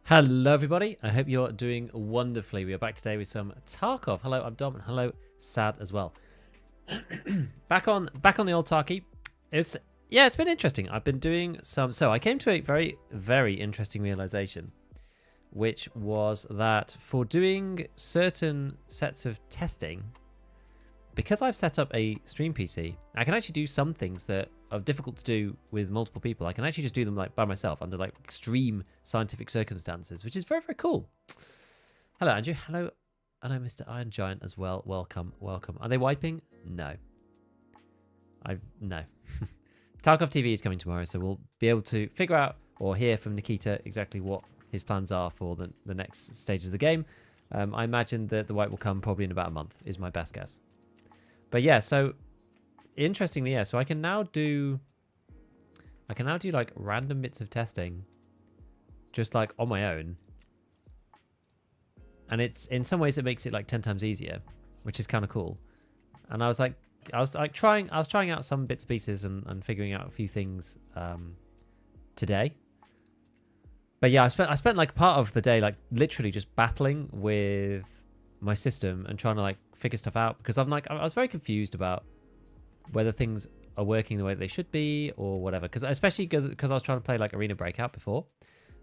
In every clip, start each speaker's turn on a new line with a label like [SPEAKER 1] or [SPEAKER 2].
[SPEAKER 1] Hello everybody, I hope you're doing wonderfully. We are back today with some Tarkov. Hello, I'm Dom, and hello, Sad as well. back on the old Tarky. It's been interesting. I've been doing some, so I came to a very interesting realization, which was that for doing certain sets of testing, because I've set up a stream PC, I can actually do some things that are difficult to do with multiple people. I can actually just do them like by myself under like extreme scientific circumstances, which is very
[SPEAKER 2] Oh,
[SPEAKER 1] Hello, Andrew. Hello, Mr. Iron Giant as well. Welcome. Are they wiping? No. No. Tarkov TV is coming tomorrow, so we'll be able to figure out or hear from Nikita exactly what his plans are for the next stages of the game. I imagine that the wipe will come probably in about a month, is my best guess. But yeah, so interestingly, yeah, so I can now do like random bits of testing just like on my own. And it's in some ways it makes it like 10 times easier, which is kind of cool. And I was trying out some bits and pieces and figuring out a few things today. But yeah, I spent like part of the day like literally just battling with my system and trying to like figure stuff out, because I was very confused about whether things are working the way they should be or whatever, especially because I was trying to play like Arena Breakout before,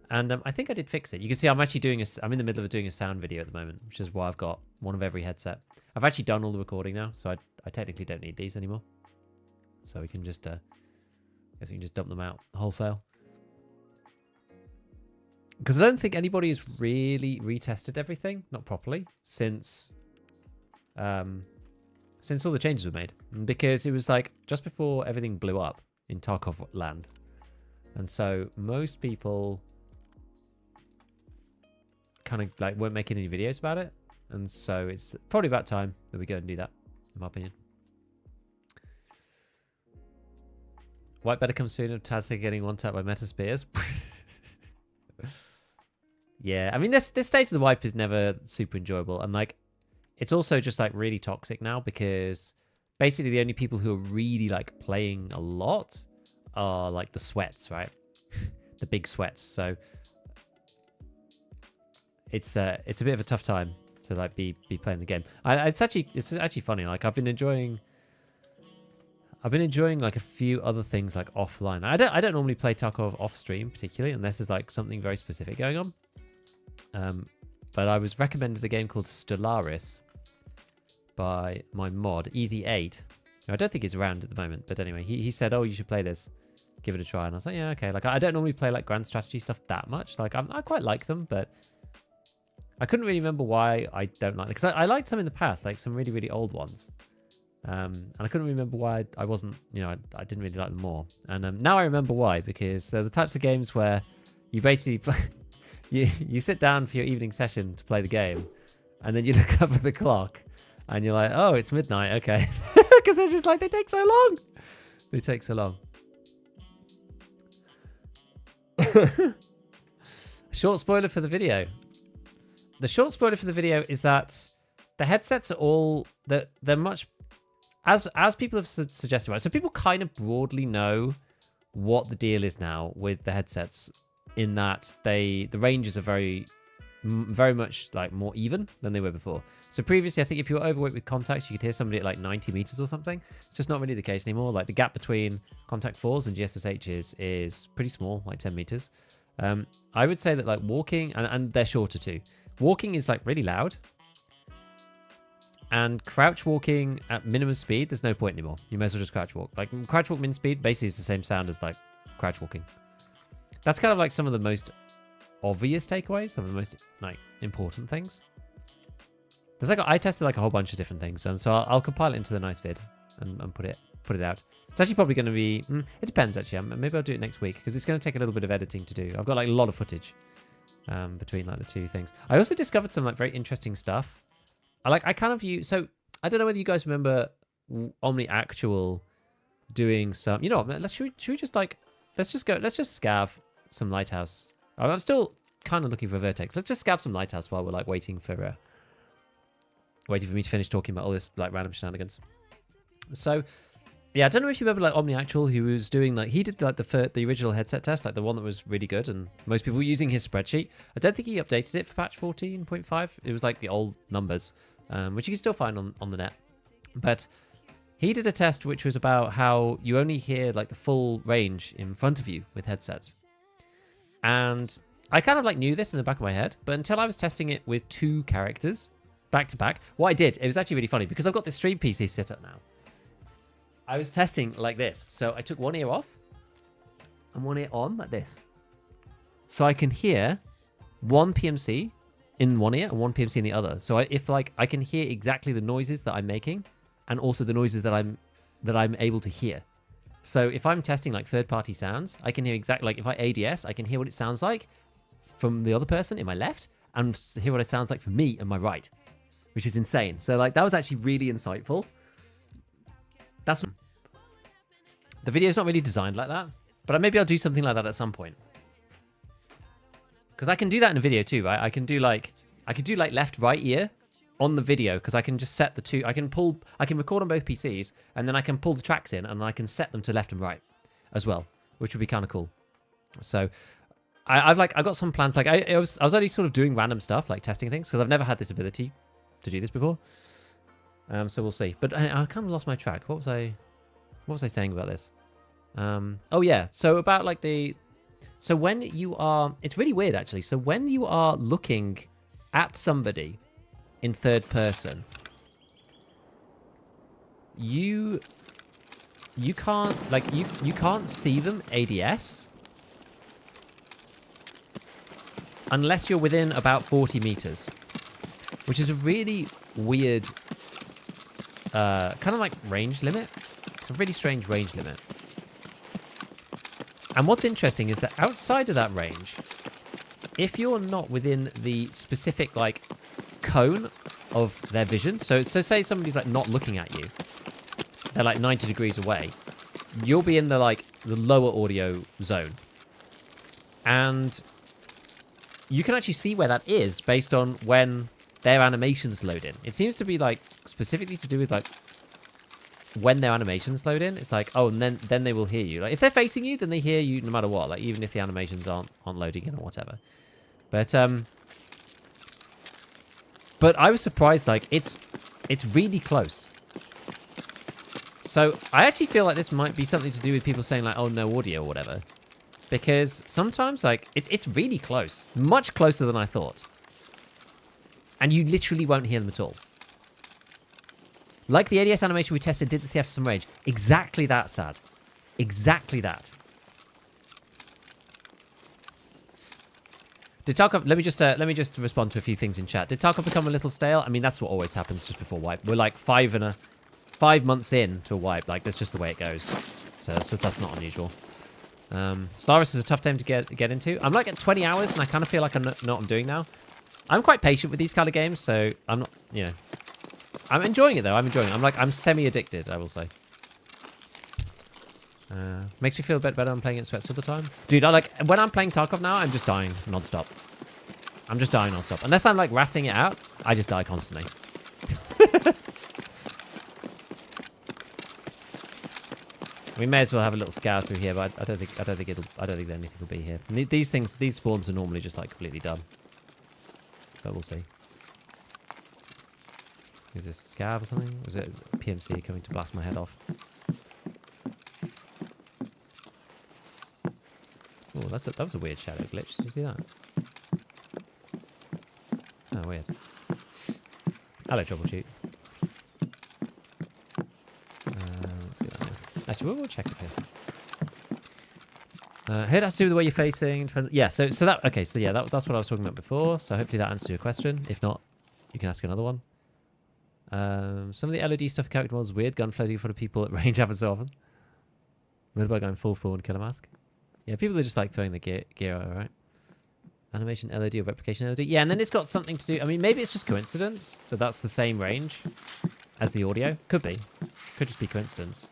[SPEAKER 1] and I think I did fix it. You can see I'm in the middle of doing a sound video at the moment, which is why I've got one of every headset. I've actually done all the recording now, so I technically don't need these anymore, so we can just I guess we can just dump them out wholesale, because I don't think anybody has really retested everything, not properly, since all the changes were made, because it was like just before everything blew up in Tarkov land, and so most people kind of like weren't making any videos about it, and so it's probably about time that we go and do that, in my opinion. White better come sooner. Tazza getting one tap by Metaspears. Yeah, I mean this stage of the wipe is never super enjoyable, and like it's also just like really toxic now, because basically the only people who are really like playing a lot are like the sweats, right? The big sweats. So it's a bit of a tough time to like be playing the game. It's actually funny. Like I've been enjoying like a few other things like offline. I don't normally play Tarkov off stream particularly, unless there's like something very specific going on. But I was recommended a game called Stellaris by my mod, Easy8. I don't think he's around at the moment, but anyway, he said, oh, you should play this. Give it a try. And I was like, yeah, okay. Like, I don't normally play like grand strategy stuff that much. Like, I quite like them, but I couldn't really remember why I don't like them. Because I liked some in the past, like some really, really old ones. And I couldn't remember why I wasn't, I didn't really like them more. And now I remember why, because they're the types of games where you basically play... You sit down for your evening session to play the game, and then you look up at the clock, and you're like, oh, it's midnight, okay. Because they're just like, they take so long. They take so long. Short spoiler for the video. The short spoiler for the video is that the headsets are all... They're much... As people have suggested, right? So people kind of broadly know what the deal is now with the headsets, in that the ranges are very much like more even than they were before. So previously, I think if you were overweight with contacts, you could hear somebody at like 90 meters or something. It's just not really the case anymore. Like the gap between contact 4s and GSSHs is pretty small, like 10 meters. I would say that like walking, and they're shorter too. Walking is like really loud. And crouch walking at minimum speed, there's no point anymore. You may as well just crouch walk. Like crouch walk min speed basically is the same sound as like crouch walking. That's kind of like some of the most obvious takeaways, some of the most like important things. There's like I tested like a whole bunch of different things, and so I'll compile it into the nice vid and put it out. It's actually probably going to be. It depends actually. Maybe I'll do it next week, because it's going to take a little bit of editing to do. I've got like a lot of footage between like the two things. I also discovered some like very interesting stuff. I kind of view. So I don't know whether you guys remember Omni Actual doing some. You know what? Should we just like let's just scav some Lighthouse. I'm still kind of looking for Vertex. Let's just scav some Lighthouse while we're like waiting for me to finish talking about all this like random shenanigans. So Yeah, I don't know if you remember like OmniActual, who was doing like he did like the original headset test, like the one that was really good, and most people were using his spreadsheet. I don't think he updated it for patch 14.5. It was like the old numbers, which you can still find on the net. But he did a test which was about how you only hear like the full range in front of you with headsets. And I kind of like knew this in the back of my head, but until I was testing it with 2 characters back to back, what I did, it was actually really funny because I've got this stream PC set up now. I was testing like this. So I took one ear off and one ear on like this. So I can hear one PMC in one ear and one PMC in the other. So I can hear exactly the noises that I'm making and also the noises that I'm able to hear. So if I'm testing like third-party sounds, I can hear exactly, like if I ADS, I can hear what it sounds like from the other person in my left and hear what it sounds like from me in my right, which is insane. So like that was actually really insightful. The video's not really designed like that, but maybe I'll do something like that at some point. Because I can do that in a video too, right? I can do like left, right ear on the video because I can just set the two. I can record on both PCs and then I can pull the tracks in and I can set them to left and right as well, which would be kind of cool. So I got some plans. Like I was only sort of doing random stuff like testing things because I've never had this ability to do this before. So we'll see. But I kind of lost my track. What was I saying about this? Oh yeah. So about like so when you are, it's really weird actually. So when you are looking at somebody in third person, you can't like you can't see them ADS unless you're within about 40 meters, which is a really weird kind of like range limit. It's a really strange range limit. And what's interesting is that outside of that range, if you're not within the specific like cone of their vision, so say somebody's like not looking at you, they're like 90 degrees away, you'll be in the lower audio zone. And you can actually see where that is based on when their animations load in. It seems to be like specifically to do with like when their animations load in. It's like, oh, and then they will hear you. Like if they're facing you, then they hear you no matter what, like even if the animations aren't loading in or whatever. But I was surprised, like it's really close. So I actually feel like this might be something to do with people saying like, oh, no audio or whatever. Because sometimes like it's really close, much closer than I thought. And you literally won't hear them at all. Like the ADS animation we tested didn't see after some range. Exactly that, Sad. Exactly that. Did Tarkov... Let me just respond to a few things in chat. Did Tarkov become a little stale? I mean, that's what always happens just before wipe. We're like 5 months in to a wipe. Like, that's just the way it goes. So that's not unusual. Stellaris is a tough game to get into. I'm like at 20 hours, and I kind of feel like I know what I'm doing now. I'm quite patient with these kind of games, so I'm not... You know... I'm enjoying it, though. I'm enjoying it. I'm semi-addicted, I will say. Makes me feel a bit better. I'm playing it sweats all the time. Dude, when I'm playing Tarkov now, I'm just dying non-stop. I'm just dying non-stop. Unless I'm, like, ratting it out, I just die constantly. We may as well have a little scour through here, but I don't think anything will be here. These spawns are normally just, like, completely done. So we'll see. Is this Scav or something? Or is it PMC coming to blast my head off? Oh, that was a weird shadow glitch. Did you see that? Oh, weird. Hello, troubleshoot. Let's get that now. Actually, we'll check it here. Here, that's to do with the way you're facing. Yeah, so that... Okay, so yeah, that's what I was talking about before. So hopefully that answers your question. If not, you can ask another one. Some of the LED stuff in character mods is weird. Gun floating in front of people at range happens so often. What about going full forward killer mask? Yeah, people are just like throwing the gear out, right? Animation LED or replication LED. Yeah, and then it's got something to do... I mean, maybe it's just coincidence that that's the same range as the audio. Could be. Could just be coincidence.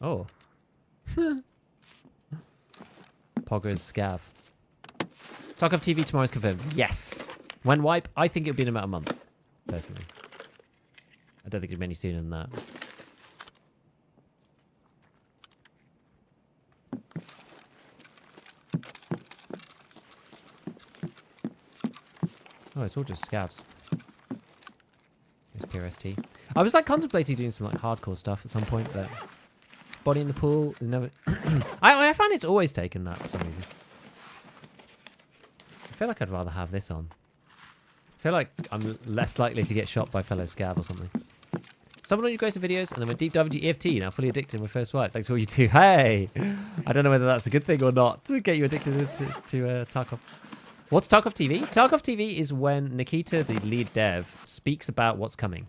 [SPEAKER 1] Oh. Pogger's Scav. Tarkov TV tomorrow is confirmed. Yes. When wipe? I think it'll be in about a month, personally. I don't think it'll be any sooner than that. Oh, it's all just scavs. It's PRST. I was like contemplating doing some like hardcore stuff at some point, but body in the pool never. I find it's always taken that for some reason. I feel like I'd rather have this on. I feel like I'm less likely to get shot by fellow scav or something. Someone on your greatest videos and then went deep dive into EFT. Now fully addicted in my first wife. Thanks for all you do. Hey, I don't know whether that's a good thing or not to get you addicted to Tarkov. What's Tarkov TV? Tarkov TV is when Nikita, the lead dev, speaks about what's coming.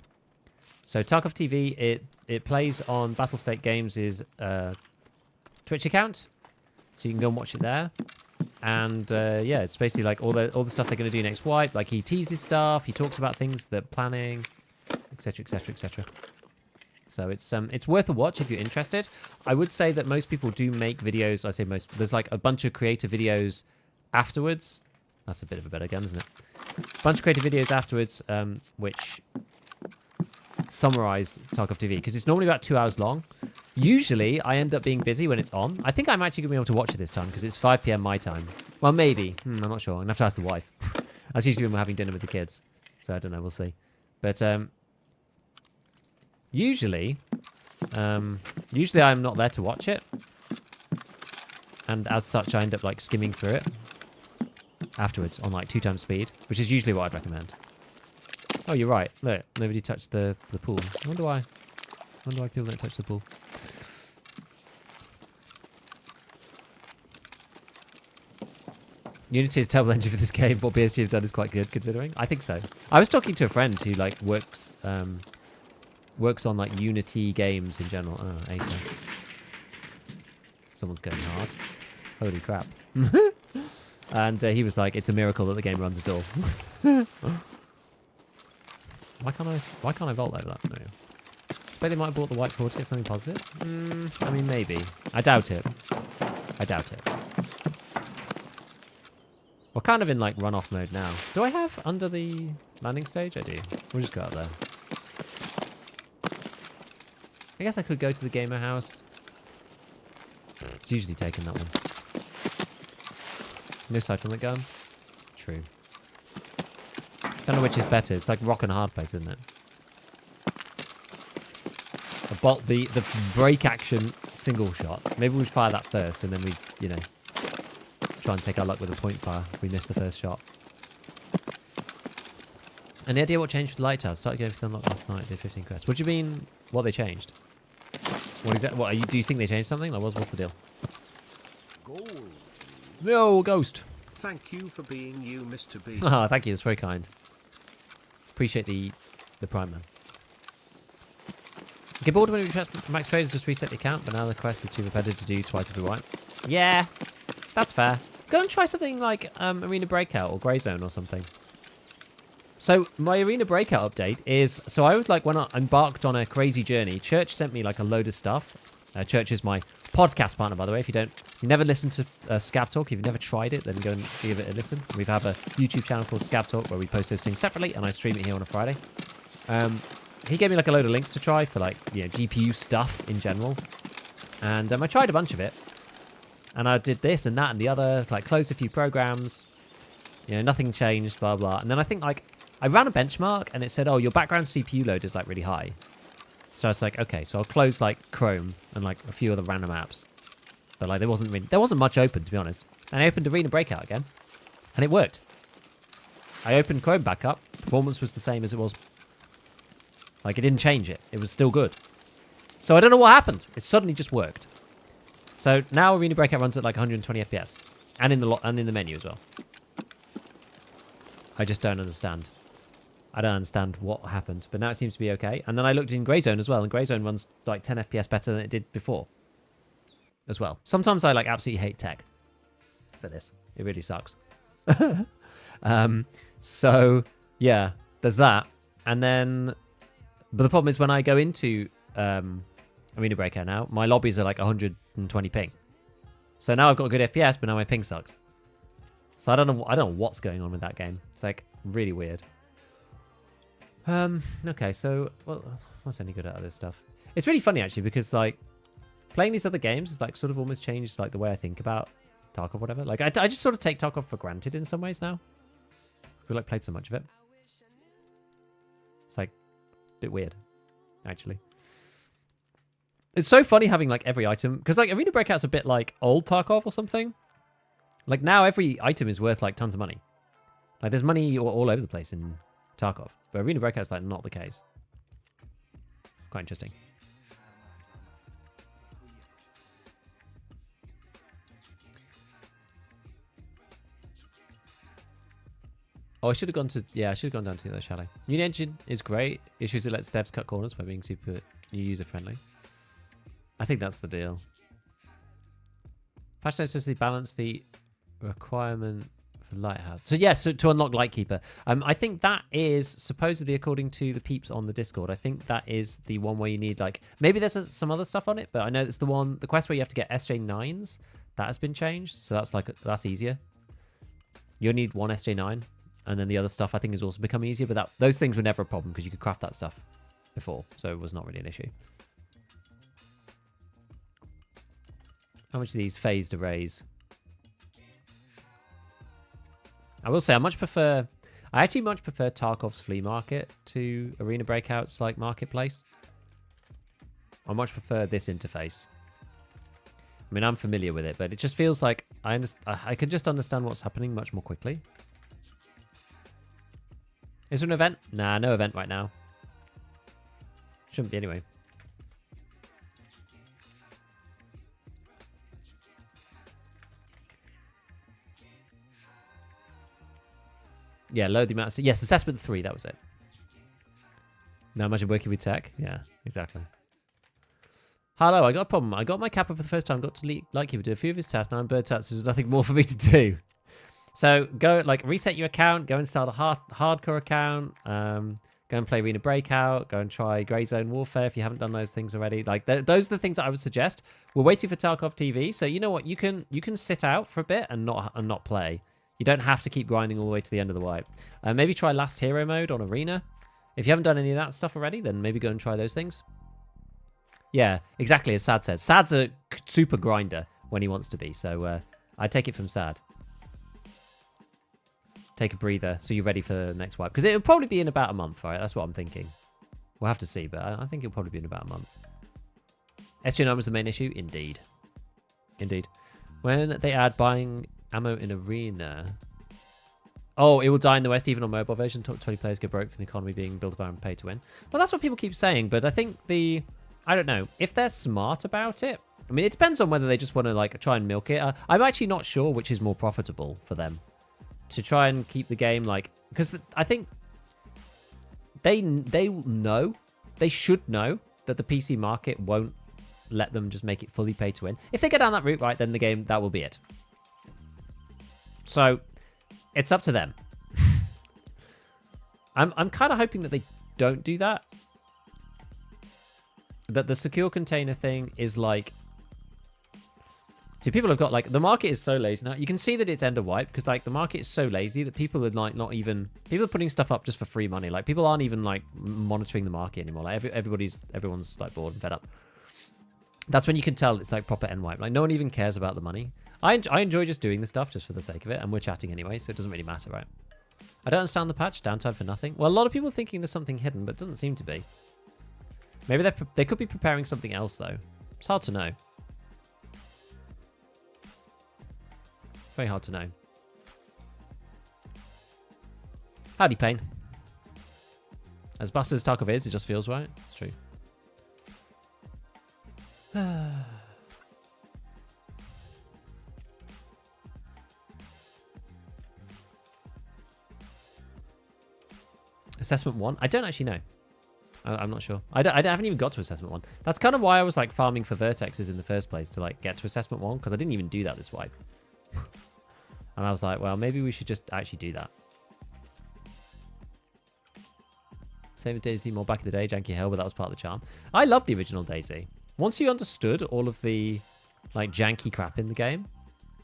[SPEAKER 1] So Tarkov TV, it plays on Battlestate Games' Twitch account, so you can go and watch it there. And yeah, it's basically like all the stuff they're going to do next wipe. Like he teases stuff, he talks about things they're planning, etc., etc., etc. So it's worth a watch if you're interested. I would say that most people do make videos. I say most. There's like a bunch of creator videos afterwards. That's a bit of a better gun, isn't it? A bunch of creative videos afterwards, which summarize Tarkov TV, because it's normally about 2 hours long. Usually, I end up being busy when it's on. I think I'm actually going to be able to watch it this time, because it's 5 p.m. my time. Well, maybe. I'm not sure. I'm going to have to ask the wife. That's usually when we're having dinner with the kids. So, I don't know. We'll see. But, usually I'm not there to watch it. And as such, I end up, like, skimming through it afterwards on like 2 times speed, which is usually what I'd recommend. Oh, you're right. Look, nobody touched the pool. I wonder why. People don't touch the pool. Unity is a terrible engine for this game. What BSG have done is quite good, considering. I think so. I was talking to a friend who like works on like Unity games in general. Oh, Asa. Someone's going hard. Holy crap. And he was like, it's a miracle that the game runs at all. Why can't I vault over that? No. I bet they might have bought the white forward to get something positive. I mean, maybe. I doubt it. We're kind of in like runoff mode now. Do I have under the landing stage? I do. We'll just go out there. I guess I could go to the gamer house. It's usually taken, that one. No sight on the gun. True. Don't know which is better. It's like rock and a hard place, isn't it? The break action single shot. Maybe we'd fire that first, and then we, you know, try and take our luck with a point fire if we miss the first shot. Any idea what changed with the Lighthouse? Started going for the unlock last night. Did 15 quests. What do you mean? What they changed? What exactly? What do you think they changed something? Like, what's the deal?
[SPEAKER 2] Gold.
[SPEAKER 1] No, ghost.
[SPEAKER 2] Thank you for being you, Mr. B.
[SPEAKER 1] Ah, thank you. That's very kind. Appreciate the prime, man. Get bored when max traders just reset the account, but now the quest is too repetitive to do twice every wipe. Yeah, that's fair. Go and try something like Arena Breakout or Grey Zone or something. So my Arena Breakout update is, so I was like, when I embarked on a crazy journey, Church sent me like a load of stuff. Church is my podcast partner, by the way. If you never listened to ScavTalk, if you've never tried it, then go and give it a listen. We have a YouTube channel called ScavTalk where we post those things separately, and I stream it here on a Friday. He gave me like a load of links to try for like, you know, GPU stuff in general. And I tried a bunch of it. And I did this and that and the other, like closed a few programs. You know, nothing changed, blah, blah. And then I think like, I ran a benchmark and it said, oh, your background CPU load is like really high. So I was like, okay, so I'll close like Chrome and like a few other random apps. But like there wasn't much open, to be honest. And I opened Arena Breakout again. And it worked. I opened Chrome back up. Performance was the same as it was. Like, it didn't change it. It was still good. So I don't know what happened. It suddenly just worked. So now Arena Breakout runs at like 120 FPS. And in the menu as well. I just don't understand. I don't understand what happened. But now it seems to be okay. And then I looked in Grey Zone as well. And Grey Zone runs like 10 FPS better than it did before. As well. Sometimes I like absolutely hate tech. For this. It really sucks. So, yeah. There's that. And then... But the problem is when I go into Arena Breakout now, my lobbies are like 120 ping. So now I've got a good FPS, but now my ping sucks. So I don't know what's going on with that game. It's like really weird. Okay, so well, what's any good out of this stuff? It's really funny actually because like playing these other games is like sort of almost changed like the way I think about Tarkov, whatever. Like I just sort of take Tarkov for granted in some ways now. We like played so much of it. It's like a bit weird, actually. It's so funny having like every item because like Arena Breakout's a bit like old Tarkov or something. Like now every item is worth like tons of money. Like there's money all over the place in Tarkov, but Arena Breakout's like not the case. Quite interesting. Oh, I should have gone to... Yeah, I should have gone down to the other chalet. New engine is great. Issues it lets devs cut corners by being super user-friendly. I think that's the deal. Patch notes says they balance the requirement for Lighthouse. So, yeah, so to unlock Lightkeeper. I think that is, supposedly, according to the peeps on the Discord, I think that is the one where you need, like... Maybe there's some other stuff on it, but I know it's the one... The quest where you have to get SJ9s. That has been changed, so that's like... That's easier. You only need one SJ9. And then the other stuff I think has also become easier, but those things were never a problem because you could craft that stuff before, so it was not really an issue. How much are these phased arrays? I will say I actually much prefer Tarkov's flea market to Arena Breakout's like marketplace. I much prefer this interface. I mean, I'm familiar with it, but it just feels like I can just understand what's happening much more quickly. Is there an event? Nah, no event right now. Shouldn't be anyway. Yeah, load the amount of... Yes, assessment 3, that was it. Now imagine working with tech. Yeah, exactly. Hello, I got a problem. I got my kappa for the first time, got to Lightkeeper, do a few of his tasks, now I'm burnt out, so there's nothing more for me to do. So go, like, reset your account, go and start a hardcore account, go and play Arena Breakout, go and try Grey Zone Warfare if you haven't done those things already. Like, those are the things that I would suggest. We're waiting for Tarkov TV, so you know what? You can sit out for a bit and not play. You don't have to keep grinding all the way to the end of the wipe. Maybe try Last Hero mode on Arena. If you haven't done any of that stuff already, then maybe go and try those things. Yeah, exactly as Sad says. Sad's a super grinder when he wants to be, so I take it from Sad. Take a breather so you're ready for the next wipe. Because it'll probably be in about a month, right? That's what I'm thinking. We'll have to see, but I think it'll probably be in about a month. SG9 was the main issue? Indeed. Indeed. When they add buying ammo in Arena... Oh, it will die in the West even on mobile version. Top 20 players go broke from the economy being built around pay to win. Well, that's what people keep saying, but I think I don't know. If they're smart about it... I mean, it depends on whether they just want to like try and milk it. I'm actually not sure which is more profitable for them. To try and keep the game like... Because I think they know, they should know that the PC market won't let them just make it fully pay to win. If they go down that route, right, then the game, that will be it. So, it's up to them. I'm kind of hoping that they don't do that. That the secure container thing is like... So people have got like... The market is so lazy now. You can see that it's end of wipe because like the market is so lazy that people are like not even... People are putting stuff up just for free money. Like people aren't even like monitoring the market anymore. Like everyone's like bored and fed up. That's when you can tell it's like proper end wipe. Like no one even cares about the money. I enjoy just doing the stuff just for the sake of it. And we're chatting anyway, so it doesn't really matter, right? I don't understand the patch. Downtime for nothing. Well, a lot of people are thinking there's something hidden, but it doesn't seem to be. Maybe they could be preparing something else though. It's hard to know. Very hard to know. Howdy, Pain. As busted as Tarkov is, it just feels right. It's true. Assessment 1? I don't actually know. I'm not sure. I haven't even got to Assessment 1. That's kind of why I was like farming for Vertexes in the first place, to like get to Assessment 1, because I didn't even do that this wipe. And I was like, well, maybe we should just actually do that. Same with DayZ more back in the day, janky hell, but that was part of the charm. I love the original DayZ. Once you understood all of the like janky crap in the game,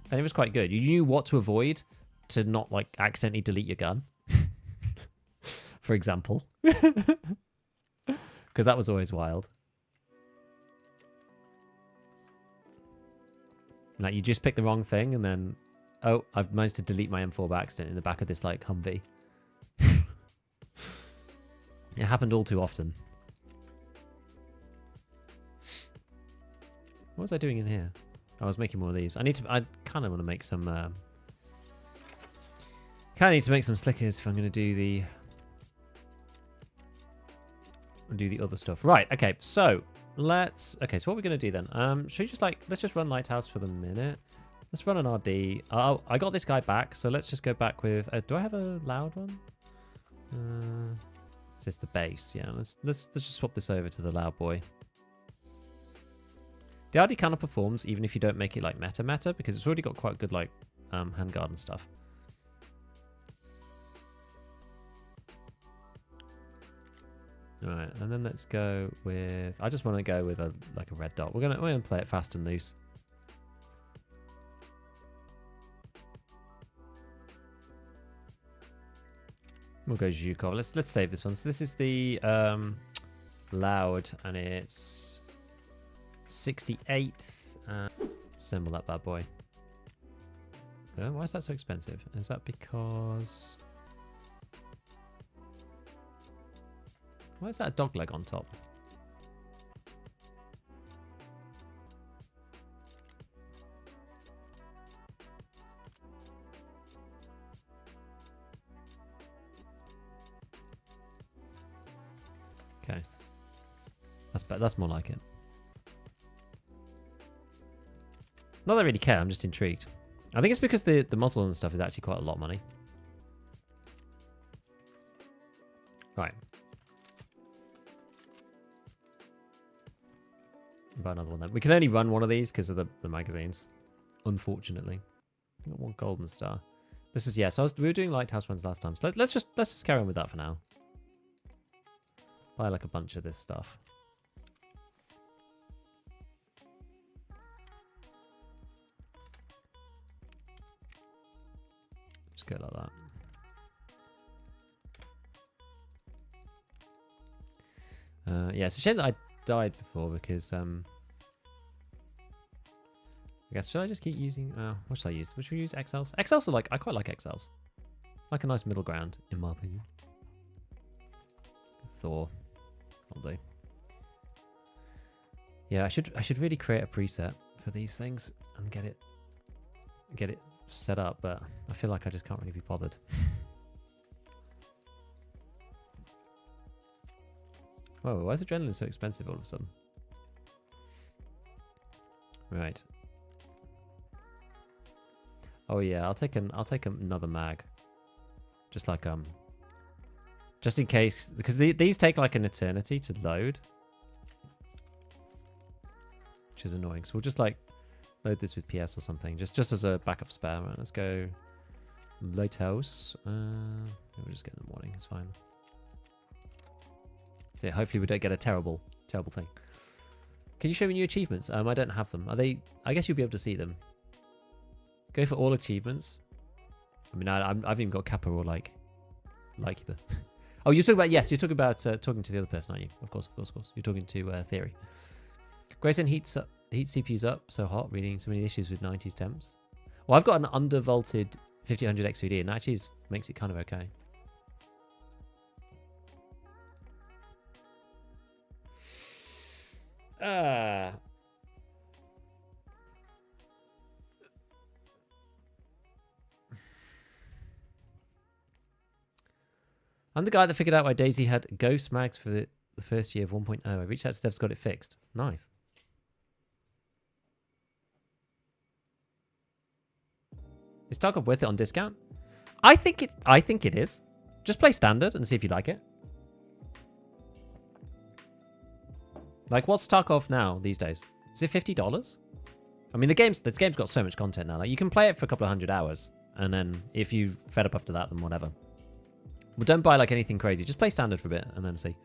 [SPEAKER 1] then it was quite good. You knew what to avoid to not like accidentally delete your gun. for example. Because that was always wild. Like, you just pick the wrong thing and then... Oh, I've managed to delete my M4 by accident in the back of this, like, Humvee. It happened all too often. What was I doing in here? I was making more of these. I kind of want to make some... kind of need to make some slickers if I'm going to do the other stuff. Right, okay, so let's... Okay, so what we're going to do then? Should we just, like... Let's just run Lighthouse for the minute. Let's run an RD. Oh, I got this guy back, so let's just go back with... do I have a loud one? Is this the base? Yeah, let's just swap this over to the loud boy. The RD kind of performs even if you don't make it like meta because it's already got quite good like handguard and stuff. Alright, and then let's go with... I just want to go with a red dot. We're gonna play it fast and loose. We'll go Zhukov. Let's save this one. So this is the loud, and it's 68. Assemble that bad boy. Why is that so expensive? Is that because... Why is that a dog leg on top? Okay. That's more like it. Not that I really care, I'm just intrigued. I think it's because the muzzle and stuff is actually quite a lot of money. Right. Buy another one then. We can only run one of these because of the magazines. Unfortunately. I got one golden star. This was, yeah, so we were doing Lighthouse runs last time. So let's just carry on with that for now. Buy like a bunch of this stuff. Just go like that. Yeah, it's a shame that I died before because I guess should I just keep using what should I use? Should we use XLs? XLs are like, I quite like XLs. Like a nice middle ground, in my opinion. Thor. I'll do. Yeah, I should really create a preset for these things and get it set up, but I feel like I just can't really be bothered. Whoa, why is adrenaline so expensive all of a sudden? Right. Oh yeah, I'll take another mag. Just like just in case, because these take like an eternity to load, which is annoying. So we'll just like load this with PS or something, just as a backup spare. Right, let's go Lighthouse. We'll just get in the morning. It's fine. So yeah, hopefully we don't get a terrible thing. Can you show me new achievements? I don't have them. Are they? I guess you'll be able to see them. Go for all achievements. I mean, I've even got Kappa or like Lightkeeper. Oh, you're talking about, yes, you're talking about talking to the other person, aren't you? Of course. You're talking to Theory. Grayson heats CPUs up so hot, reading so many issues with 90s temps. Well, I've got an undervolted 5000 XVD, and that actually makes it kind of okay. I'm the guy that figured out why Daisy had ghost mags for the first year of 1.0. I reached out to devs, got it fixed. Nice. Is Tarkov worth it on discount? I think it is. Just play standard and see if you like it. Like, what's Tarkov now these days? Is it $50? I mean, this game's got so much content now. Like, you can play it for a couple of 100 hours, and then if you fed up after that, then whatever. But don't buy like anything crazy. Just play standard for a bit and then see.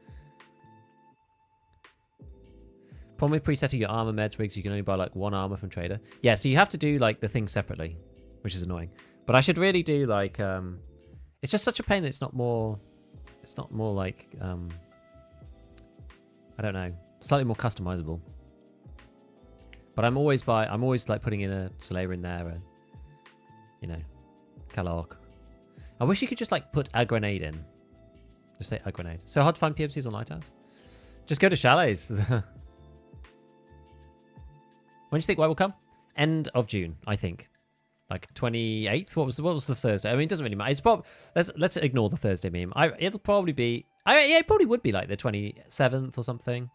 [SPEAKER 1] Problem with presetting your armor meds rigs, you can only buy like one armor from trader. Yeah, so you have to do like the thing separately, which is annoying. But I should really do like it's just such a pain that it's not more It's not more like, I don't know, slightly more customizable. But I'm always like putting in a Slayer in there, and you know, Kalork. I wish you could just like put a grenade in. Just say a grenade. So hard to find PMCs on Lighthouse. Just go to chalets. When do you think White will come? End of June, I think. Like 28th. What was the Thursday? I mean, it doesn't really matter. It's probably let's ignore the Thursday meme. It'll probably be. Yeah, it probably would be like the 27th or something.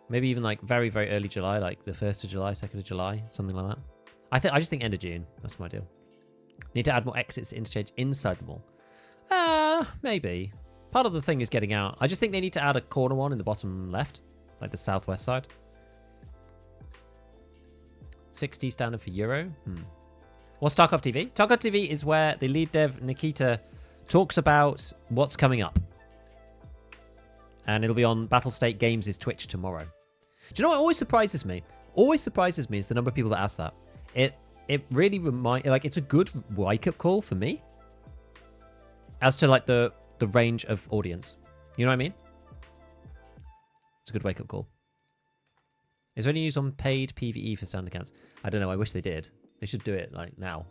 [SPEAKER 1] Maybe even like very, very early July, like the 1st of July, 2nd of July, something like that. I just think end of June. That's my deal. Need to add more exits to interchange inside the mall. Maybe. Part of the thing is getting out. I just think they need to add a corner one in the bottom left, like the southwest side. 60 standard for Euro. What's Tarkov TV? Tarkov TV is where the lead dev, Nikita, talks about what's coming up. And it'll be on Battlestate Games' Twitch tomorrow. Do you know what always surprises me? Always surprises me is the number of people that ask that. It really it's a good wake-up call for me. As to like the range of audience. You know what I mean? It's a good wake-up call. Is there any news on paid PvE for stand accounts? I don't know. I wish they did. They should do it like now.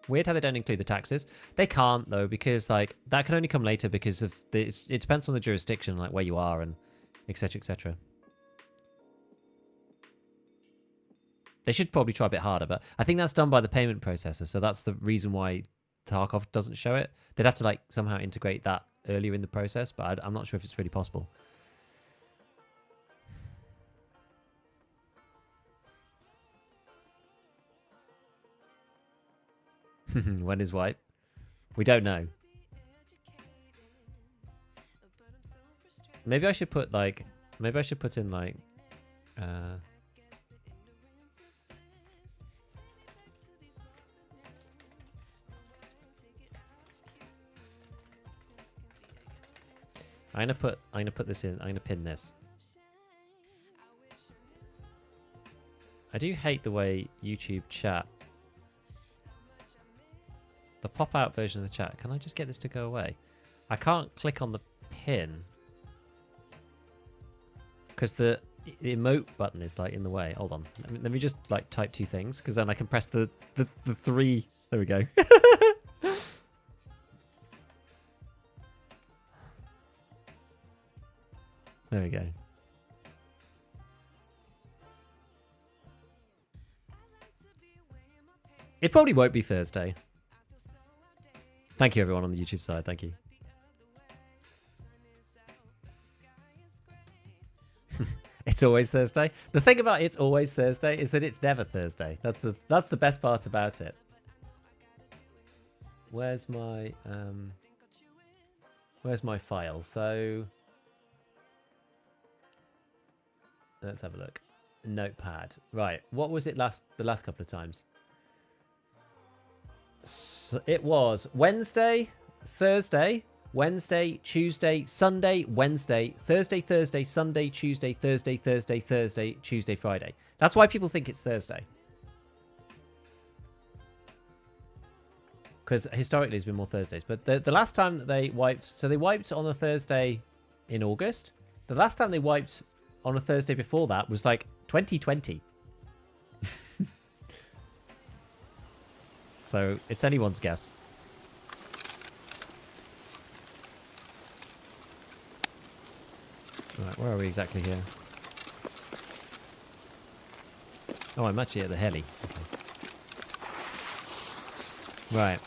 [SPEAKER 1] Weird how they don't include the taxes. They can't though, because like that can only come later because of it depends on the jurisdiction, like where you are and etc. etc. They should probably try a bit harder, but I think that's done by the payment processor, so that's the reason why Tarkov doesn't show it. They'd have to like somehow integrate that earlier in the process, but I'm not sure if it's really possible. When is wipe? We don't know. Maybe I should put like, in like, I'm gonna put this in. I'm gonna pin this. I do hate the way YouTube chat. The pop-out version of the chat. Can I just get this to go away? I can't click on the pin because the emote button is like in the way. Hold on. Let me just like type two things because then I can press the three. There we go. There we go. It probably won't be Thursday. Thank you, everyone on the YouTube side. Thank you. It's always Thursday. The thing about it's always Thursday is that it's never Thursday. That's the best part about it. Where's my file? So let's have a look. Notepad. Right. What was it the last couple of times? So it was Wednesday, Thursday, Wednesday, Tuesday, Sunday, Wednesday, Thursday, Sunday, Tuesday, Thursday, Tuesday, Friday. That's why people think it's Thursday. Because historically it's been more Thursdays. But the last time that they wiped... So they wiped on a Thursday in August. The last time they wiped on a Thursday before that was like 2020. So it's anyone's guess. Right, where are we exactly here? Oh, I'm actually at the heli. Okay. Right.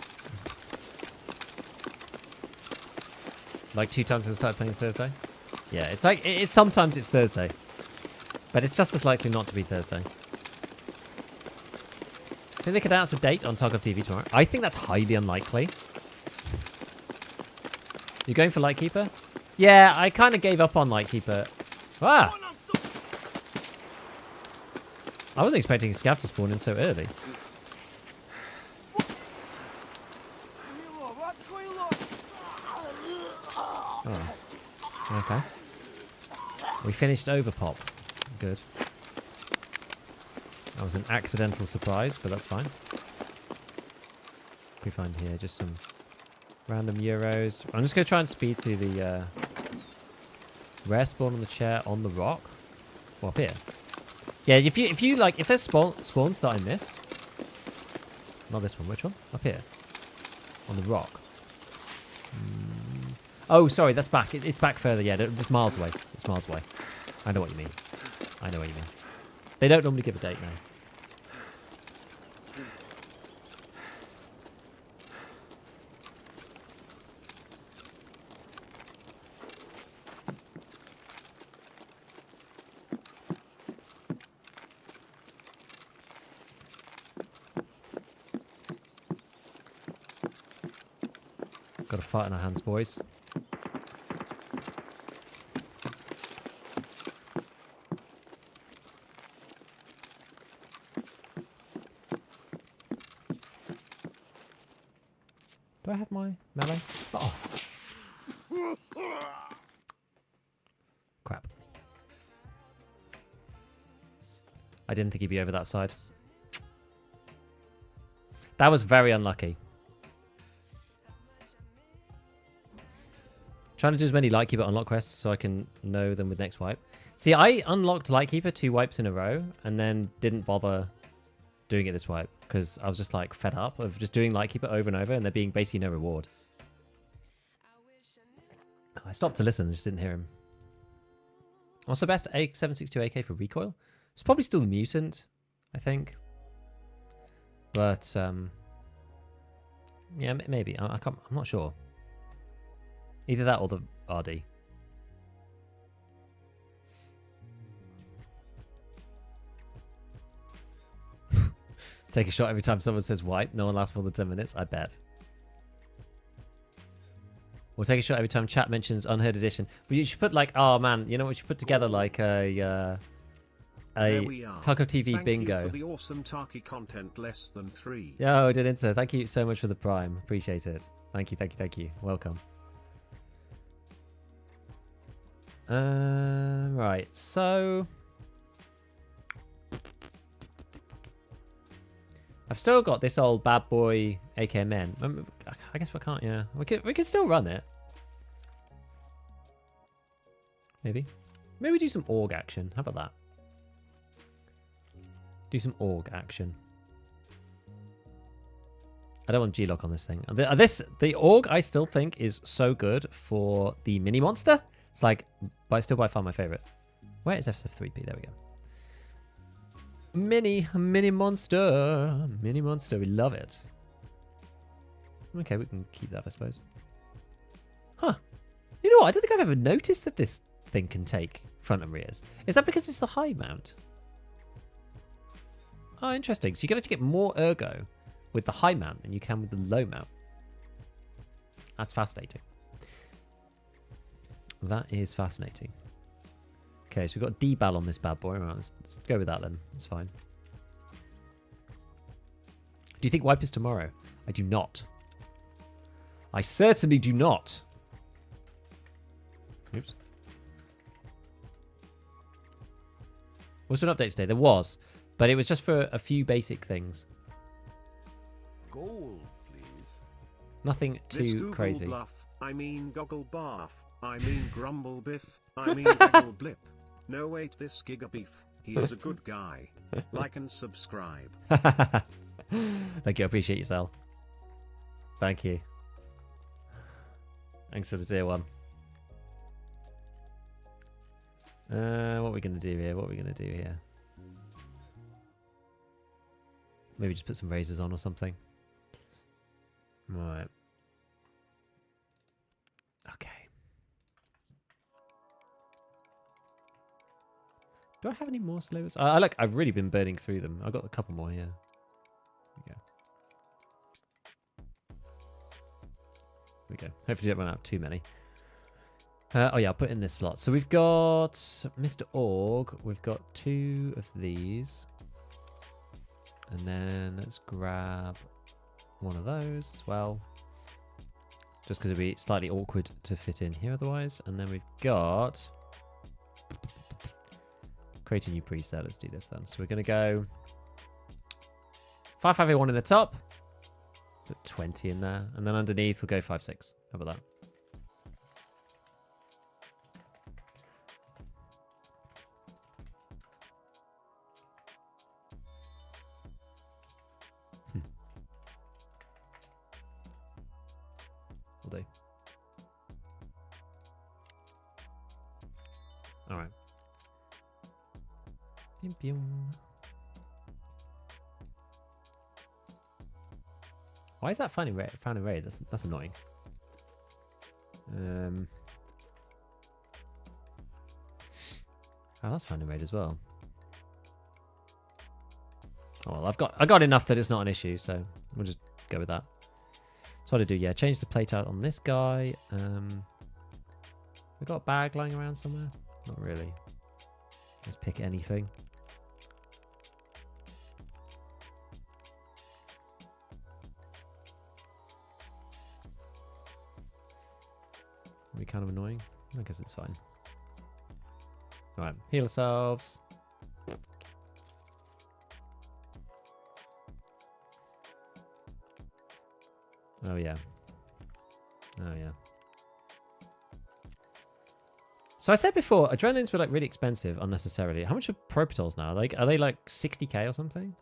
[SPEAKER 1] Like 2 times since I started playing Thursday? Yeah, it's like, sometimes it's Thursday. But it's just as likely not to be Thursday. Think they could announce a date on Tarkov TV tomorrow? I think that's highly unlikely. You going for Lightkeeper? Yeah, I kind of gave up on Lightkeeper. Ah! I wasn't expecting Scav to spawn in so early. Oh. Okay. We finished Overpop. Good. That was an accidental surprise, but that's fine. we find here? Just some random euros. I'm just going to try and speed through the rare spawn on the chair on the rock. Well, up here. Yeah, if you like, if there's spawns that I miss. Not this one. Which one? Up here. On the rock. Oh, sorry, that's back. It's back further. Yeah, it's miles away. It's miles away. I know what you mean. I know what you mean. They don't normally give a date now. Got a fight in our hands, boys. Do I have my melee? Oh. Crap. I didn't think he'd be over that side. That was very unlucky. Trying to do as many Lightkeeper unlock quests so I can know them with next wipe. See, I unlocked Lightkeeper 2 wipes in a row and then didn't bother doing it this wipe because I was just like fed up of just doing Lightkeeper over and over and there being basically no reward. I stopped to listen, just didn't hear him. What's the best 7.62 AK for recoil? It's probably still the Mutant, I think. But yeah, maybe. I'm not sure. Either that or the RD. Take a shot every time someone says wipe. No one lasts more than 10 minutes. I bet. We'll take a shot every time chat mentions unheard edition. Well, you should put like, oh man, you know what? You should put together like a Tarkov TV
[SPEAKER 2] Thank
[SPEAKER 1] bingo.
[SPEAKER 2] You for the awesome Tarky content less than 3.
[SPEAKER 1] Yo, didn't so. Thank you so much for the prime. Appreciate it. Thank you, thank you, thank you. Welcome. Right, so I've still got this old bad boy AKMN. I guess we can't. Yeah, we can still run it. Maybe do some org action. How about that? Do some org action. I don't want G-lock on this thing. The org I still think is so good for the mini monster. It's like, but still by far my favorite. Where is SF3P? There we go. Mini monster. Mini monster. We love it. Okay, we can keep that, I suppose. Huh. You know what? I don't think I've ever noticed that this thing can take front and rears. Is that because it's the high mount? Oh, interesting. So you're going to get more ergo with the high mount than you can with the low mount. That's fascinating. That is fascinating. Okay, so we've got debal on this bad boy. Right, let's go with that then. It's fine. Do you think wipe is tomorrow? I do not. I certainly do not. Oops. Was there an update today? There was, but it was just for a few basic things.
[SPEAKER 2] Goal, please.
[SPEAKER 1] Nothing too crazy.
[SPEAKER 2] Bluff, I mean goggle barf. I mean grumble biff. I mean goggle blip. No wait, this giga beef. He is a good guy. Like and subscribe.
[SPEAKER 1] Thank you. I appreciate you, Sal. Thank you. Thanks for the tier 1. What are we going to do here? What are we going to do here? Maybe just put some razors on or something. Right. Okay. Do I have any more slowers? I've really been burning through them. I've got a couple more here. There we go. Hopefully don't run out too many. Oh yeah, I'll put in this slot. So we've got Mr. Org. We've got 2 of these. And then let's grab one of those as well. Just because it'd be slightly awkward to fit in here otherwise. And then we've got... create a new preset. Let's do this then. So we're going to go 5581 in the top. Put 20 in there. And then underneath, we'll go 5, 6. How about that? Will do. All right. Pew, pew. Why is that found in raid? That's annoying. Oh, that's found in raid as well. Oh well, I got enough that it's not an issue, so we'll just go with that. So what I do, yeah, change the plate out on this guy. We got a bag lying around somewhere? Not really. Let's pick anything. Are we kind of annoying? I guess it's fine. Alright, heal ourselves. Oh yeah. Oh yeah. So I said before, adrenalines were like really expensive unnecessarily. How much are propitols now? Like, are they like 60k or something?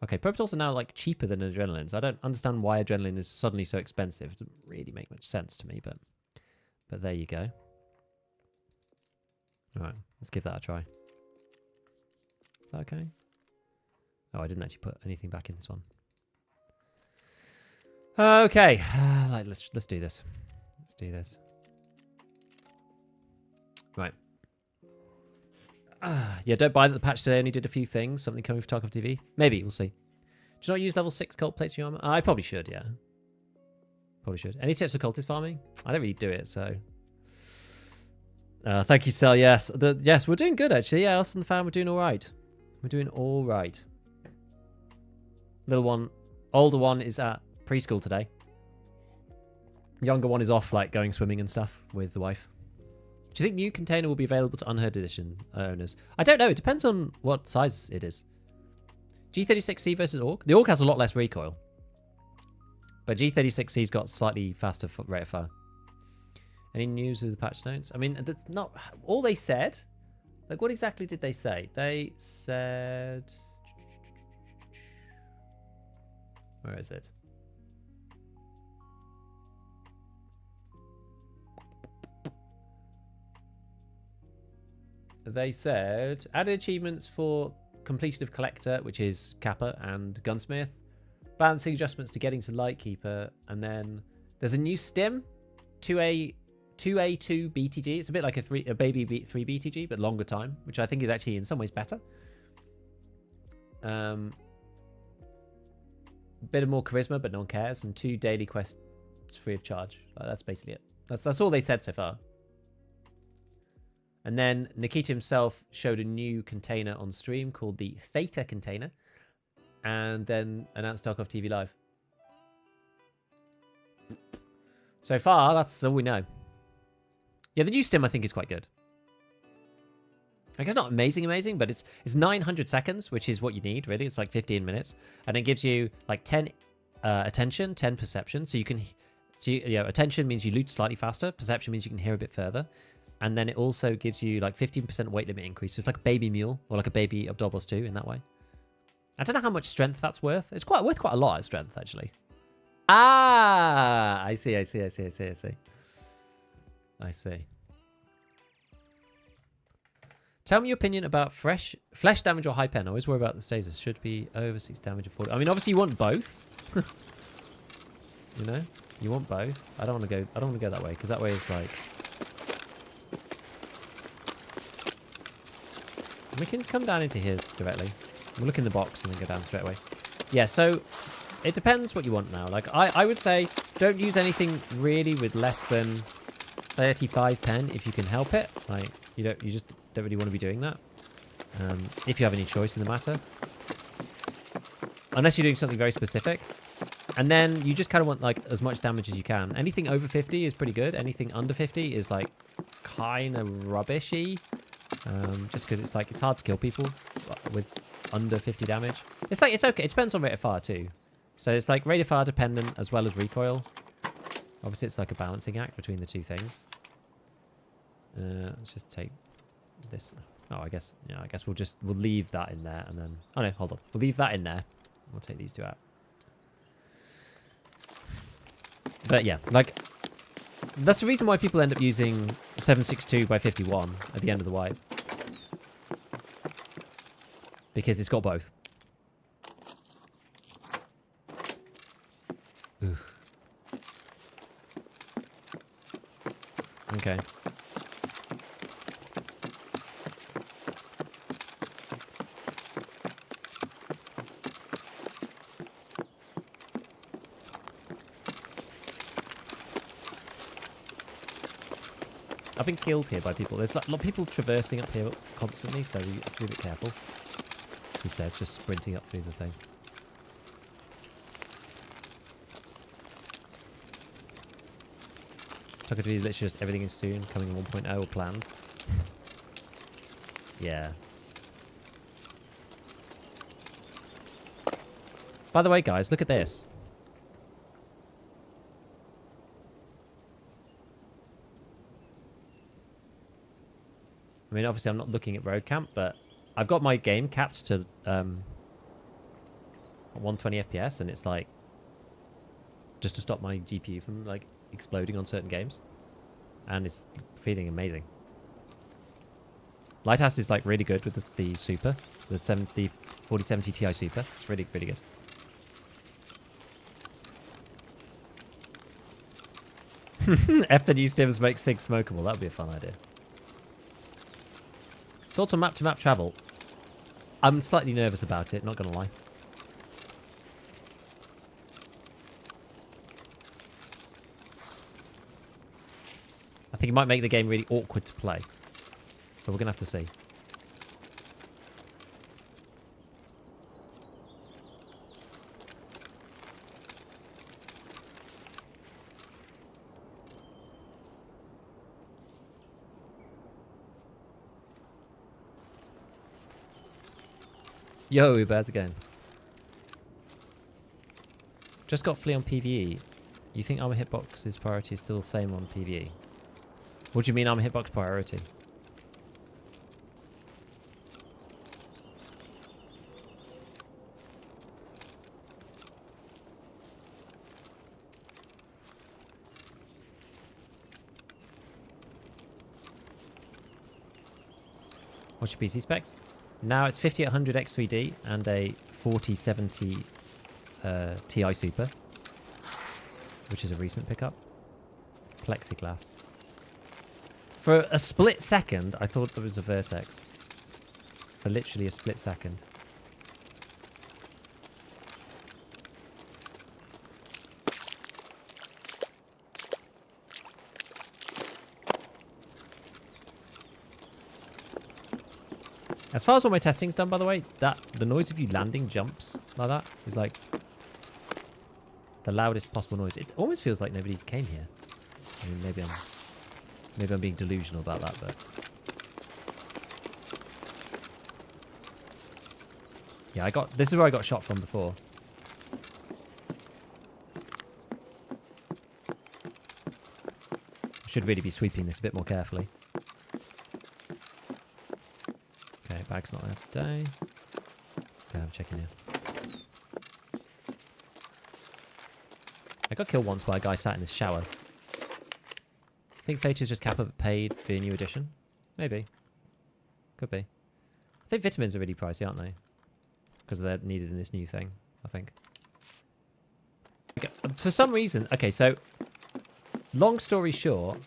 [SPEAKER 1] Okay, propitols are now like cheaper than adrenalines. I don't understand why adrenaline is suddenly so expensive. It doesn't really make much sense to me, but there you go. All right, let's give that a try. Is that okay? Oh, I didn't actually put anything back in this one. Okay, like let's do this. Let's do this. Right. Yeah, don't buy that the patch today only did a few things. Something coming for Tarkov TV. Maybe, we'll see. Do you not use level 6 cult plates for your armor? I probably should, yeah. Probably should. Any tips for cultist farming? I don't really do it, so. Thank you, Sel. Yes. Yes, we're doing good, actually. Yeah, us and the fam, we're doing all right. We're doing all right. Little one, older one is at preschool today. Younger one is off, like, going swimming and stuff with the wife. Do you think new container will be available to Unheard Edition owners? I don't know. It depends on what size it is. G36C versus Orc. The Orc has a lot less recoil. But G36C's got slightly faster rate of fire. Any news of the patch notes? I mean, that's not all they said. Like, what exactly did they say? They said... Where is it? They said added achievements for completion of Collector, which is Kappa and Gunsmith, balancing adjustments to getting to Lightkeeper, and then there's a new Stim, 2A2 BTG. It's a bit like a baby 3 BTG, but longer time, which I think is actually in some ways better. Bit of more charisma, but no one cares, and 2 daily quests free of charge. That's basically it. That's all they said so far. And then Nikita himself showed a new container on stream called the Theta container, and then announced Tarkov TV Live. So far, that's all we know. Yeah, the new Stim I think is quite good. Like, it's not amazing, but it's 900 seconds, which is what you need, really. It's like 15 minutes. And it gives you like 10 attention, 10 perception. So you can, attention means you loot slightly faster. Perception means you can hear a bit further. And then it also gives you like 15% weight limit increase. So it's like a baby mule or like a baby Abdobos 2 in that way. I don't know how much strength that's worth. It's worth quite a lot of strength, actually. Ah, I see. I see. Tell me your opinion about flesh damage or high pen. I always worry about the status. Should be over 6 damage or 40. I mean, obviously you want both. You know, you want both. I don't want to go that way because that way is like. We can come down into here directly. We'll look in the box and then go down straight away. Yeah, so it depends what you want now. Like I would say don't use anything really with less than 35 pen if you can help it. Like you just don't really want to be doing that. If you have any choice in the matter. Unless you're doing something very specific. And then you just kind of want like as much damage as you can. Anything over 50 is pretty good. Anything under 50 is like kind of rubbishy. Just because it's hard to kill people with under 50 damage. It's okay. It depends on rate of fire too. So it's like rate of fire dependent as well as recoil. Obviously, it's like a balancing act between the two things. Let's just take this. Oh, I guess we'll leave that in there and then. Oh no, hold on. We'll leave that in there. We'll take these two out. But yeah, like that's the reason why people end up using 7.62 by 51 at the end of the wipe, because it's got both. Ooh. Okay. I've been killed here by people. There's a lot of people traversing up here constantly, so you have to be a bit careful. He says, just sprinting up through the thing. Tarkov TV is literally just everything is soon, coming in 1.0 or planned. Yeah. By the way, guys, look at this. I mean, obviously I'm not looking at road camp, but I've got my game capped to 120 FPS, and it's like just to stop my GPU from like exploding on certain games, and it's feeling amazing. Lighthouse is like really good with the Super, the 4070 Ti Super. It's really good. F the new Stims make SIG smokable. That would be a fun idea. Thoughts on map-to-map travel? I'm slightly nervous about it, not gonna lie. I think it might make the game really awkward to play. But we're gonna have to see. Yo, Ubers again. Just got flea on PvE. You think armor hitbox's priority is still the same on PvE? What do you mean armor hitbox priority? What's your PC specs? Now it's 5800 X3D and a 4070 Ti Super, which is a recent pickup. Plexiglass. For a split second, I thought there was a Vertex. For literally a split second. As far as all my testing's done, by the way, the noise of you landing jumps like that is like the loudest possible noise. It almost feels like nobody came here. I mean, maybe I'm being delusional about that, but yeah, this is where I got shot from before. I should really be sweeping this a bit more carefully. Okay, bag's not there today. Okay, I'm checking here. I got killed once by a guy sat in his shower. I think Fature's just Kappa paid for a new edition. Maybe. Could be. I think vitamins are really pricey, aren't they? Because they're needed in this new thing, I think. Okay, for some reason... Okay, so... Long story short,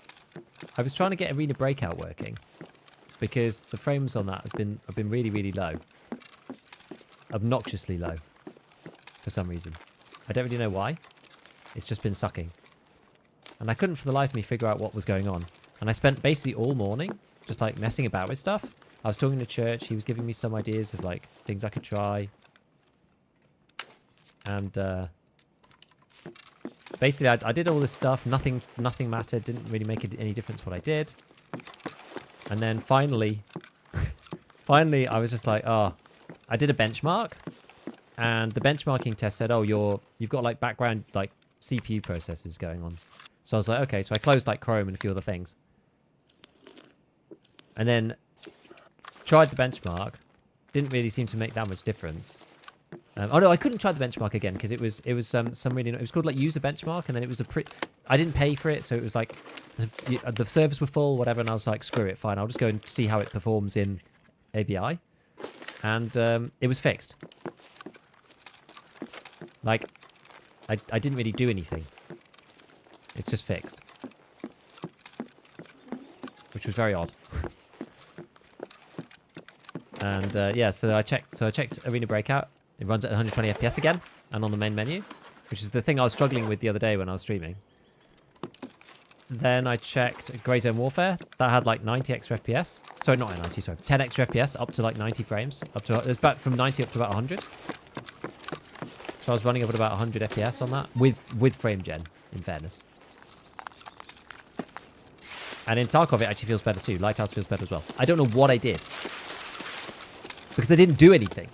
[SPEAKER 1] I was trying to get Arena Breakout working. Because the frames on that have been really, really low. Obnoxiously low. For some reason. I don't really know why. It's just been sucking. And I couldn't for the life of me figure out what was going on. And I spent basically all morning just like messing about with stuff. I was talking to Church. He was giving me some ideas of like things I could try. And basically I did all this stuff. Nothing mattered. Didn't really make any difference what I did. And then finally I was just like, oh, I did a benchmark. and the benchmarking test said, oh, you've got like background like CPU processes going on. So I was like, okay. So I closed like Chrome and a few other things, and then tried the benchmark. Didn't really seem to make that much difference. Oh no, I couldn't try the benchmark again because it was some really, it was called like user benchmark, and then it was I didn't pay for it, so it was like the servers were full, whatever, and I was like, screw it, fine, I'll just go and see how it performs in ABI, and it was fixed. Like, I didn't really do anything. It's just fixed, which was very odd. And yeah, so I checked Arena Breakout. It runs at 120 FPS again, and on the main menu, which is the thing I was struggling with the other day when I was streaming. Then I checked Grey Zone Warfare. That had like 90 extra FPS. Sorry, not 90, sorry. 10 extra FPS up to like 90 frames. It's about from 90 up to about 100. So I was running up at about 100 FPS on that with frame gen, in fairness. And in Tarkov, it actually feels better too. Lighthouse feels better as well. I don't know what I did, because I didn't do anything.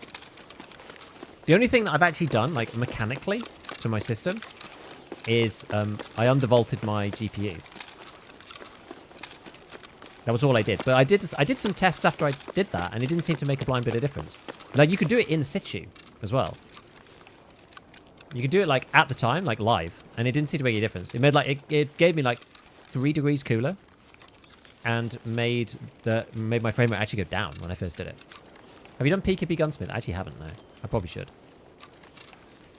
[SPEAKER 1] The only thing that I've actually done, like mechanically, to my system, is I undervolted my GPU. That was all I did. But I did some tests after I did that, and it didn't seem to make a blind bit of difference. Like, you could do it in situ as well. You could do it like at the time, like live, and it didn't seem to make any difference. It made like it gave me like 3 degrees cooler, and made my frame rate actually go down when I first did it. Have you done Peacekeeper Gunsmith? I actually haven't, no. I probably should.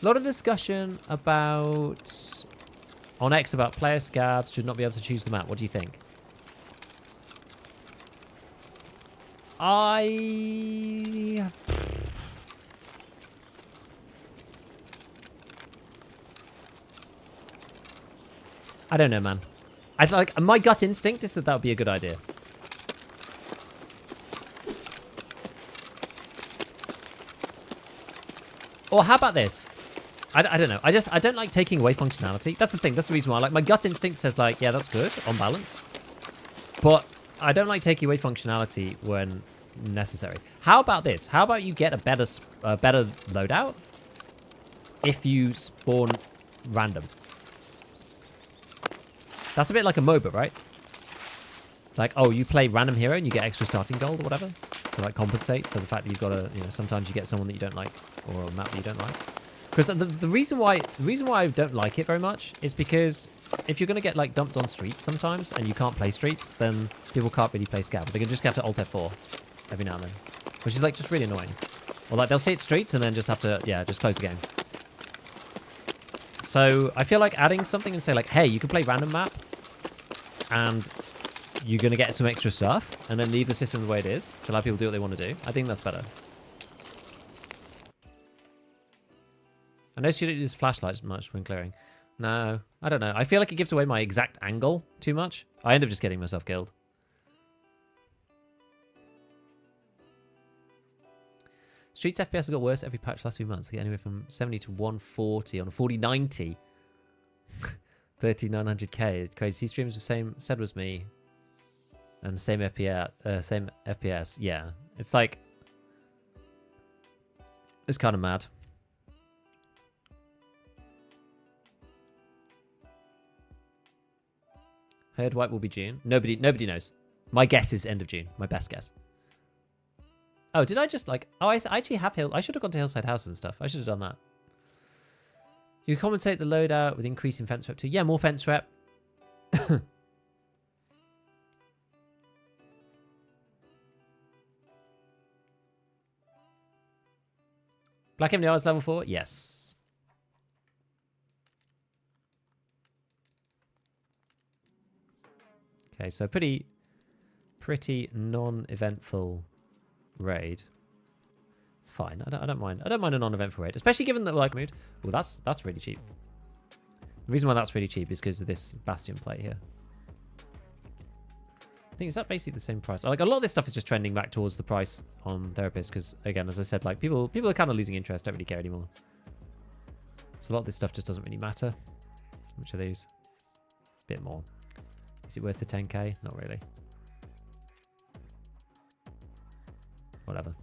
[SPEAKER 1] A lot of discussion about on X about player scavs should not be able to choose the map. What do you think? I don't know, man. My gut instinct is that would be a good idea. Or how about this? I don't know. I don't like taking away functionality. That's the thing. That's the reason why. Like, my gut instinct says like, yeah, that's good on balance. But I don't like taking away functionality when necessary. How about this? How about you get a better loadout if you spawn random? That's a bit like a MOBA, right? Like, oh, you play random hero and you get extra starting gold or whatever to like compensate for the fact that you've got to, you know, sometimes you get someone that you don't like or a map that you don't like. Because the reason why I don't like it very much is because if you're going to get like dumped on streets sometimes and you can't play streets, then people can't really play Scav. They can just have to Alt F4 every now and then, which is like just really annoying. Or like they'll see it streets and then just have to, yeah, just close the game. So I feel like adding something and say like, hey, you can play random map and you're going to get some extra stuff and then leave the system the way it is to allow people to do what they want to do. I think that's better. I noticed you don't use flashlights much when clearing. No, I don't know. I feel like it gives away my exact angle too much. I end up just getting myself killed. Streets FPS has got worse every patch last few months. They get anywhere from 70 to 140 on a 4090. 3900K. It's crazy. Streams the same, said was me. And the same FPS. Yeah. It's like, it's kind of mad. Heard white will be June. Nobody knows. My guess is end of June. My best guess. Oh, did I just like... Oh, I actually have I should have gone to Hillside House and stuff. I should have done that. You commentate the loadout with increasing fence rep too. Yeah, more fence rep. Black MDR is level 4? Yes. Okay, so pretty non-eventful raid. It's fine. I don't mind. I don't mind a non-eventful raid, especially given that like mood. Oh, that's really cheap. The reason why that's really cheap is because of this Bastion plate here. I think is that basically the same price. Like a lot of this stuff is just trending back towards the price on Therapist because again, as I said, like people are kind of losing interest. Don't really care anymore. So a lot of this stuff just doesn't really matter. Which are these? A bit more. Is it worth the 10k? Not really. Whatever.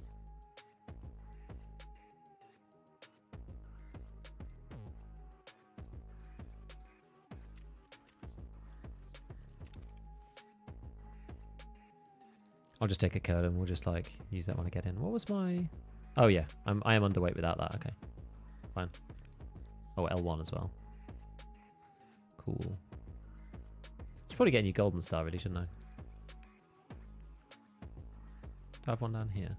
[SPEAKER 1] I'll just take a code and we'll just like use that when I get in. What was my... Oh yeah, I am underweight without that. Okay, fine. Oh, L1 as well. Cool. Should probably get a new golden star, really, shouldn't I? Do I have one down here?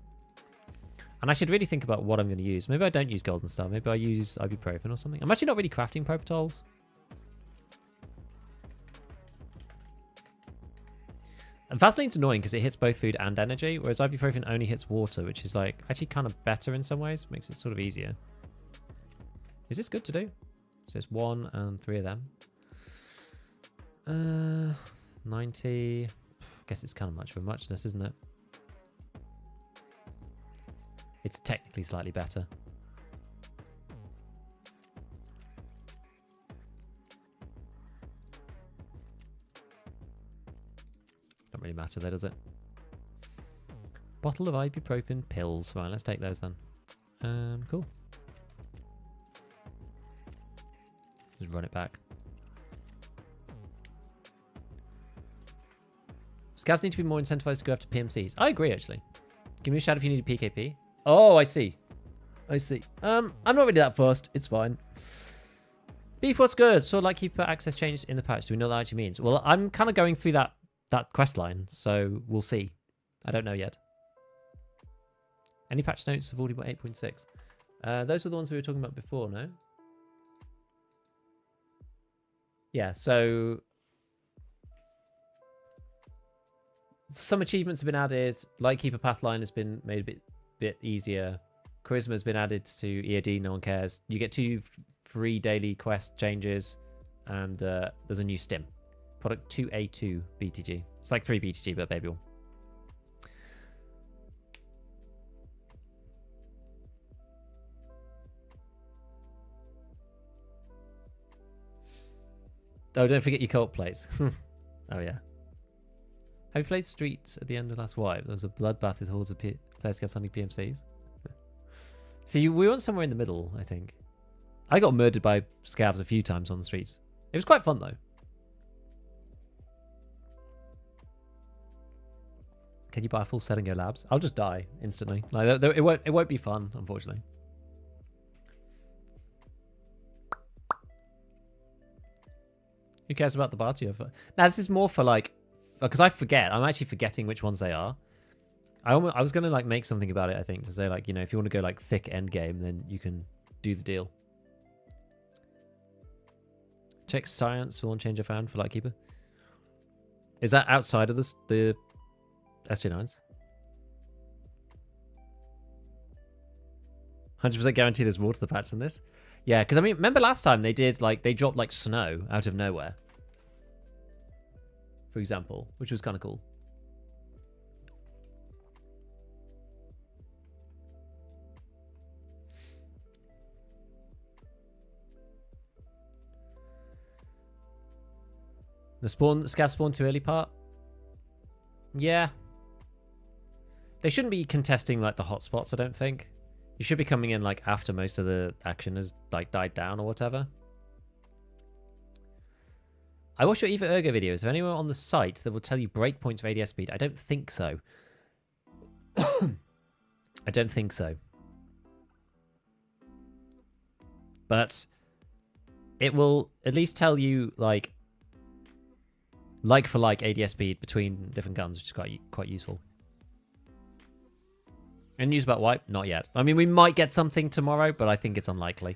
[SPEAKER 1] And I should really think about what I'm going to use. Maybe I don't use golden star. Maybe I use ibuprofen or something. I'm actually not really crafting propitols. And Vaseline's annoying because it hits both food and energy, whereas ibuprofen only hits water, which is like actually kind of better in some ways. Makes it sort of easier. Is this good to do? So it's 1 and 3 of them. 90. I guess it's kind of much for muchness, isn't it? It's technically slightly better. Don't really matter though, does it? Bottle of ibuprofen pills. Right, let's take those then. Cool. Just run it back. Scavs need to be more incentivized to go after PMCs. I agree, actually. Give me a shout if you need a PKP. Oh, I see. I see. I'm not really that fussed. It's fine. Beef, what's good? So Lightkeeper access changed in the patch. Do we know what that actually means? Well, I'm kind of going through that quest line, so we'll see. I don't know yet. Any patch notes of 8.6? Those were the ones we were talking about before, no? Yeah, so some achievements have been added. Lightkeeper Pathline has been made a bit easier. Charisma has been added to EAD, no one cares. You get 2 free daily quest changes, and there's a new stim. Product 2A2 BTG. It's like 3 BTG, but baby all. Oh, don't forget your cult plates. Oh, yeah. Have you played Streets at the end of last wipe? There was a bloodbath with hordes of players kept sending PMCs. See, we went somewhere in the middle, I think. I got murdered by scavs a few times on the streets. It was quite fun, though. Can you buy a full set and go labs? I'll just die instantly. Like, it won't be fun, unfortunately. Who cares about the party? Now, this is more for like, because I forget. I'm actually forgetting which ones they are. I was going to like make something about it, I think, to say like, you know, if you want to go like thick end game, then you can do the deal. Check science for one change I found for Lightkeeper. Is that outside of the SG9s? 100% guarantee there's more to the patch than this. Yeah, because I mean, remember last time they did like, they dropped like snow out of nowhere, for example, which was kind of cool. The scav spawn too early part? Yeah. They shouldn't be contesting like the hotspots, I don't think. You should be coming in like after most of the action has like died down or whatever. I watch your Eva Ergo videos. Is there anyone on the site that will tell you breakpoints for ADS speed? I don't think so. I don't think so. But it will at least tell you like for like ADS speed between different guns, which is quite useful. And news about wipe? Not yet. I mean, we might get something tomorrow, but I think it's unlikely.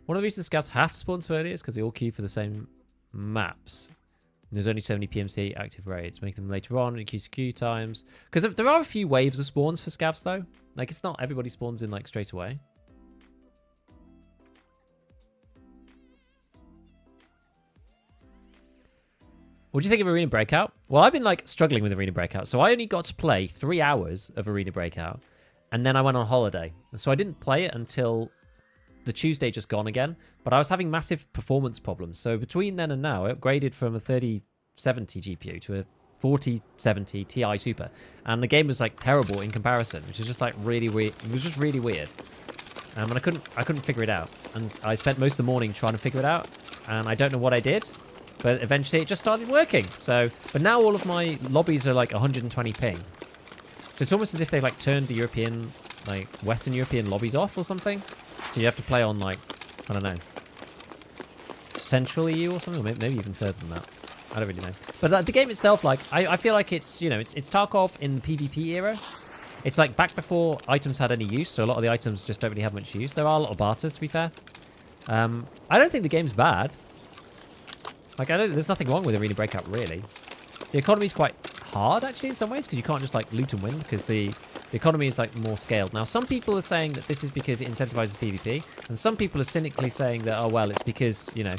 [SPEAKER 1] One of the reasons scouts have to spawn so early is because they all queue for the same maps. And there's only so many PMC active raids. Make them later on in queue times. Because there are a few waves of spawns for scavs, though. Like, it's not everybody spawns in, like, straight away. What do you think of Arena Breakout? Well, I've been like struggling with Arena Breakout. So I only got to play 3 hours of Arena Breakout. And then I went on holiday. So I didn't play it until the Tuesday just gone again. But I was having massive performance problems. So between then and now, I upgraded from a 3070 GPU to a 4070 Ti Super. And the game was like terrible in comparison, which is just like really weird. It was just really weird. And I couldn't figure it out. And I spent most of the morning trying to figure it out. And I don't know what I did. But eventually it just started working. So, but now all of my lobbies are like 120 ping. So it's almost as if they've like turned the European, like Western European lobbies off or something. So you have to play on like, I don't know, Central EU or something, or maybe even further than that. I don't really know. But the game itself, like, I feel like it's, you know, it's Tarkov in the PvP era. It's like back before items had any use, so a lot of the items just don't really have much use. There are a lot of barters, to be fair. I don't think the game's bad. Like, there's nothing wrong with Arena Breakout, really. The economy's quite hard, actually, in some ways, because you can't just, like, loot and win, because the economy is, like, more scaled. Now, some people are saying that this is because it incentivizes PvP, and some people are cynically saying that, oh, well, it's because, you know,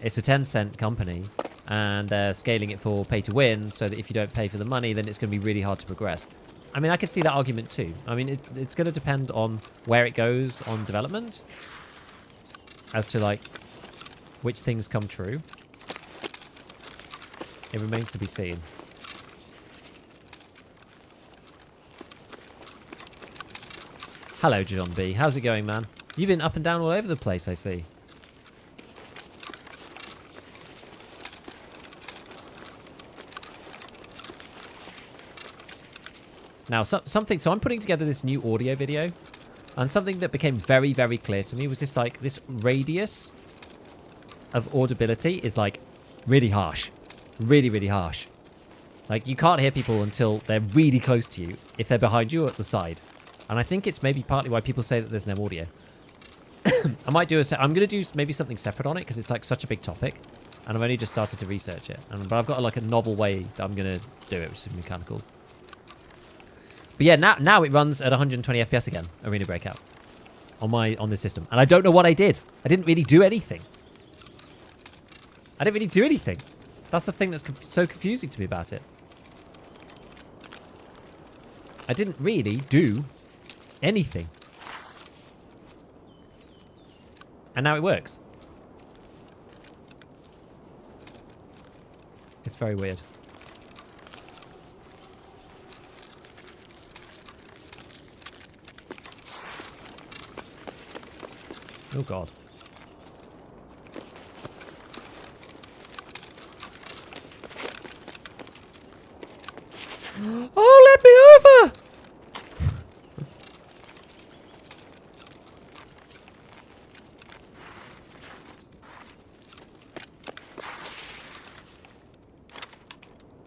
[SPEAKER 1] it's a 10-cent company, and they're scaling it for pay-to-win, so that if you don't pay for the money, then it's going to be really hard to progress. I mean, I could see that argument, too. I mean, it's going to depend on where it goes on development, as to, like, which things come true. It remains to be seen. Hello, John B. How's it going, man? You've been up and down all over the place, I see. Now, so I'm putting together this new audio video, and something that became very, very clear to me was this, like, this radius of audibility is, like, really harsh. Really, really harsh. Like, you can't hear people until they're really close to you, if they're behind you or at the side. And I think it's maybe partly why people say that there's no audio. I might do I'm going to do maybe something separate on it, because it's, like, such a big topic. And I've only just started to research it. But I've got, like, a novel way that I'm going to do it, which is going to be kind of cool. But yeah, now it runs at 120 FPS again, Arena Breakout, on this system. And I don't know what I did. I didn't really do anything. I didn't really do anything. That's the thing that's so confusing to me about it. I didn't really do anything. And now it works. It's very weird. Oh, God. Oh, let me over!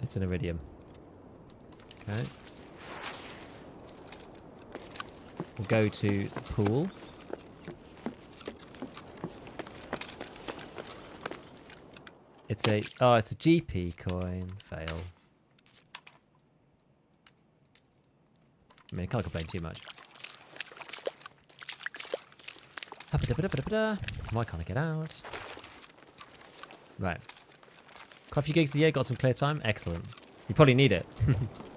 [SPEAKER 1] It's an iridium. Okay. We'll go to the pool. It's a GP coin. Fail. I mean, I can't complain too much. Why can't I get out? Right. Quite a few gigs a year, got some clear time. Excellent. You probably need it.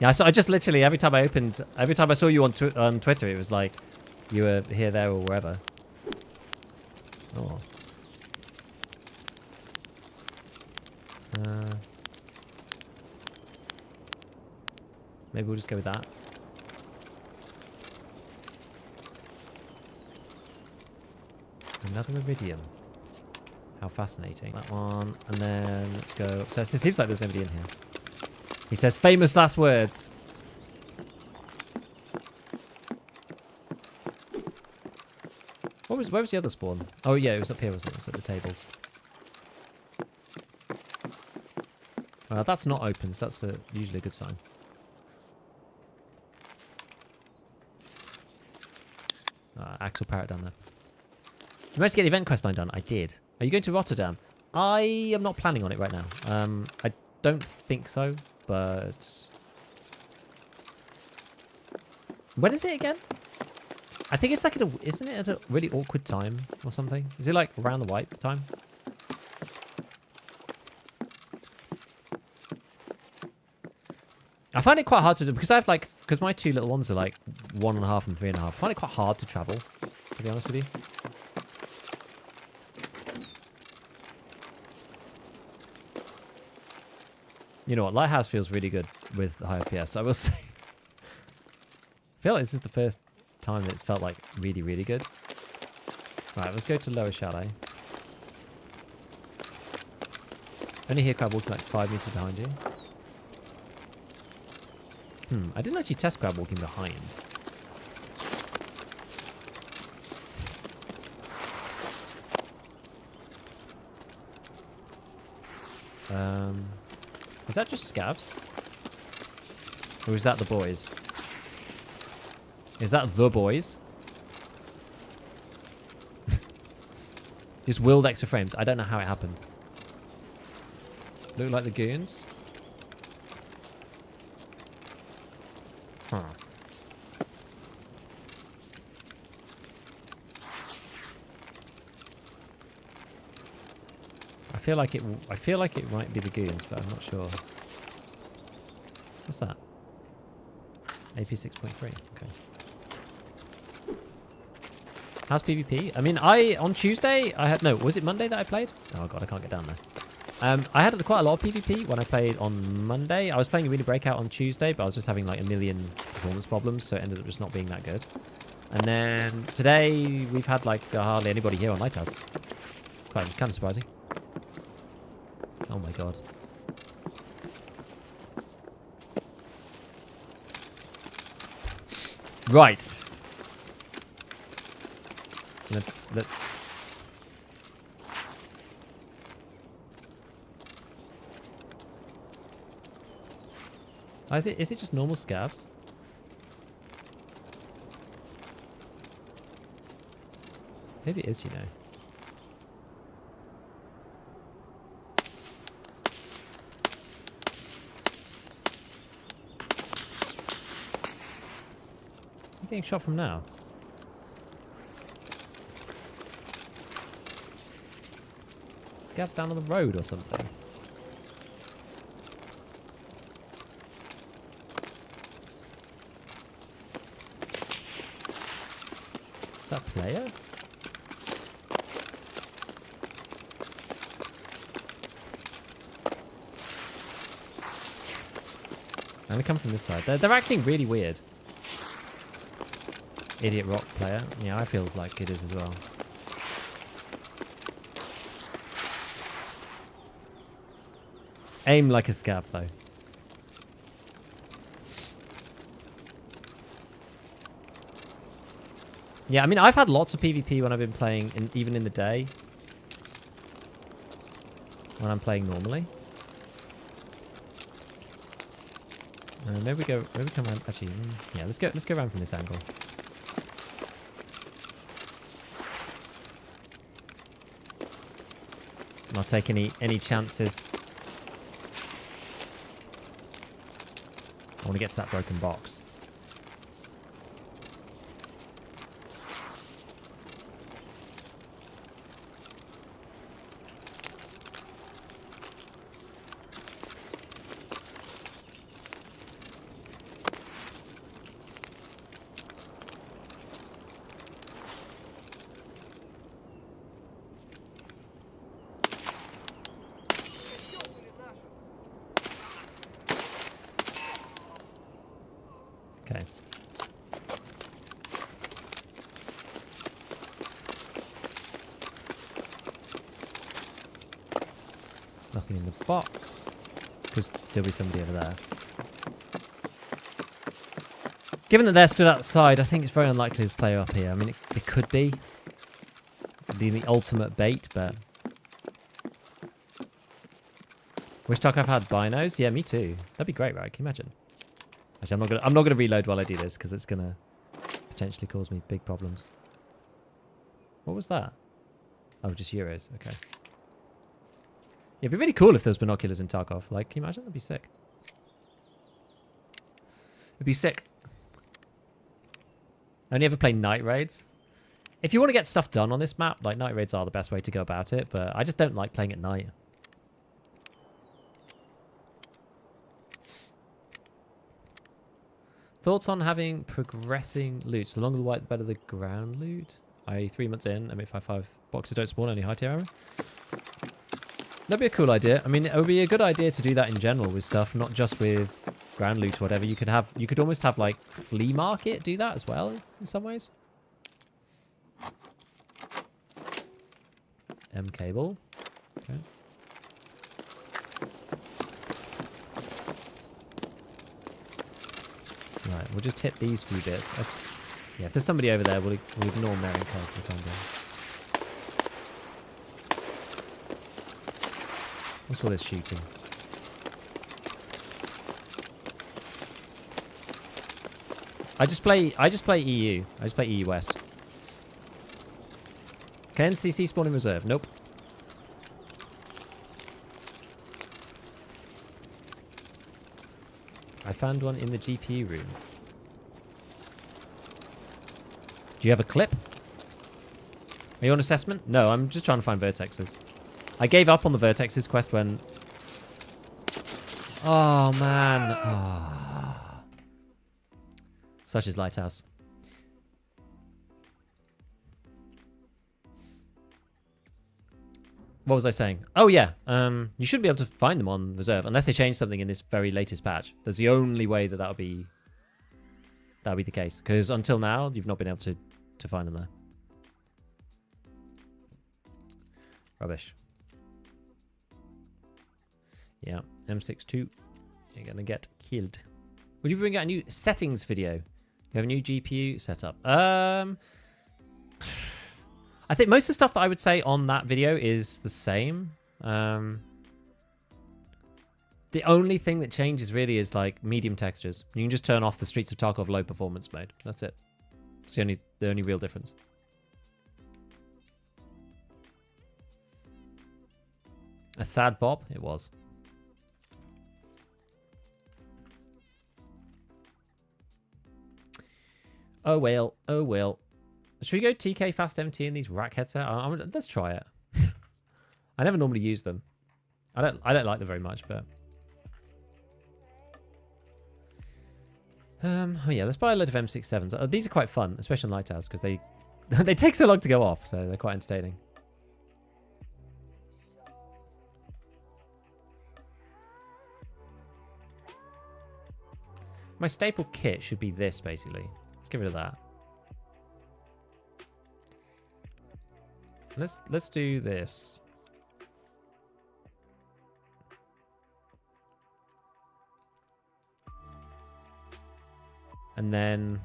[SPEAKER 1] Yeah, I just literally, every time I saw you on Twitter, it was like you were here, there, or wherever. Oh. Maybe we'll just go with that. Another iridium. How fascinating. That one. And then let's go upstairs. It seems like there's nobody in here. He says famous last words. Where was the other spawn? Oh yeah, it was up here, wasn't it? It was at the tables. That's not open, so that's usually a good sign. Axel Parrot down there. You managed to get the event quest line done? I did. Are you going to Rotterdam? I am not planning on it right now. I don't think so, but... When is it again? I think it's like isn't it at a really awkward time or something? Is it like around the wipe time? I find it quite hard to do because my two little ones are like 1.5 and 3.5. I find it quite hard to travel, to be honest with you. You know what? Lighthouse feels really good with high FPS. I will say. I feel like this is the first time that it's felt like really, really good. Right, let's go to Lower Chalet. Only hear crab walking like 5 meters behind you. I didn't actually test crab walking behind. Is that just scavs? Or is that the boys? Is that the boys? Just willed extra frames. I don't know how it happened. Look like the goons. Huh. I feel like it might be the goons, but I'm not sure. What's that? AP 6.3. Okay. How's PvP? I mean, on Tuesday I had was it Monday that I played? Oh god, I can't get down there. I had quite a lot of PvP when I played on Monday. I was playing Arena Breakout on Tuesday, but I was just having like a million performance problems, so it ended up just not being that good. And then today we've had like hardly anybody here on Lighthouse. Kind of surprising. Oh my god. Right. Let's. Oh, is it just normal scavs? Maybe it is, you know. I'm getting shot from now. Scavs down on the road or something. Is that player? And they come from this side. They're acting really weird. Idiot rock player. Yeah, I feel like it is as well. Aim like a scav though. Yeah, I mean, I've had lots of PvP when I've been playing, even in the day. When I'm playing normally. Maybe we come around. Actually, yeah, let's go around from this angle. Not take any chances. I want to get to that broken box. Okay. Nothing in the box. Because there'll be somebody over there. Given that they're stood outside, I think it's very unlikely there's a player up here. I mean, it could be. The ultimate bait, but... Wish I've had binos. Yeah, me too. That'd be great, right? Can you imagine? Actually, I'm not gonna reload while I do this because it's gonna potentially cause me big problems. What was that? Oh, just euros. Okay. Yeah, it'd be really cool if there was binoculars in Tarkov. Like, can you imagine? That'd be sick. It'd be sick. I only ever play night raids. If you want to get stuff done on this map, like, night raids are the best way to go about it, but I just don't like playing at night. Thoughts on having progressing loot? So the longer the white, the better the ground loot. I 3 months in, M855 boxes don't spawn any high tier armor. That'd be a cool idea. I mean, it would be a good idea to do that in general with stuff, not just with ground loot or whatever. You could almost have like flea market do that as well in some ways. M cable. Okay. We'll just hit these few bits. Yeah, if there's somebody over there, we'll ignore Mary and cars for the time being. What's all this shooting? I just play EU. I just play EU West. Can NCC spawn in reserve? Nope. I found one in the GPU room. Do you have a clip? Are you on assessment? No, I'm just trying to find vertexes. I gave up on the vertexes quest when... Oh, man. Oh. Such is Lighthouse. What was I saying? Oh, yeah. You should be able to find them on reserve, unless they change something in this very latest patch. That's the only way that that'll be the case. Because until now, you've not been able to find them there. Rubbish. Yeah, M62. You're going to get killed. Would you bring out a new settings video? You have a new GPU setup. I think most of the stuff that I would say on that video is the same. The only thing that changes really is like medium textures. You can just turn off the Streets of Tarkov low performance mode. That's it. It's the only real difference. A sad bop? It was. Oh well, oh well. Should we go TK Fast MT in these rack headset? Let's try it. I never normally use them. I don't like them very much, but oh yeah, let's buy a load of M67s. These are quite fun, especially on Lighthouse, because they they take so long to go off, so they're quite entertaining. My staple kit should be this, basically. Let's get rid of that. Let's do this. And then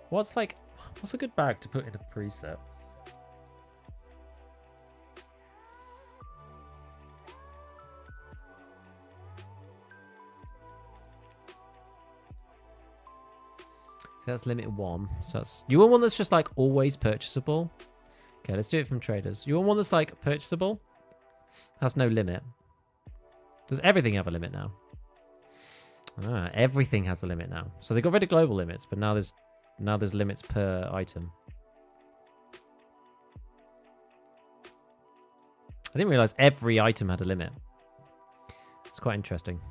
[SPEAKER 1] what's a good bag to put in a preset? So that's limit 1. So that's, you want one that's just like always purchasable? Okay, let's do it from traders. You want one that's like purchasable? Has no limit. Does everything have a limit now? Ah, everything has a limit now. So they got rid of global limits, but now there's limits per item. I didn't realize every item had a limit. It's quite interesting.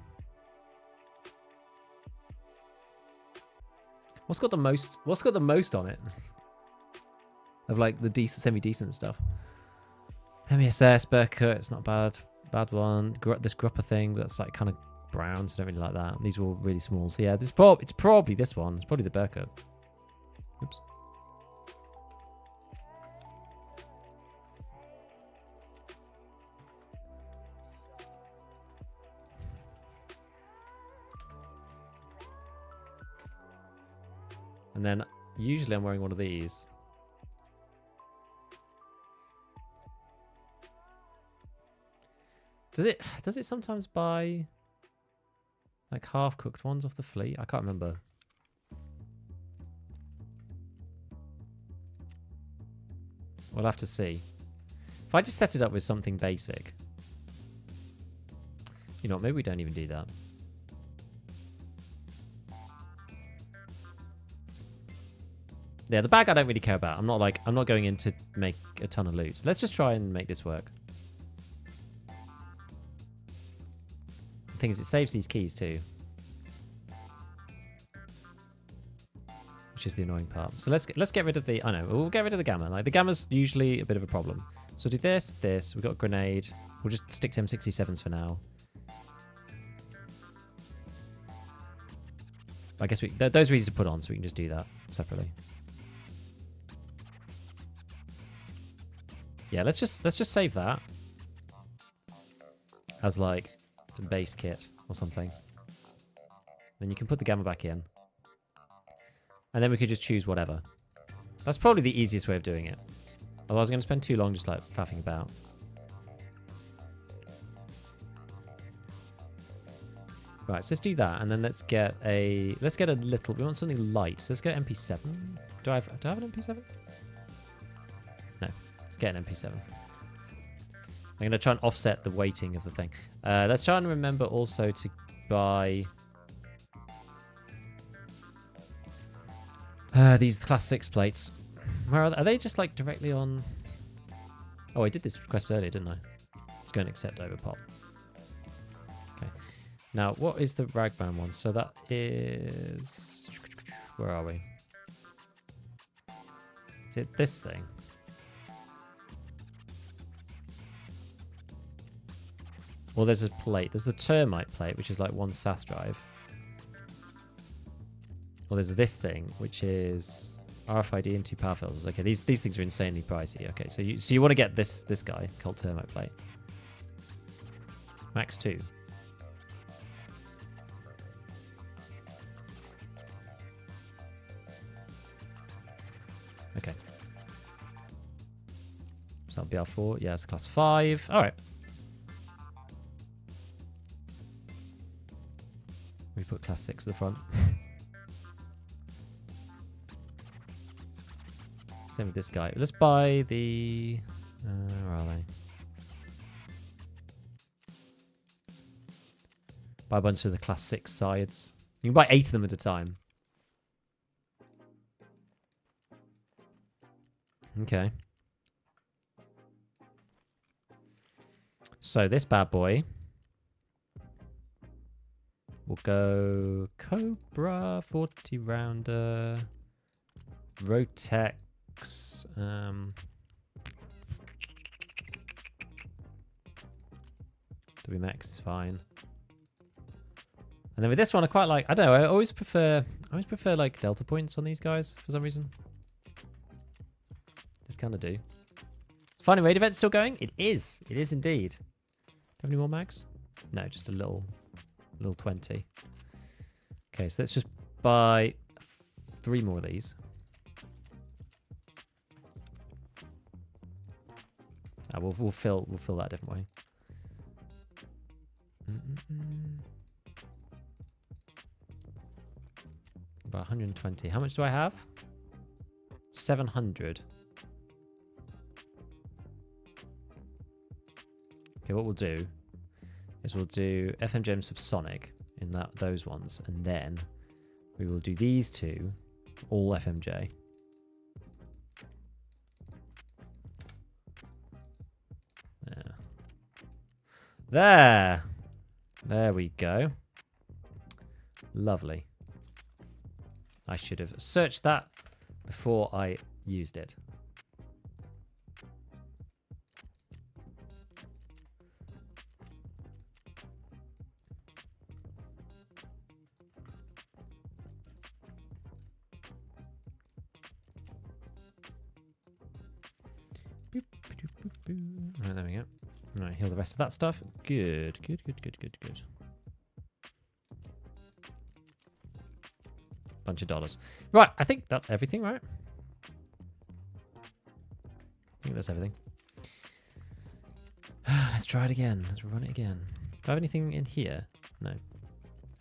[SPEAKER 1] What's got the most on it? Of like the semi-decent stuff. MESS, Breakout, it's not bad. Bad one. This Grupper thing, that's like kind of brown, so I don't really like that. These are all really small. So yeah, it's probably this one. It's probably the Breakout. Oops. And then usually I'm wearing one of these. Does it sometimes buy like half-cooked ones off the fleet? I can't remember. We'll have to see. If I just set it up with something basic. You know what, maybe we don't even do that. Yeah, the bag I don't really care about. I'm not going in to make a ton of loot. Let's just try and make this work. The thing is, it saves these keys too. Which is the annoying part. So let's get rid of the... I know, we'll get rid of the gamma. Like, the gamma's usually a bit of a problem. So do this. We've got a grenade. We'll just stick to M67s for now. I guess those are easy to put on, so we can just do that separately. Yeah, let's just save that. as like a base kit or something. Then you can put the gamma back in. And then we could just choose whatever. That's probably the easiest way of doing it. Otherwise, I was going to spend too long just like faffing about. Right, so let's do that, and then let's get a little. We want something light. So let's go MP7. Do I have an MP7? No. Let's get an MP7. I'm going to try and offset the weighting of the thing. Let's try and remember also to buy these class 6 plates. Where are they? Are they just like directly on? Oh, I did this request earlier, didn't I? Let's go and accept over pop. Okay. Now, what is the Ragman one? So that is... Where are we? Is it this thing? Well, there's a plate. There's the termite plate, which is like 1 SAS drive. Well, there's this thing, which is RFID and 2 power filters. Okay, these things are insanely pricey. Okay, so you want to get this guy called termite plate. Max 2. Okay. So that'll be R4. Yeah, it's class 5. All right. We put class 6 at the front. Same with this guy. Let's buy the... where are they? Buy a bunch of the class 6 sides. You can buy 8 of them at a time. Okay. So this bad boy will go Cobra, 40 rounder, Vertex, WMAX is fine. And then with this one, I quite like. I don't know. I always prefer like delta points on these guys for some reason. Just kind of do. Finding raid event still going? It is. It is indeed. Have any more mags? No, just a little 20. Okay, so let's just buy 3 more of these. We'll fill that a different way. About 120. How much do I have? 700. Okay, what we'll do is we'll do FMGM Subsonic in those ones, and then we will do these 2 all FMJ. There we go. Lovely. I should have searched that before I used it. Right, there we go. Right, heal the rest of that stuff. Good. Bunch of dollars. Right, I think that's everything, right? I think that's everything. Let's try it again. Let's run it again. Do I have anything in here? No.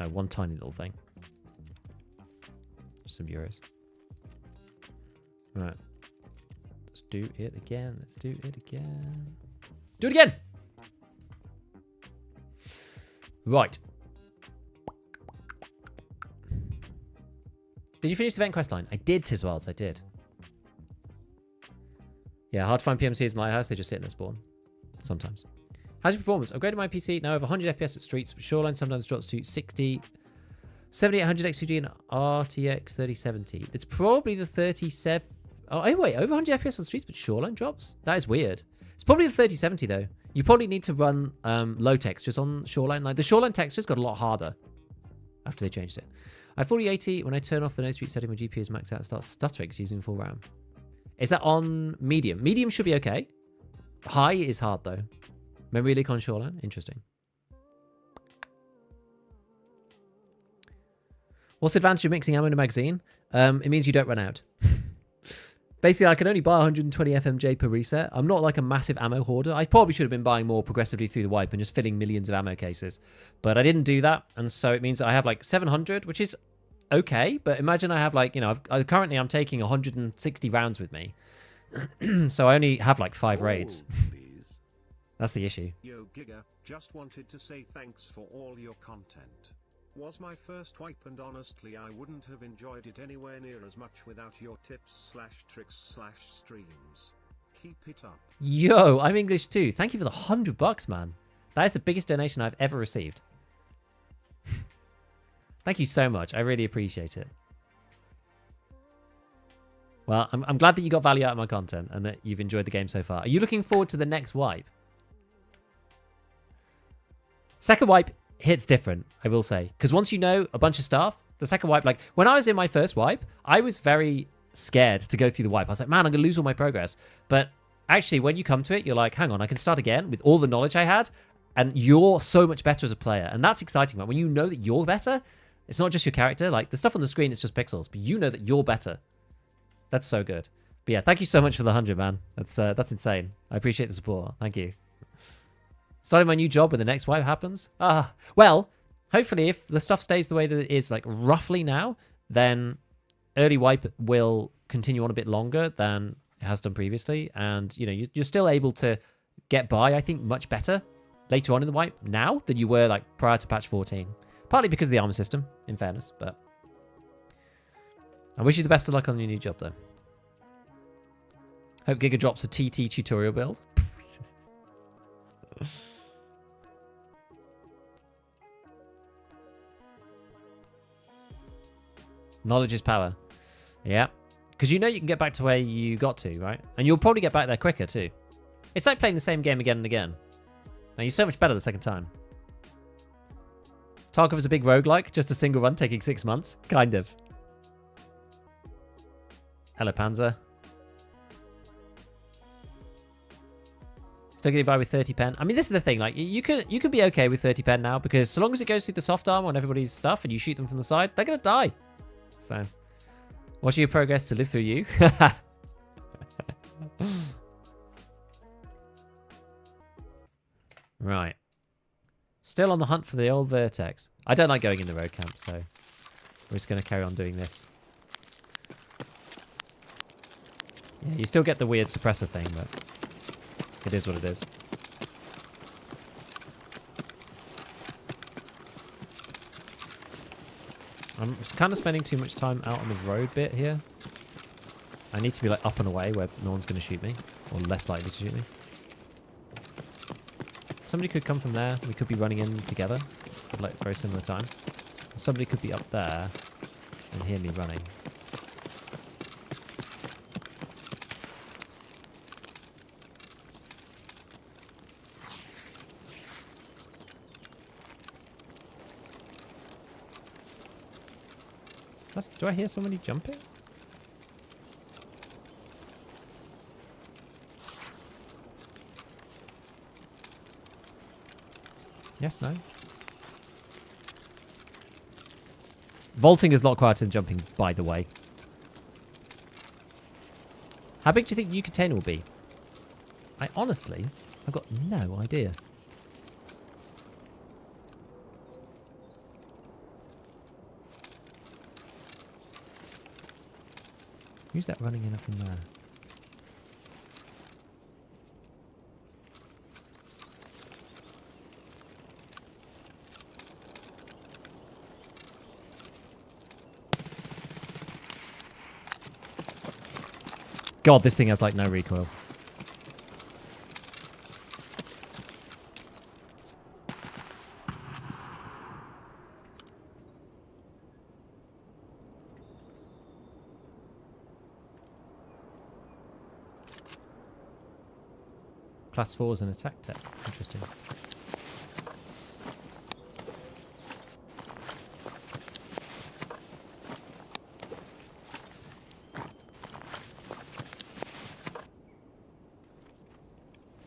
[SPEAKER 1] Oh, one tiny little thing. Just some euros. Right. Let's do it again. Let's do it again. Do it again! Right. Did you finish the event quest line? I did, Tiswells, I did. Yeah, hard to find PMCs in Lighthouse. They just sit in the spawn. Sometimes. How's your performance? Upgraded my PC. Now over 100 FPS at streets, but Shoreline sometimes drops to 60... 7800 XUG and RTX 3070. It's probably the 37... Oh, wait. Over 100 FPS on streets, but Shoreline drops? That is weird. It's probably the 3070, though. You probably need to run low textures on Shoreline. Like, the Shoreline textures got a lot harder after they changed it. I have 4080. When I turn off the no street setting, my GPU is maxed out and starts stuttering because using full RAM. Is that on medium? Medium should be okay. High is hard, though. Memory leak on Shoreline? Interesting. What's the advantage of mixing ammo in a magazine? It means you don't run out. Basically, I can only buy 120 FMJ per reset. I'm not like a massive ammo hoarder. I probably should have been buying more progressively through the wipe and just filling millions of ammo cases. But I didn't do that, and so it means that I have like 700, which is okay. But imagine I have like, you know, currently I'm taking 160 rounds with me. So I only have like 5 raids. That's the issue.
[SPEAKER 2] Yo Giga, just wanted to say thanks for all your content. Was my first wipe and honestly I wouldn't have enjoyed it anywhere near as much without your tips/tricks/streams. Keep it up.
[SPEAKER 1] Yo, I'm English too. Thank you for the $100, man. That is the biggest donation I've ever received. Thank you so much. I really appreciate it. Well, I'm glad that you got value out of my content and that you've enjoyed the game so far. Are you looking forward to the next wipe? Second wipe hits different, I will say. Because once you know a bunch of stuff, the second wipe, like when I was in my first wipe, I was very scared to go through the wipe. I was like, man, I'm going to lose all my progress. But actually, when you come to it, you're like, hang on, I can start again with all the knowledge I had. And you're so much better as a player. And that's exciting, man. When you know that you're better, it's not just your character. Like the stuff on the screen, it's just pixels. But you know that you're better. That's so good. But yeah, thank you so much for the 100, man. That's insane. I appreciate the support. Thank you. Starting my new job when the next wipe happens? Well, hopefully if the stuff stays the way that it is, like roughly now, then early wipe will continue on a bit longer than it has done previously. And, you know, you're still able to get by, I think, much better later on in the wipe now than you were, like, prior to patch 14. Partly because of the armor system, in fairness, but I wish you the best of luck on your new job, though. Hope Giga drops a TT tutorial build. Knowledge is power. Yeah. Because you know you can get back to where you got to, right? And you'll probably get back there quicker, too. It's like playing the same game again and again. Now, you're so much better the second time. Tarkov is a big roguelike, just a single run taking 6 months. Kind of. Hello, Panzer. Still getting by with 30 pen. I mean, this is the thing. Like, you could be okay with 30 pen now, because so long as it goes through the soft armor on everybody's stuff and you shoot them from the side, they're going to die. So, watching your progress to live through you. Right. Still on the hunt for the old Vertex. I don't like going in the road camp, so we're just going to carry on doing this. Yeah, you still get the weird suppressor thing, but it is what it is. I'm kind of spending too much time out on the road bit here. I need to be like up and away where no one's going to shoot me, or less likely to shoot me. Somebody could come from there. We could be running in together at like very similar time. Somebody could be up there and hear me running. Do I hear somebody jumping? Yes, no? Vaulting is a lot quieter than jumping, by the way. How big do you think the new container will be? I honestly have got no idea. Who's that running in up from there? God, this thing has like no recoil. Class 4 is an attack tech. Interesting.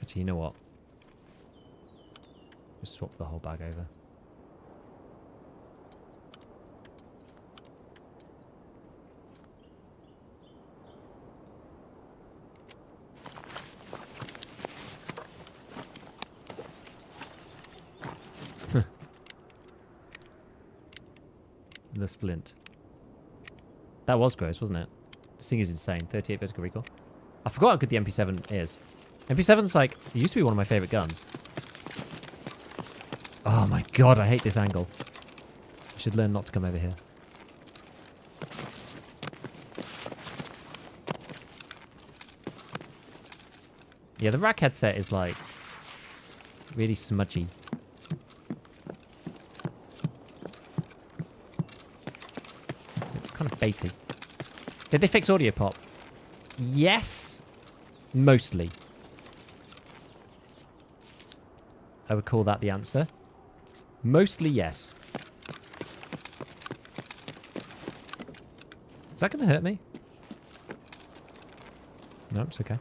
[SPEAKER 1] Actually, you know what? Just swap the whole bag over. the splint. That was gross, wasn't it? This thing is insane. 38 vertical recoil. I forgot how good the MP7 is. MP7's like, it used to be one of my favorite guns. Oh my god, I hate this angle. I should learn not to come over here. Yeah, the rack headset is like really smudgy. Kind of bassy. Did they fix audio pop? Yes. Mostly. I would call that the answer. Mostly yes. Is that going to hurt me? No, it's okay.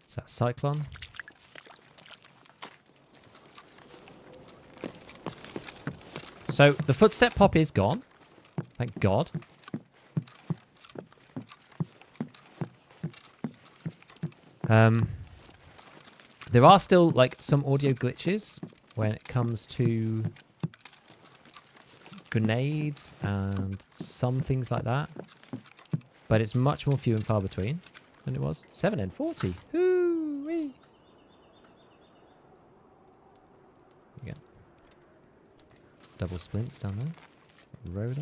[SPEAKER 1] Is that Cyclone? So, the footstep pop is gone. Thank God. There are still, like, some audio glitches when it comes to grenades and some things like that. But it's much more few and far between than it was. 7N40. Hoo-wee. Yeah. Double splints down there. Roller.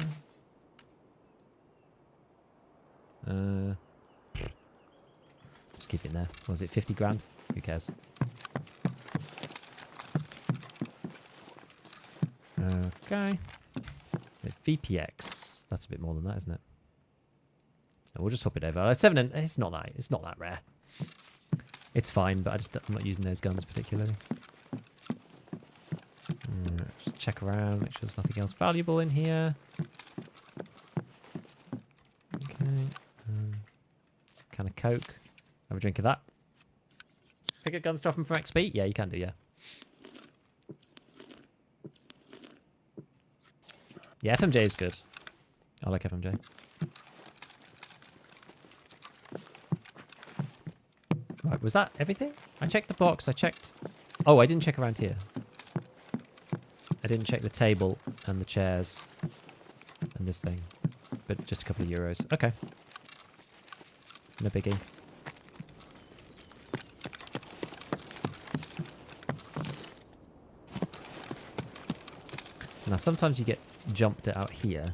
[SPEAKER 1] Just keep it in there. Was it 50 grand? Who cares? Okay. VPX. That's a bit more than that, isn't it? We'll just hop it over. 7 and it's not that rare. It's fine, but I'm not using those guns particularly. Just check around, make sure there's nothing else valuable in here. Okay. Can of Coke. Have a drink of that. Pick up guns, drop them from XP? Yeah, you can do, yeah. Yeah, FMJ is good. I like FMJ. Right, was that everything? I checked the box, I checked... Oh, I didn't check around here. I didn't check the table and the chairs and this thing. But just a couple of euros. Okay. No biggie. Now, sometimes you get jumped out here.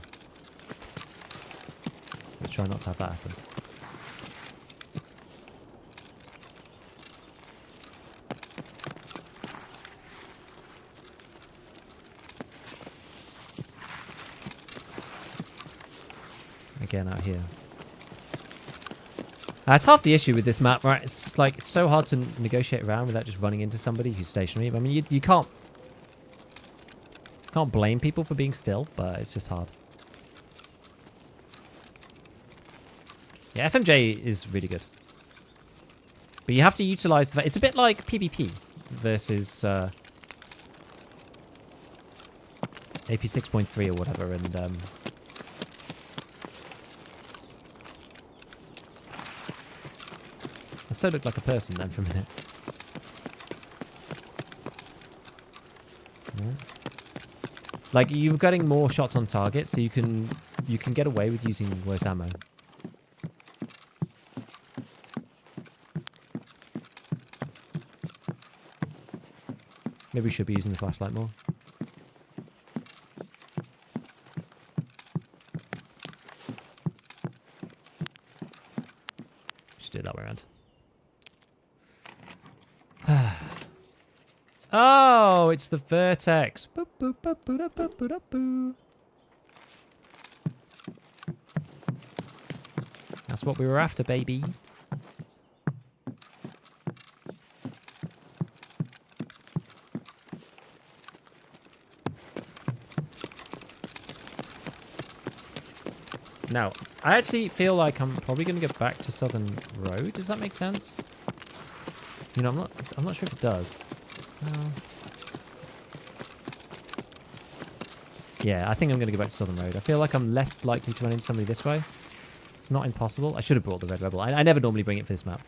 [SPEAKER 1] Let's try not to have that happen. Again, out here. That's half the issue with this map, right? It's like, it's so hard to negotiate around without just running into somebody who's stationary. I mean, you can't blame people for being still, but it's just hard. Yeah, FMJ is really good. But you have to utilize the fact... It's a bit like PvP versus AP 6.3 or whatever, and... I so looked like a person then for a minute. Yeah. Like, you're getting more shots on target, so you can get away with using worse ammo. Maybe we should be using the flashlight more. Should do it that way around. Oh, it's the Vertex. Boop, boop, boop, boop, boop, boop, boop. That's what we were after, baby. Now, I actually feel like I'm probably going to go back to Southern Road. Does that make sense? You know, I'm not sure if it does. Yeah, I think I'm going to go back to Southern Road. I feel like I'm less likely to run into somebody this way. It's not impossible. I should have brought the Red Rebel. I never normally bring it for this map.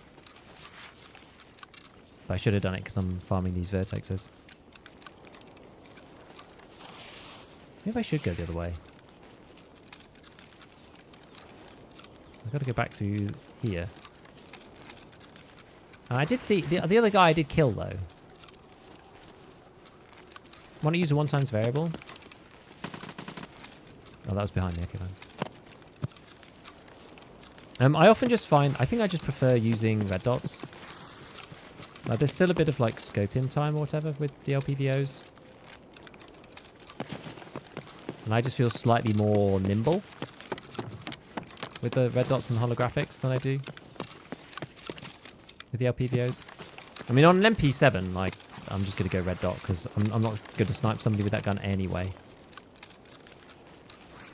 [SPEAKER 1] But I should have done it because I'm farming these Vertexes. Maybe I should go the other way. I've got to go back through here. I did see... The other guy I did kill, though. Want to use a 1x variable? Oh, that was behind me. Okay, fine. I often just find... I think I just prefer using red dots. There's still a bit of, like, scoping time or whatever with the LPVOs. And I just feel slightly more nimble with the red dots and holographics than I do with the LPVOs. I mean, on an MP7, like, I'm just going to go red dot because I'm not going to snipe somebody with that gun anyway.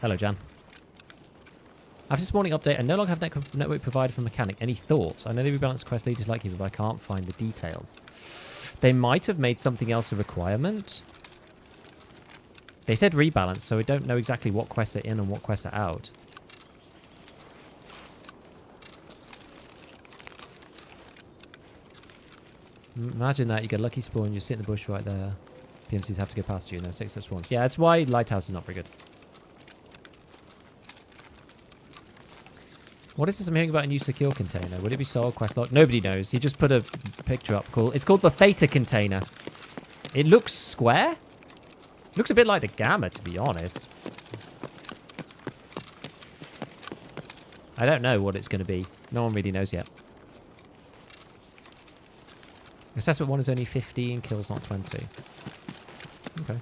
[SPEAKER 1] Hello, Jan. After this morning update, I no longer have network provider for mechanic. Any thoughts? I know they rebalanced quest lead to Lightkeeper, but I can't find the details. They might have made something else a requirement. They said rebalance, so I don't know exactly what quests are in and what quests are out. Imagine that. You get a lucky spawn, you sit in the bush right there. PMCs have to go past you. No, 6 such spawns. Yeah, that's why Lighthouse is not very good. What is this I'm hearing about a new secure container? Would it be sold, quest log? Nobody knows. He just put a picture up. Cool. It's called the Theta container. It looks square. Looks a bit like the Gamma, to be honest. I don't know what it's going to be. No one really knows yet. Assessment 1 is only 15 kills, not 20. Okay.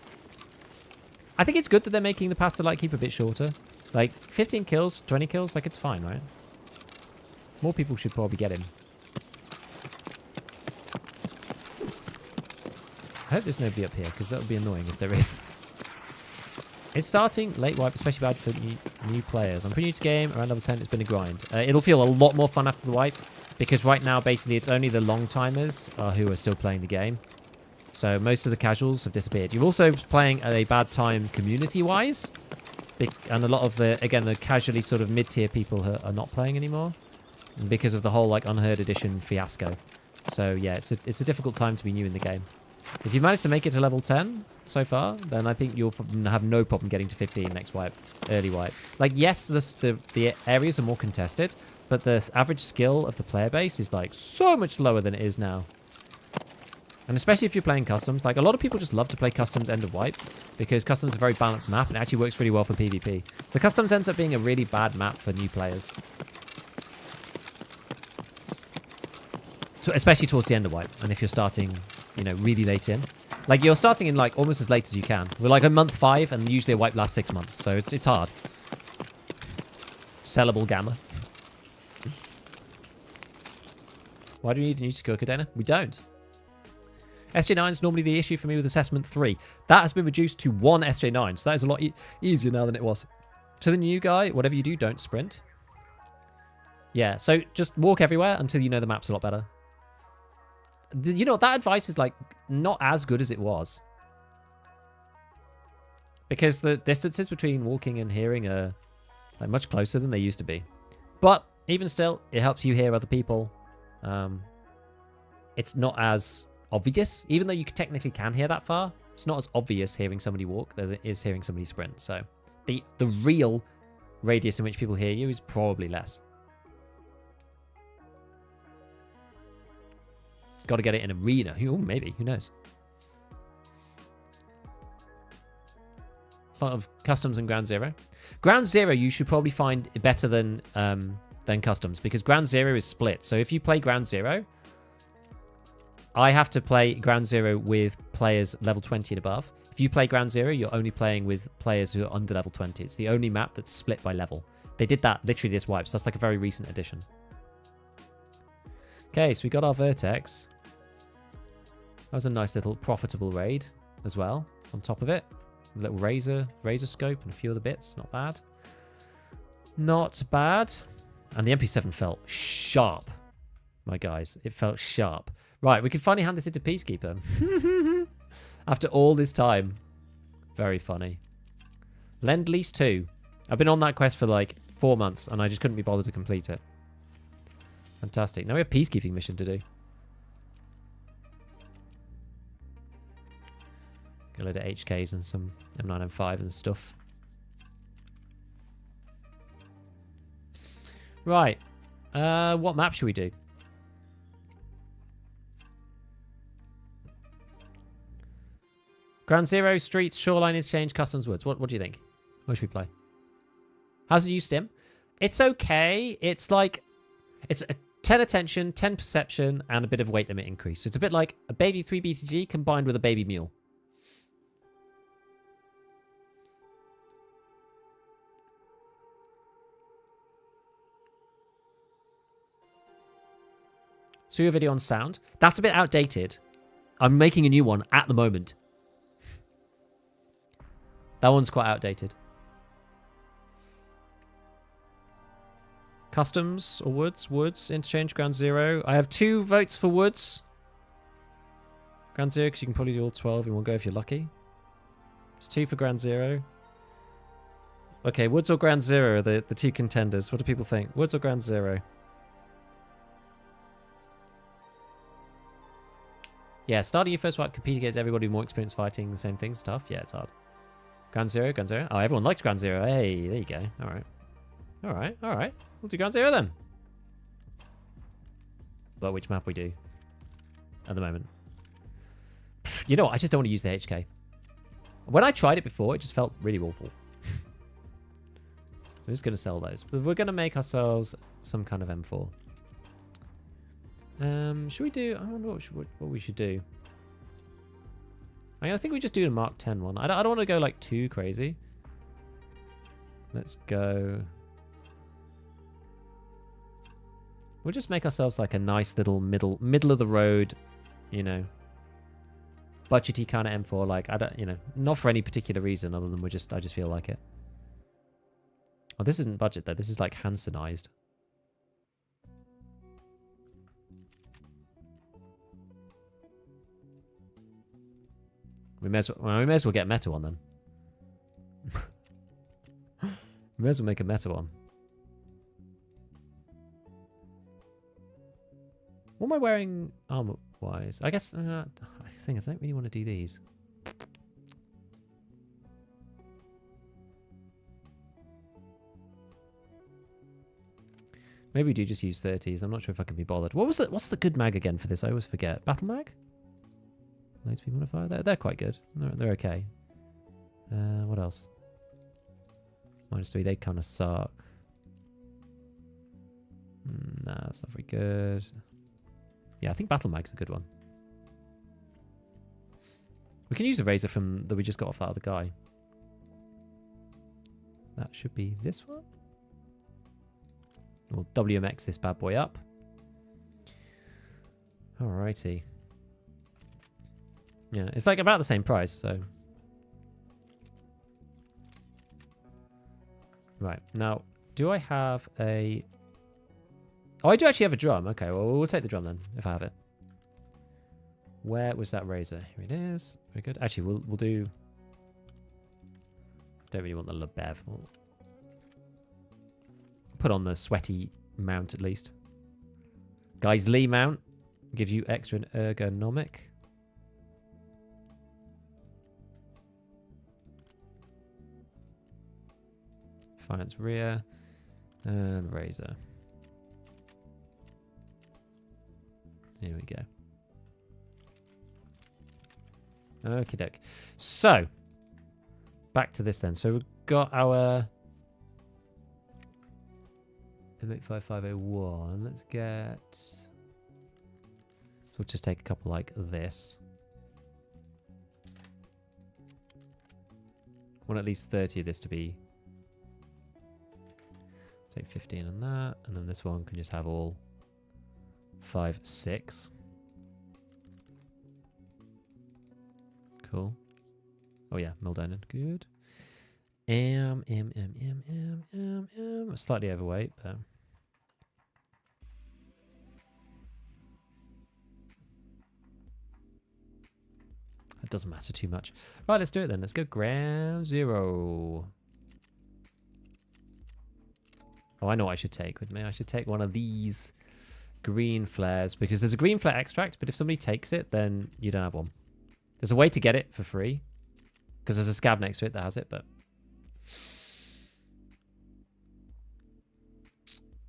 [SPEAKER 1] I think it's good that they're making the path to Lightkeeper a bit shorter. Like, 15 kills, 20 kills, like, it's fine, right? More people should probably get him. I hope there's nobody up here, because that would be annoying if there is. It's starting late wipe, especially bad for new players. I'm pretty new to the game. Around level 10, it's been a grind. It'll feel a lot more fun after the wipe, because right now, basically, it's only the long-timers who are still playing the game. So most of the casuals have disappeared. You're also playing at a bad time community-wise. And a lot of the, again, the casually sort of mid-tier people are not playing anymore. Because of the whole, like, Unheard Edition fiasco. So, yeah, it's a difficult time to be new in the game. If you manage to make it to level 10 so far, then I think you'll have no problem getting to 15 next wipe. Early wipe. Like, yes, the areas are more contested, but the average skill of the player base is, like, so much lower than it is now. And especially if you're playing customs. Like, a lot of people just love to play customs end of wipe, because customs is a very balanced map, and it actually works really well for PvP. So customs ends up being a really bad map for new players. So especially towards the end of wipe, and if you're starting, you know, really late in. Like, you're starting in, like, almost as late as you can. We're, like, on month 5, and usually a wipe lasts 6 months, so it's hard. Sellable Gamma. Why do we need a new secure container? We don't. SJ9 is normally the issue for me with assessment 3. That has been reduced to 1 SJ9, so that is a lot easier now than it was. To the new guy, whatever you do, don't sprint. Yeah, so just walk everywhere until you know the map's a lot better. You know, that advice is, like, not as good as it was. Because the distances between walking and hearing are, like, much closer than they used to be. But, even still, it helps you hear other people. It's not as obvious. Even though you technically can hear that far, it's not as obvious hearing somebody walk as it is hearing somebody sprint. So, the real radius in which people hear you is probably less. Got to get it in arena. Oh, maybe. Who knows? A lot of customs and ground zero. Ground zero, you should probably find better than customs, because ground zero is split. So if you play ground zero, I have to play ground zero with players level 20 and above. If you play ground zero, you're only playing with players who are under level 20. It's the only map that's split by level. They did that literally this wipe, so that's like a very recent addition. Okay, so we got our Vertex. That was a nice little profitable raid as well on top of it. A little razor scope and a few other bits. Not bad. Not bad. And the MP7 felt sharp, my guys. It felt sharp. Right, we can finally hand this into Peacekeeper. After all this time. Very funny. Lend-Lease 2. I've been on that quest for like 4 months, and I just couldn't be bothered to complete it. Fantastic. Now we have peacekeeping mission to do. Get a load of HKs and some M9, M5 and stuff. Right. What map should we do? Ground Zero, Streets, Shoreline Exchange, Customs, Woods. What do you think? What should we play? How's it use Stim? It's okay. It's like... It's a 10 attention, 10 perception, and a bit of weight limit increase. So it's a bit like a baby 3 BTG combined with a baby mule. So your video on sound. That's a bit outdated. I'm making a new one at the moment. That one's quite outdated. Customs or Woods? Woods. Interchange, Ground Zero. I have 2 votes for Woods. Ground Zero, because you can probably do all 12 in one go if you're lucky. It's 2 for Ground Zero. Okay, Woods or Ground Zero are the 2 contenders. What do people think? Woods or Ground Zero? Yeah, starting your first fight, compete against everybody with more experience fighting the same things, tough. Yeah, it's hard. Ground Zero, Ground Zero. Oh, everyone likes Ground Zero. Hey, there you go. All right. All right, all right. We'll do Ground Zero then. But which map we do at the moment? You know what? I just don't want to use the HK. When I tried it before, it just felt really awful. I'm just going to sell those. But we're going to make ourselves some kind of M4. Should we do... I wonder what we should do. I think we just do a Mark 10 one. I don't want to go like too crazy. Let's go... We'll just make ourselves like a nice little middle of the road, you know, budgety kind of M4. Like, I don't, you know, not for any particular reason other than I just feel like it. Oh, this isn't budget though. This is like Hansenized. We may as well get a meta one then. We may as well make a meta one. What am I wearing armor-wise? I guess, I think I don't really want to do these. Maybe we do just use 30s. I'm not sure if I can be bothered. What's the good mag again for this? I always forget. Battle mag? Light speed modifier. They're quite good. They're okay. What else? -3. They kind of suck. Nah, that's not very good. Yeah, I think Battle Mag's a good one. We can use the razor that we just got off that other guy. That should be this one. We'll WMX this bad boy up. Alrighty. Yeah, it's like about the same price, so... Right, now, do I have a... Oh, I do actually have a drum. Okay, well, we'll take the drum then, if I have it. Where was that razor? Here it is. Very good. Actually, we'll do... Don't really want the LeBev. We'll put on the sweaty mount at least. Guys, Lee mount gives you extra ergonomic. Finance rear and razor. Here we go. Okie doke. So, back to this then. So we've got our M85501. Let's get... So we'll just take a couple like this. I want at least 30 of this to be... Take 15 on that. And then this one can just have all 5, 6. Cool. Oh yeah, Mildonan. Good. Slightly overweight, but... It doesn't matter too much. Right, let's do it then. Let's go Ground Zero. Oh, I know what I should take with me. I should take one of these green flares because there's a green flare extract, but if somebody takes it, then you don't have one. There's a way to get it for free, Because there's a Scav next to it that has it, but...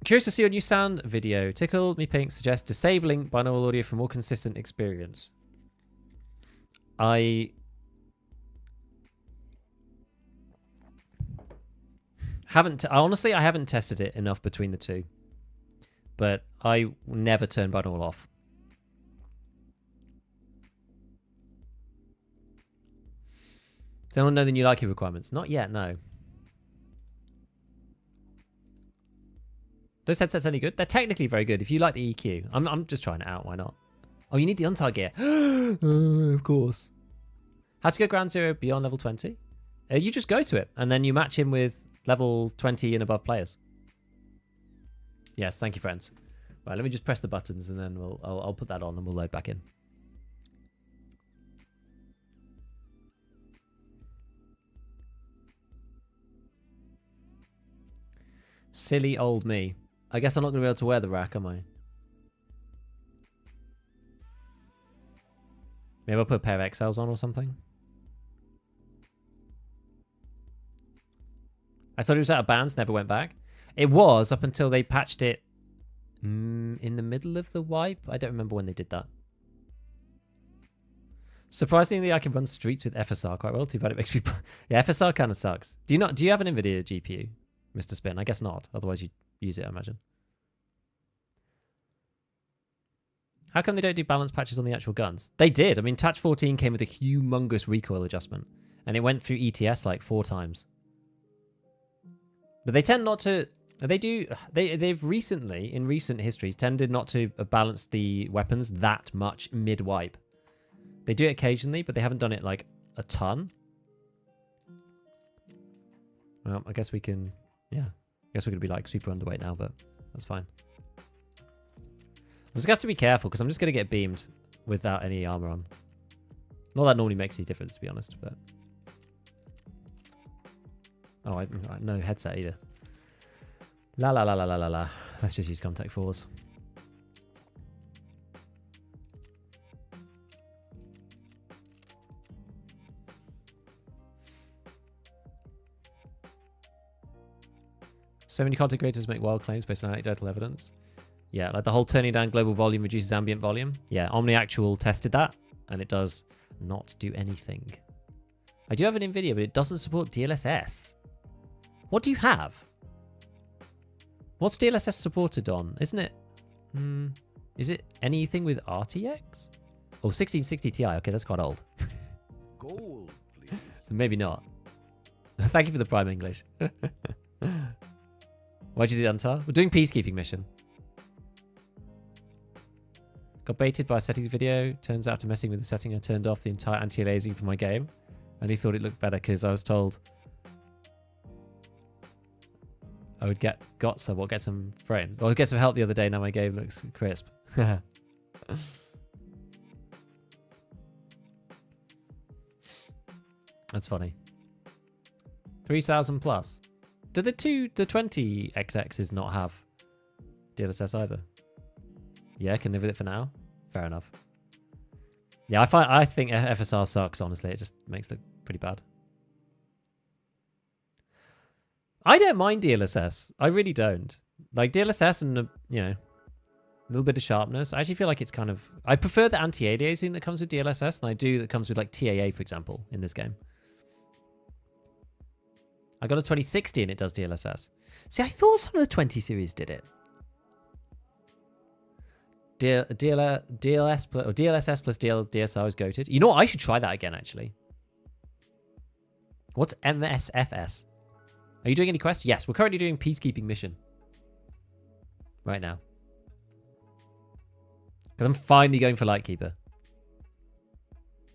[SPEAKER 1] Curious to see your new sound video. Tickle Me Pink suggests disabling binaural audio for more consistent experience. I honestly, I haven't tested it enough between the two. But I never turn binaural off. Does anyone know the new Lightkeeper requirements? Not yet, no. Those headsets any good? They're technically very good. If you like the EQ, I'm just trying it out. Why not? Oh, you need the untar gear. Of course. How to go ground zero beyond level 20? You just go to it, and then you match him with level 20 and above players. Yes, thank you, friends. Right, let me just press the buttons, and then I'll put that on, and we'll load back in. Silly old me. I guess I'm not going to be able to wear the rack, am I? Maybe I'll put a pair of XLs on or something. I thought it was out of bands, never went back. It was up until they patched it in the middle of the wipe. I don't remember when they did that. Surprisingly, I can run streets with FSR quite well. Too bad it makes me... Yeah, FSR kind of sucks. Do you have an NVIDIA GPU, Mr. Spin? I guess not. Otherwise, you'd use it, I imagine. How come they don't do balance patches on the actual guns? They did. I mean, Patch 14 came with a humongous recoil adjustment. And it went through ETS like 4 times. But they tend not to... They've recently, in recent histories, tended not to balance the weapons that much mid-wipe. They do it occasionally, but they haven't done it like a ton. Well, I guess we can... Yeah. I guess we're going to be like super underweight now, but that's fine. I'm just going to have to be careful because I'm just going to get beamed without any armor on. Not that normally makes any difference, to be honest, but... Oh, no headset either. La la la la la la la. Let's just use contact 4s. So many content creators make wild claims based on anecdotal evidence. Yeah, like the whole turning down global volume reduces ambient volume. Yeah, OmniActual tested that, and it does not do anything. I do have an NVIDIA, but it doesn't support DLSS. What do you have? What's DLSS supported on? Isn't it... is it anything with RTX? Oh, 1660 Ti. Okay, that's quite old.
[SPEAKER 2] Gold, please.
[SPEAKER 1] So maybe not. Thank you for the Prime English. Why'd you do Untar? We're doing Peacekeeping mission. Got baited by a settings video. Turns out after messing with the setting, I turned off the entire anti-aliasing for my game. And he thought it looked better because I was told I would get some frame. Or get some help the other day. Now my game looks crisp. That's funny. 3,000 plus. Do the 20XXs not have DLSS either? Yeah, I can live with it for now. Fair enough. Yeah, I think FSR sucks, honestly. It just makes it look pretty bad. I don't mind DLSS. I really don't. Like DLSS and, you know, a little bit of sharpness. I actually feel like it's kind of... I prefer the anti-aliasing that comes with DLSS than I do that comes with like TAA, for example, in this game. I got a 2060 and it does DLSS. See, I thought some of the 20 series did it. DLSS plus DSR is goated. You know what? I should try that again, actually. What's MSFS? Are you doing any quests? Yes, we're currently doing Peacekeeping mission. Right now. Because I'm finally going for Lightkeeper.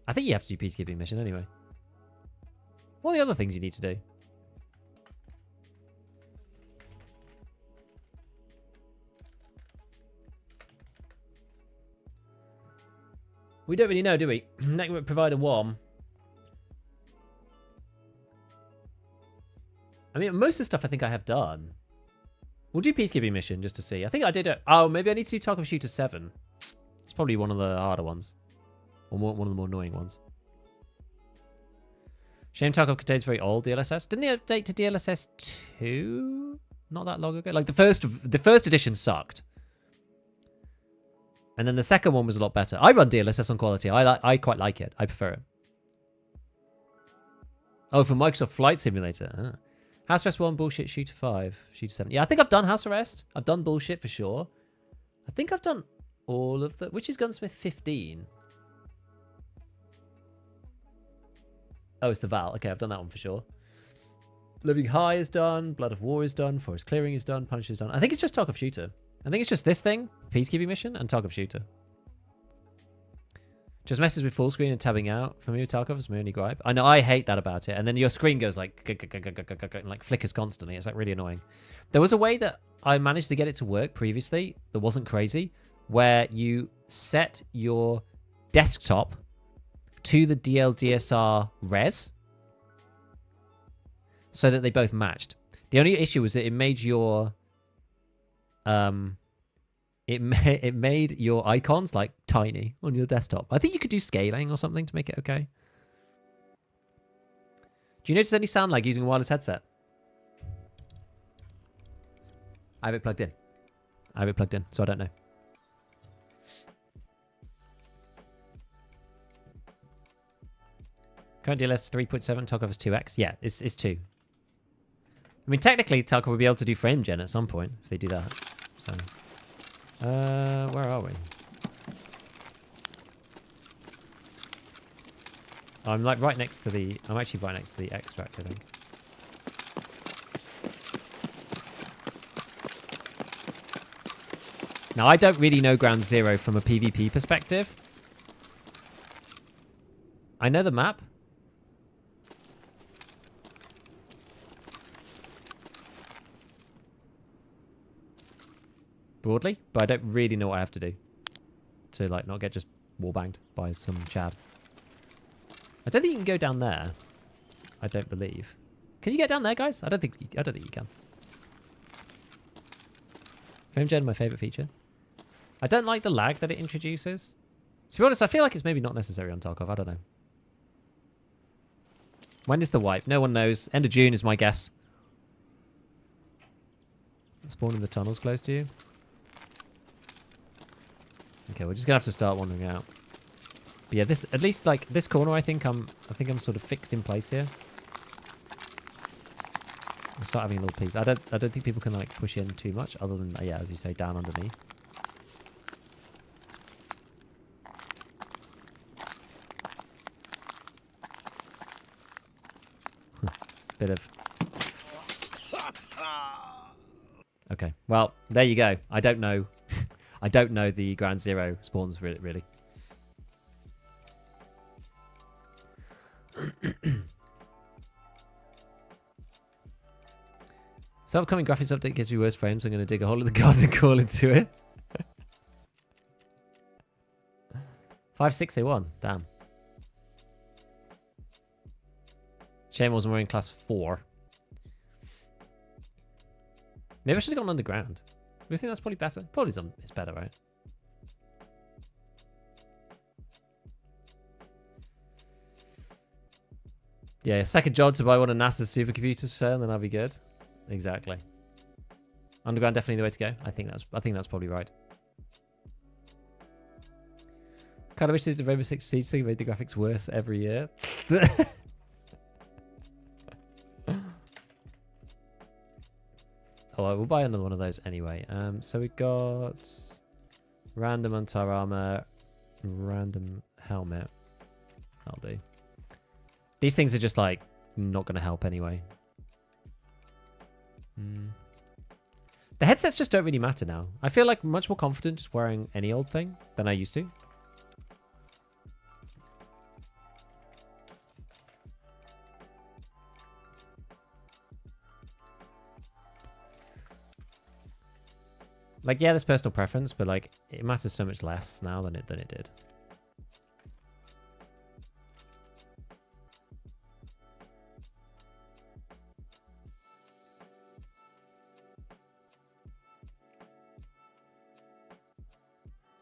[SPEAKER 1] I think you have to do Peacekeeping mission anyway. What are the other things you need to do? We don't really know, do we? Network provider 1. I mean, most of the stuff I think I have done. We'll do Peacekeeping mission just to see. I think I did it. Oh, maybe I need to do Tarkov Shooter 7. It's probably one of the harder ones. Or one of the more annoying ones. Shame Tarkov contains very old DLSS. Didn't they update to DLSS 2 not that long ago? Like the first edition sucked. And then the second one was a lot better. I run DLSS on quality. I quite like it. I prefer it. Oh, for Microsoft Flight Simulator. House Arrest 1, Bullshit, Shooter 5, Shooter 7. Yeah, I think I've done House Arrest. I've done Bullshit for sure. I think I've done all of the... Which is Gunsmith 15? Oh, it's the Val. Okay, I've done that one for sure. Living High is done. Blood of War is done. Forest Clearing is done. Punisher is done. I think it's just Tarkov Shooter. I think it's just this thing, Peacekeeping Mission, and Tarkov Shooter. Just messes with full screen and tabbing out. For me with Tarkov is my only gripe. I know, I hate that about it. And then your screen goes like... and like flickers constantly. It's like really annoying. There was a way that I managed to get it to work previously that wasn't crazy, where you set your desktop to the DLDSR res so that they both matched. The only issue was that it made your it made your icons like tiny on your desktop. I think you could do scaling or something to make it okay. Do you notice any sound lag using a wireless headset? I have it plugged in. So I don't know. Current DLS 3.7, Tarkov is 2x. Yeah, it's 2. I mean, technically, Tarkov will be able to do frame gen at some point if they do that. So, where are we? I'm like right next to the... I'm actually right next to the extract, I think. Now, I don't really know Ground Zero from a PvP perspective. I know the map. Broadly, but I don't really know what I have to do to like not get just wallbanged by some Chad. I don't think you can go down there. I don't believe. Can you get down there, guys? I don't think you can. Frame gen, my favorite feature. I don't like the lag that it introduces. To be honest, I feel like it's maybe not necessary on Tarkov. I don't know. When is the wipe? No one knows. End of June is my guess. Spawn in the tunnels close to you. Okay, we're just gonna have to start wandering out. But yeah, this at least like this corner, I think I'm sort of fixed in place here. I'll start having a little piece. I don't think people can like push in too much, other than yeah, as you say, down underneath. Bit of. Okay, well there you go. I don't know. I don't know the Ground Zero spawns really. If the upcoming graphics update gives me worse frames, I'm going to dig a hole in the garden and crawl into it. 5601. Damn. Shame I wasn't wearing class 4. Maybe I should have gone underground. Do you think that's probably better? Probably it's better, right? Yeah, second job to buy one of NASA's supercomputers for sale, and then I'll be good. Exactly. Underground definitely the way to go. I think that's probably right. Kind of wish they did the Rainbow Six Siege thing made the graphics worse every year. Oh, we'll buy another one of those anyway. So we got random untar armor, random helmet. That'll do. These things are just like not going to help anyway. The headsets just don't really matter now. I feel like much more confident just wearing any old thing than I used to. Like, yeah, there's personal preference, but like it matters so much less now than it did.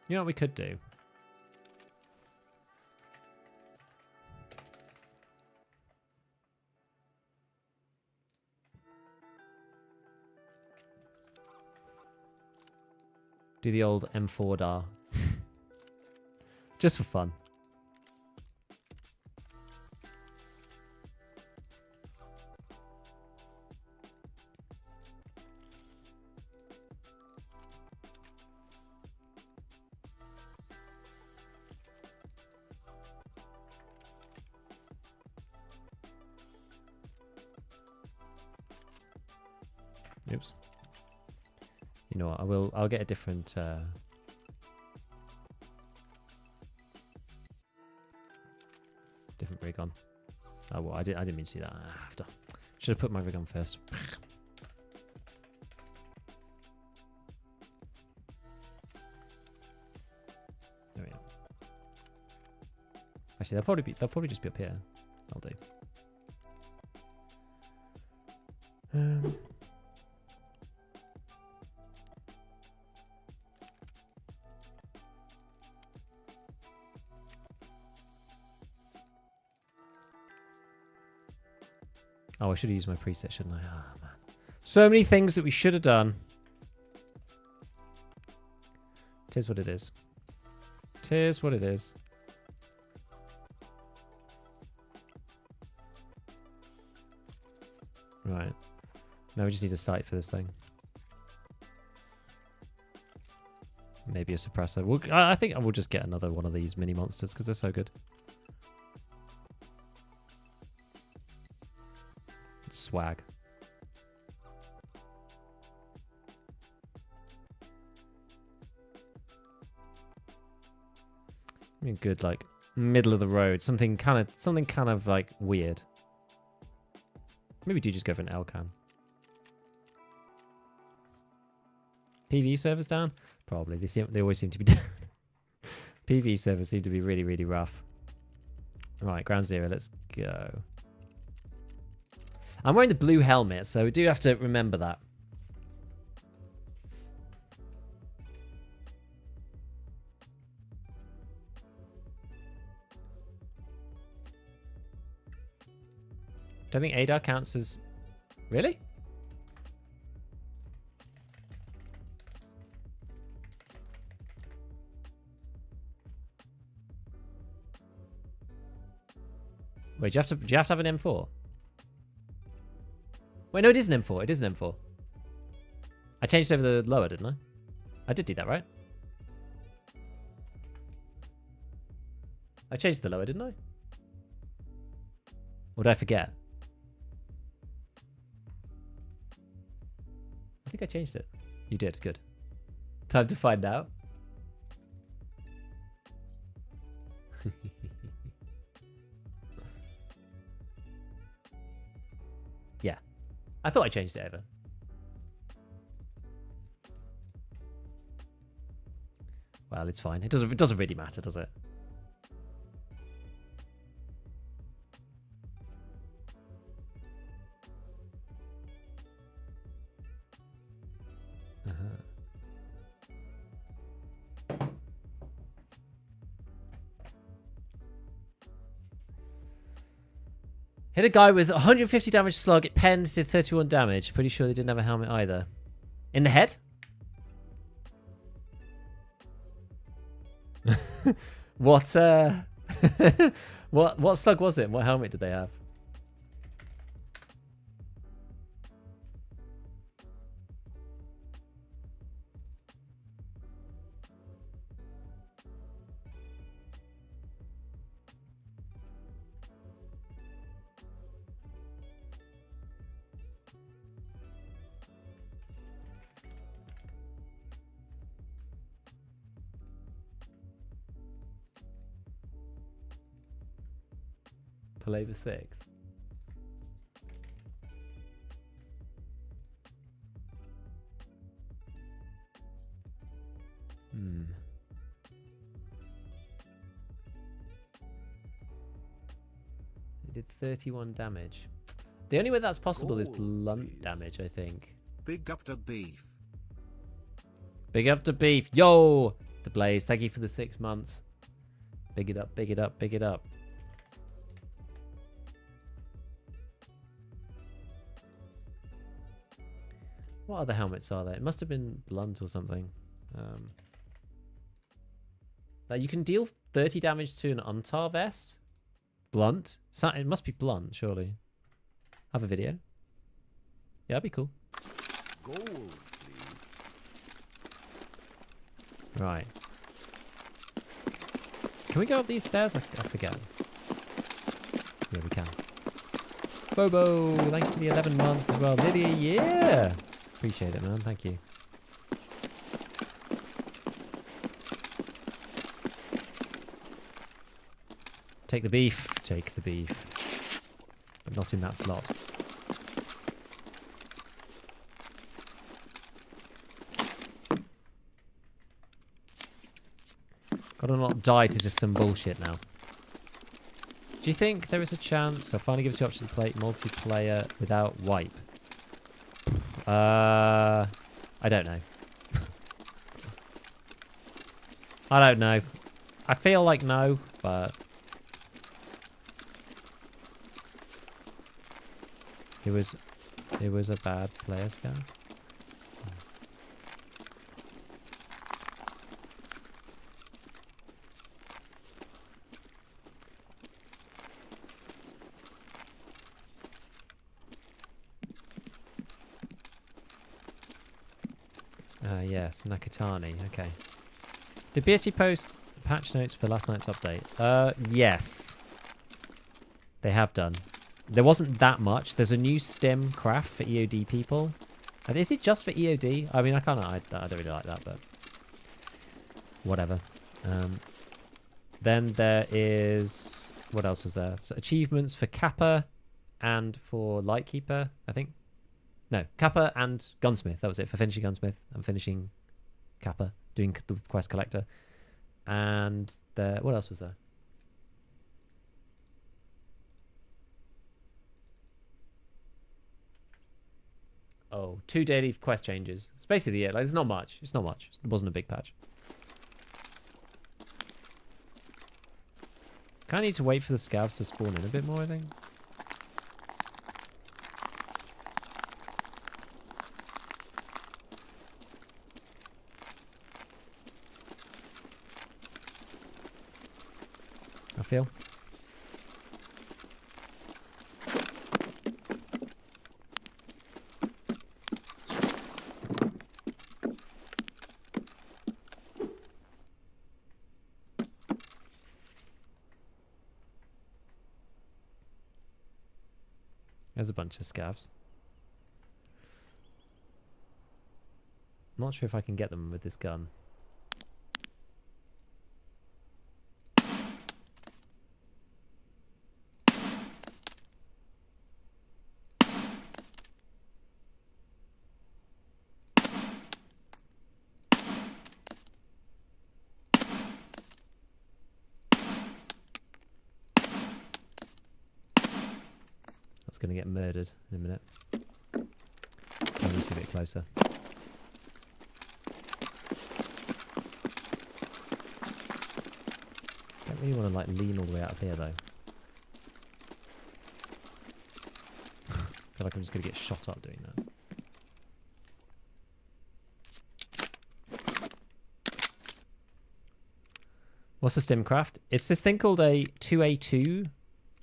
[SPEAKER 1] You know what we could do? Do the old M4 dar. Just for fun. Oops. You know what? I'll get a different different rig on. Oh well, I didn't mean to do that. Should have put my rig on first. There we go. Actually, they'll probably just be up here. I'll do. Oh, I should have used my preset, shouldn't I? Ah, man. So many things that we should have done. Tis what it is. Tis what it is. Right. Now we just need a sight for this thing. Maybe a suppressor. I think I will just get another one of these mini monsters because they're so good. Swag. I mean, good, like middle of the road, something kind of like weird. Maybe do just go for an L-can. PV servers down? Probably. They always seem to be down. PV servers seem to be really, really rough. Right, ground zero. Let's go. I'm wearing the blue helmet, so we do have to remember that. Don't think ADAR counts as... Really? Wait, do you have to have an M4? Wait, no, it is an M4. It is an M4. I changed over the lower, didn't I? I did do that, right? I changed the lower, didn't I? Or did I forget? I think I changed it. You did, good. Time to find out. Yeah. I thought I changed it over. Well, it's fine. It doesn't really matter, does it? Hit a guy with 150 damage slug. It penned, did 31 damage. Pretty sure they didn't have a helmet either. In the head? What what slug was it? What helmet did they have? Palaver 6. It did 31 damage. The only way that's possible is blunt damage, I think.
[SPEAKER 2] Big up to beef.
[SPEAKER 1] Big up to beef. Yo! The Blaze, thank you for the 6 months. Big it up, big it up, big it up. What other helmets are there? It must have been blunt or something. Like you can deal 30 damage to an Untar vest. Blunt. It must be blunt, surely. Have a video. Yeah, that'd be cool.
[SPEAKER 2] Gold, please.
[SPEAKER 1] Right. Can we go up these stairs? I forget. Yeah, we can. Bobo, thank you for the 11 months as well. Lydia, yeah! Appreciate it, man. Thank you. Take the beef. Take the beef. But not in that slot. Gotta not die to just some bullshit now. Do you think there is a chance I'll finally give us the option to play multiplayer without wipe? I don't know. I don't know. I feel like no, but it was a bad player, Scav. Yes, Nakatani. Okay. Did BSG post patch notes for last night's update? Yes. They have done. There wasn't that much. There's a new stim craft for EOD people. And is it just for EOD? I mean, I don't really like that, but whatever. Then there is... What else was there? So achievements for Kappa and for Lightkeeper, I think. No, Kappa and Gunsmith. That was it for finishing Gunsmith and finishing Kappa, doing the quest collector. And there, what else was there? Oh, 2 daily quest changes. It's basically it. Like, it's not much. It's not much. It wasn't a big patch. Kind of need to wait for the scavs to spawn in a bit more, I think. I feel. There's a bunch of scavs. I'm not sure if I can get them with this gun. Going to get murdered in a minute. I'll just get a bit closer. Don't really want to like lean all the way out of here though. I feel like I'm just going to get shot up doing that. What's the Stimcraft? It's this thing called a 2A2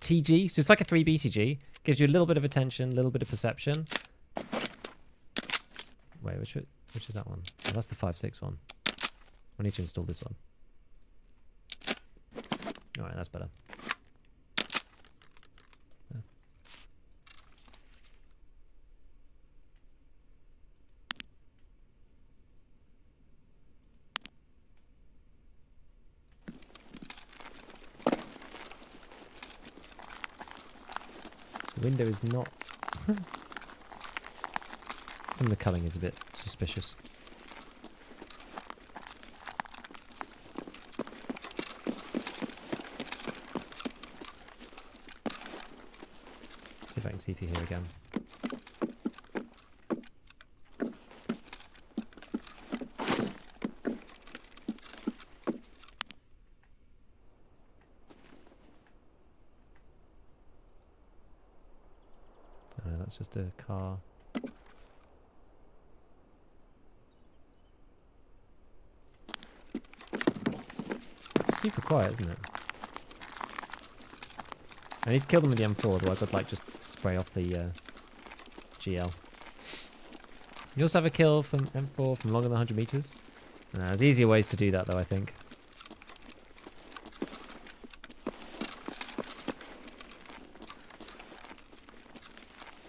[SPEAKER 1] TG. So it's like a 3 BTG. Gives you a little bit of attention, a little bit of perception. Wait, which is that one? Oh, that's the 5.6 one. I need to install this one. Alright, that's better. Yeah. The window is not... Some of the culling is a bit suspicious. See if I can see through here again. That's just a car. super quiet, isn't it? I need to kill them with the M4, otherwise I'd like just spray off the GL. You also have a kill from M4 from longer than 100 meters. There's easier ways to do that though, I think.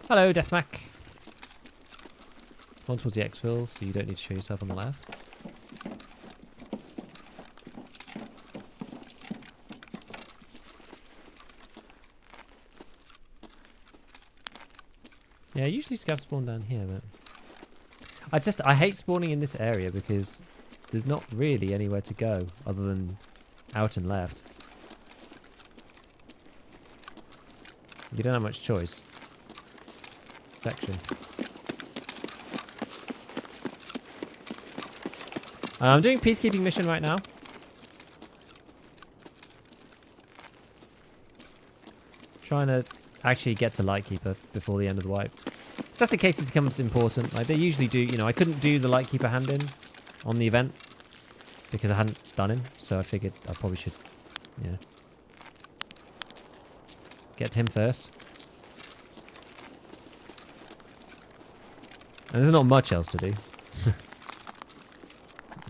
[SPEAKER 1] Hello, Deathmac. One towards the exfil, so you don't need to show yourself on the left. Yeah, usually Scav spawn down here, but I hate spawning in this area because there's not really anywhere to go other than out and left. You don't have much choice. Section. I'm doing peacekeeping mission right now. Trying to actually get to Lightkeeper before the end of the wipe. Just in case it becomes important. Like they usually do, you know, I couldn't do the Lightkeeper hand-in on the event because I hadn't done him, so I figured I probably should, yeah, get to him first. And there's not much else to do.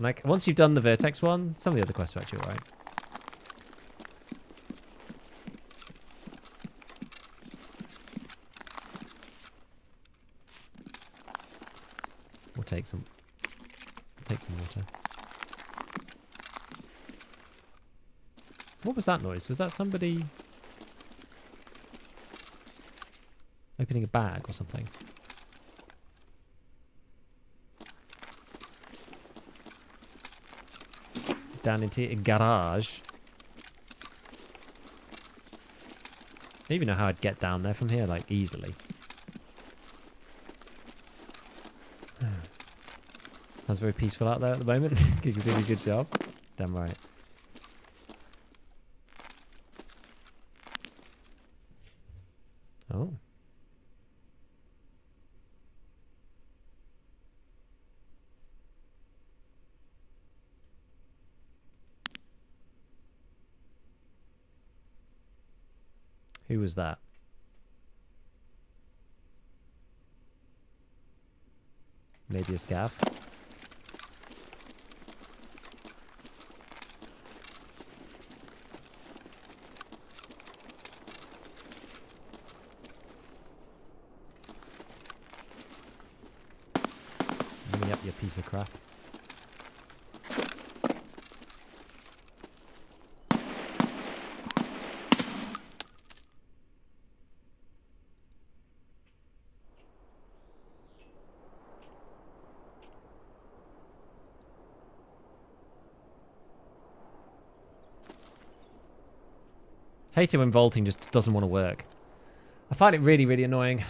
[SPEAKER 1] Like, once you've done the Vertex one, some of the other quests are actually alright. We'll take some water. What was that noise? Was that somebody opening a bag or something? Down into a garage. I don't even know how I'd get down there from here, like, easily. Sounds very peaceful out there at the moment. You can do a good job. Damn right. Oh. Who was that? Maybe a Scav? Give me up, you piece of crap. Hate it when vaulting just doesn't want to work. I find it really, really annoying.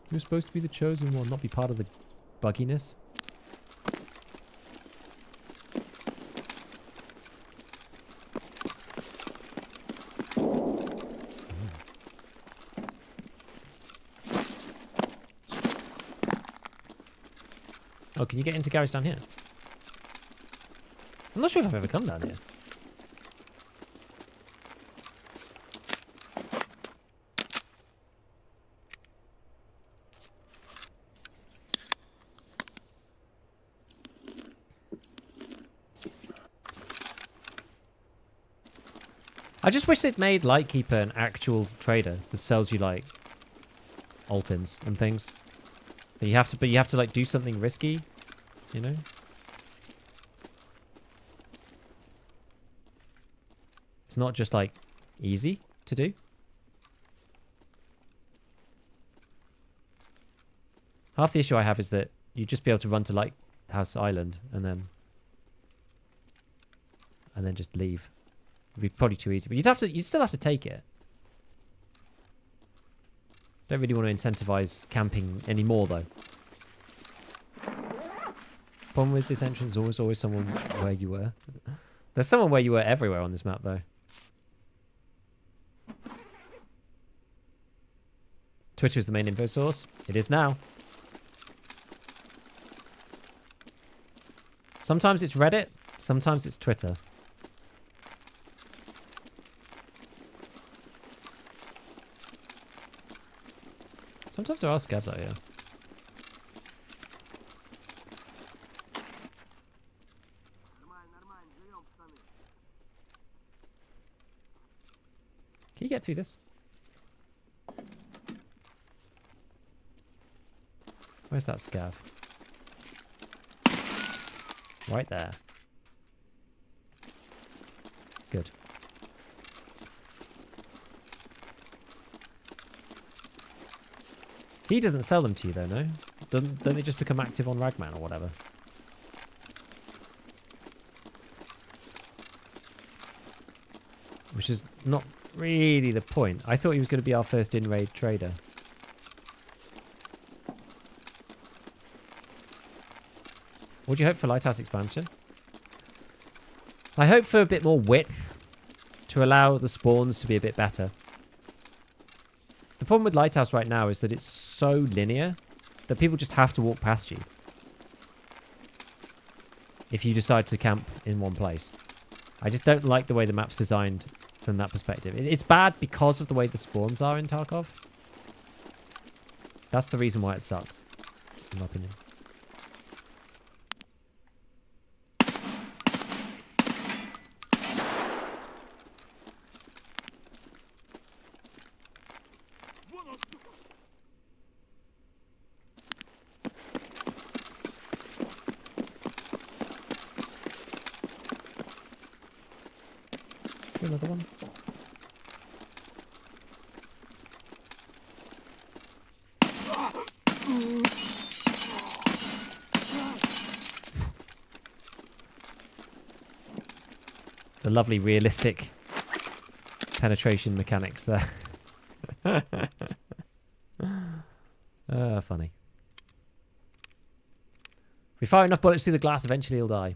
[SPEAKER 1] You're supposed to be the chosen one, not be part of the bugginess. Oh, can you get into garage down here? I'm not sure if I've ever come down here. I just wish they'd made Lightkeeper an actual trader that sells you like alt-ins and things. That you have to like do something risky, you know? It's not just like easy to do. Half the issue I have is that you'd just be able to run to Lighthouse Island and then just leave. It'd be probably too easy, but you'd still have to take it. Don't really want to incentivize camping anymore, though. Problem with this entrance is always someone where you were. There's someone where you were everywhere on this map, though. Twitter is the main info source. It is now. Sometimes it's Reddit. Sometimes it's Twitter. Sometimes there are scavs out here. Can you get through this? Where's that scav? Right there. Good. He doesn't sell them to you though, no? Don't they just become active on Ragman or whatever? Which is not really the point. I thought he was going to be our first in-raid trader. What do you hope for Lighthouse expansion? I hope for a bit more width to allow the spawns to be a bit better. The problem with Lighthouse right now is that it's so linear that people just have to walk past you if you decide to camp in one place. I just don't like the way the map's designed from that perspective. It's bad because of the way the spawns are in Tarkov. That's the reason why it sucks, in my opinion. Another one. The lovely realistic penetration mechanics there. Funny. If we fire enough bullets through the glass, eventually he'll die.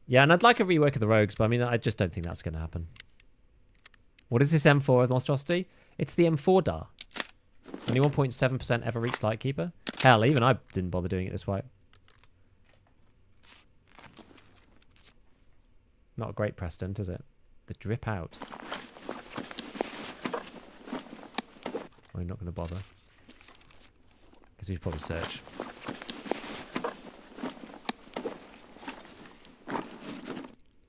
[SPEAKER 1] Yeah, and I'd like a rework of the rogues, but I mean, I just don't think that's going to happen. What is this M4 with monstrosity? It's the M4 DAR. Only 1.7% ever reached Lightkeeper. Hell, even I didn't bother doing it this way. Not a great precedent, is it? The drip out. I'm not going to bother. Because we should probably search.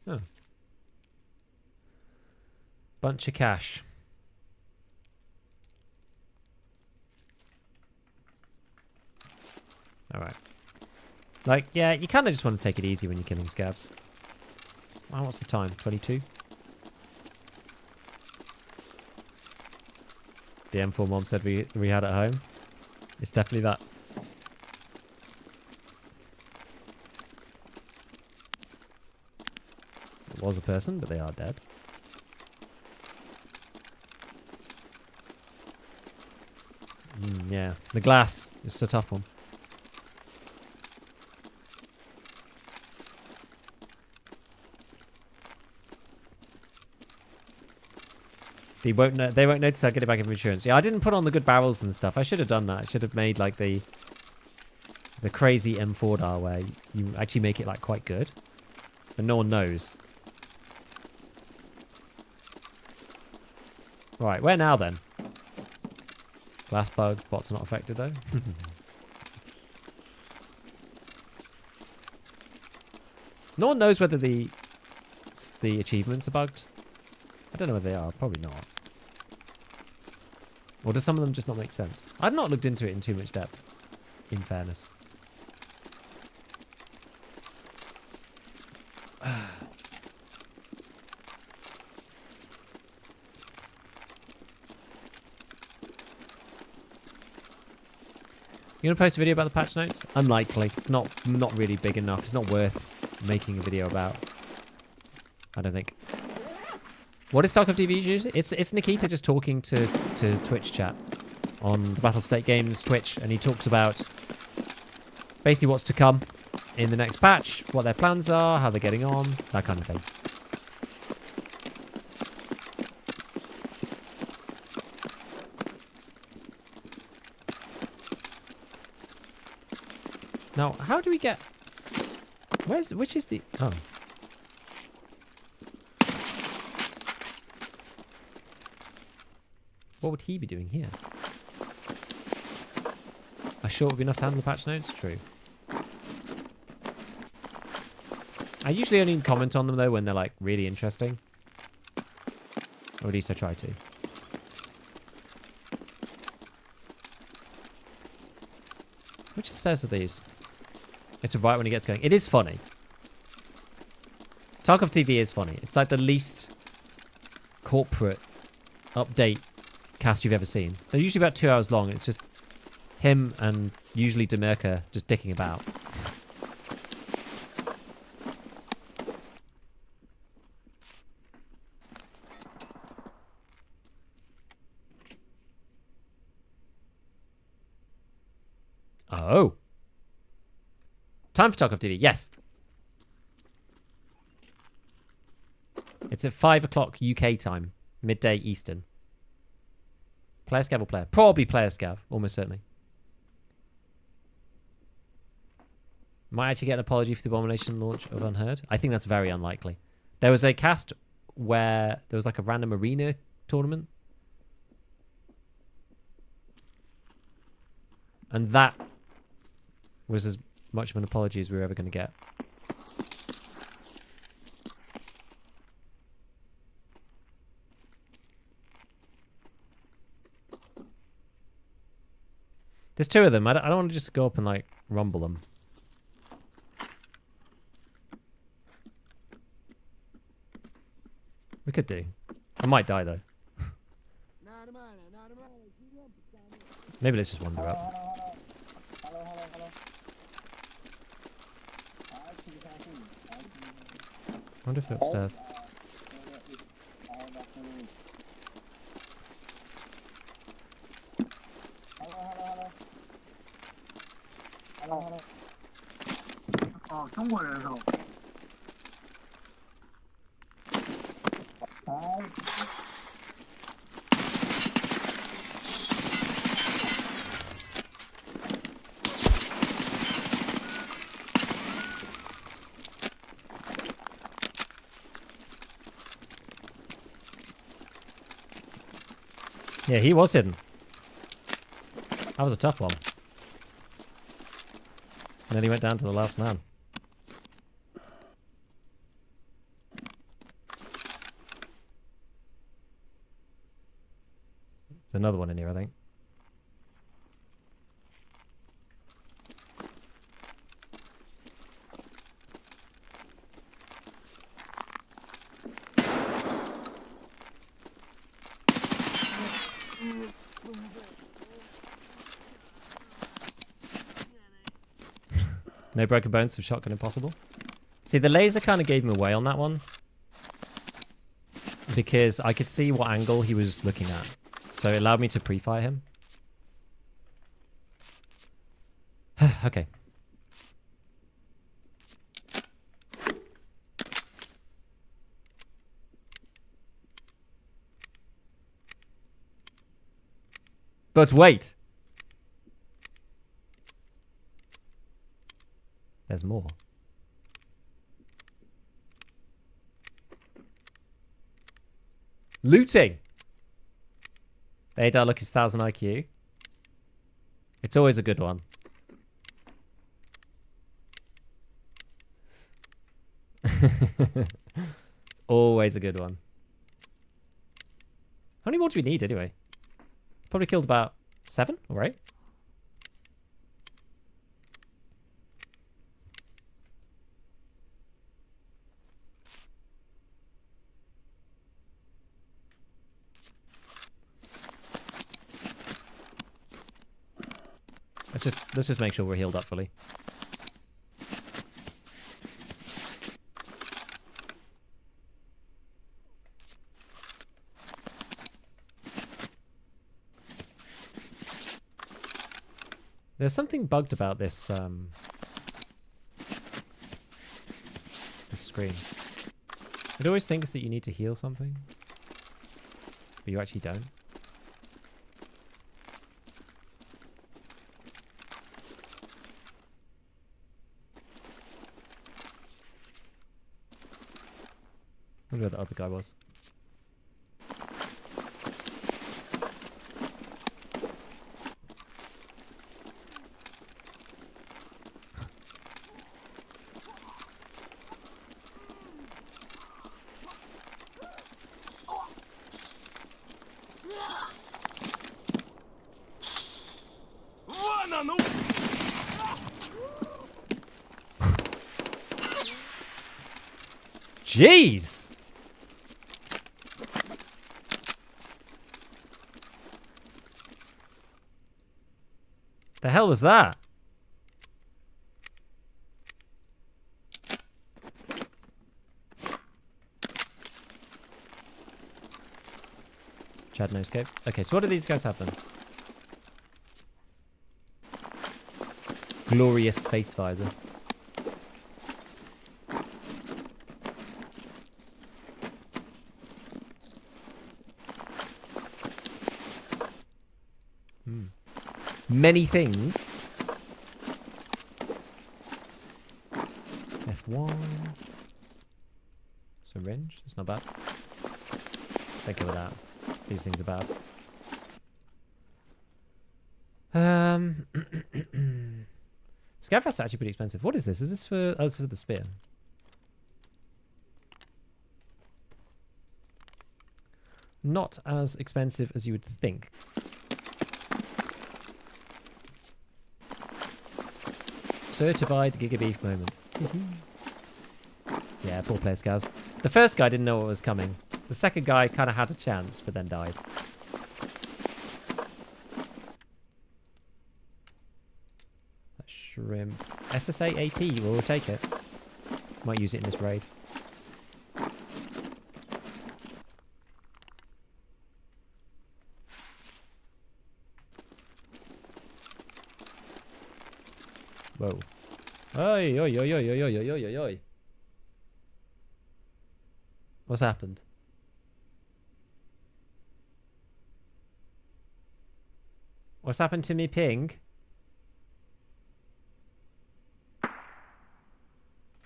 [SPEAKER 1] Oh. Bunch of cash. Alright. Like, yeah, you kind of just want to take it easy when you're killing scavs. Oh, what's the time? 22? The M4 mom said we had at home. It's definitely that. It was a person, but they are dead. Yeah, the glass is a tough one. They won't notice I'll get it back in insurance. Yeah, I didn't put on the good barrels and stuff. I should have done that. I should have made like the crazy M4 DAR where you actually make it like quite good. And no one knows. Right, where now then? Glass bug, bots are not affected though. No one knows whether the achievements are bugged. I don't know whether they are, probably not. Or do some of them just not make sense? I've not looked into it in too much depth, in fairness. You gonna post a video about the patch notes? Unlikely. It's not really big enough. It's not worth making a video about. I don't think. What is Tarkov TV usually? It's Nikita just talking to Twitch chat on the Battlestate Games Twitch, and he talks about basically what's to come in the next patch, what their plans are, how they're getting on, that kind of thing. Now, how do we get... Which is the... Oh. What would he be doing here? A short would be enough to handle the patch notes? True. I usually only comment on them, though, when they're, like, really interesting. Or at least I try to. Which stairs are these? It's right when it gets going. It is funny. Tarkov TV is funny. It's like the least corporate update cast you've ever seen. They're usually about 2 hours long. It's just him and usually Demirka just dicking about. Oh. Time for Tarkov TV. Yes. It's at 5 o'clock UK time. Midday Eastern. Player Scav or player? Probably player Scav. Almost certainly. Might actually get an apology for the abomination launch of Unheard. I think that's very unlikely. There was a cast where there was like a random arena tournament. And that was as much of an apology as we were ever going to get. There's two of them. I don't want to just go up and, like, rumble them. We could do. I might die, though. Maybe let's just wander up. I wonder if they're upstairs. Yeah, he was hidden. That was a tough one. And then he went down to the last man. There's another one in here, I think. No broken bones for shotgun impossible. See, the laser kind of gave him away on that one. Because I could see what angle he was looking at. So it allowed me to pre-fire him. Okay. But wait! There's more. Looting! The 8 luck is 1000 IQ. It's always a good one. It's always a good one. How many more do we need anyway? Probably killed about 7 or 8. Let's just make sure we're healed up fully. There's something bugged about this this screen. It always thinks that you need to heal something, but you actually don't. wonder where the other guy was. Jeez! The hell was that? Chad no escape. Okay, so what do these guys have then? Glorious face visor. Many things. F1. Syringe. It's not bad. Don't go with that. These things are bad. Scav is actually pretty expensive. What is this? Is this for... Oh, this is for the spear. Not as expensive as you would think. Certified Gigabeef moment. Yeah, poor player Scavs. The first guy didn't know what was coming. The second guy kind of had a chance, but then died. That shrimp. SSA AP, we'll take it. Might use it in this raid. Whoa. Oi, oi, oi, oi, oi, oi, oi, oi, oi. What's happened? What's happened to me ping?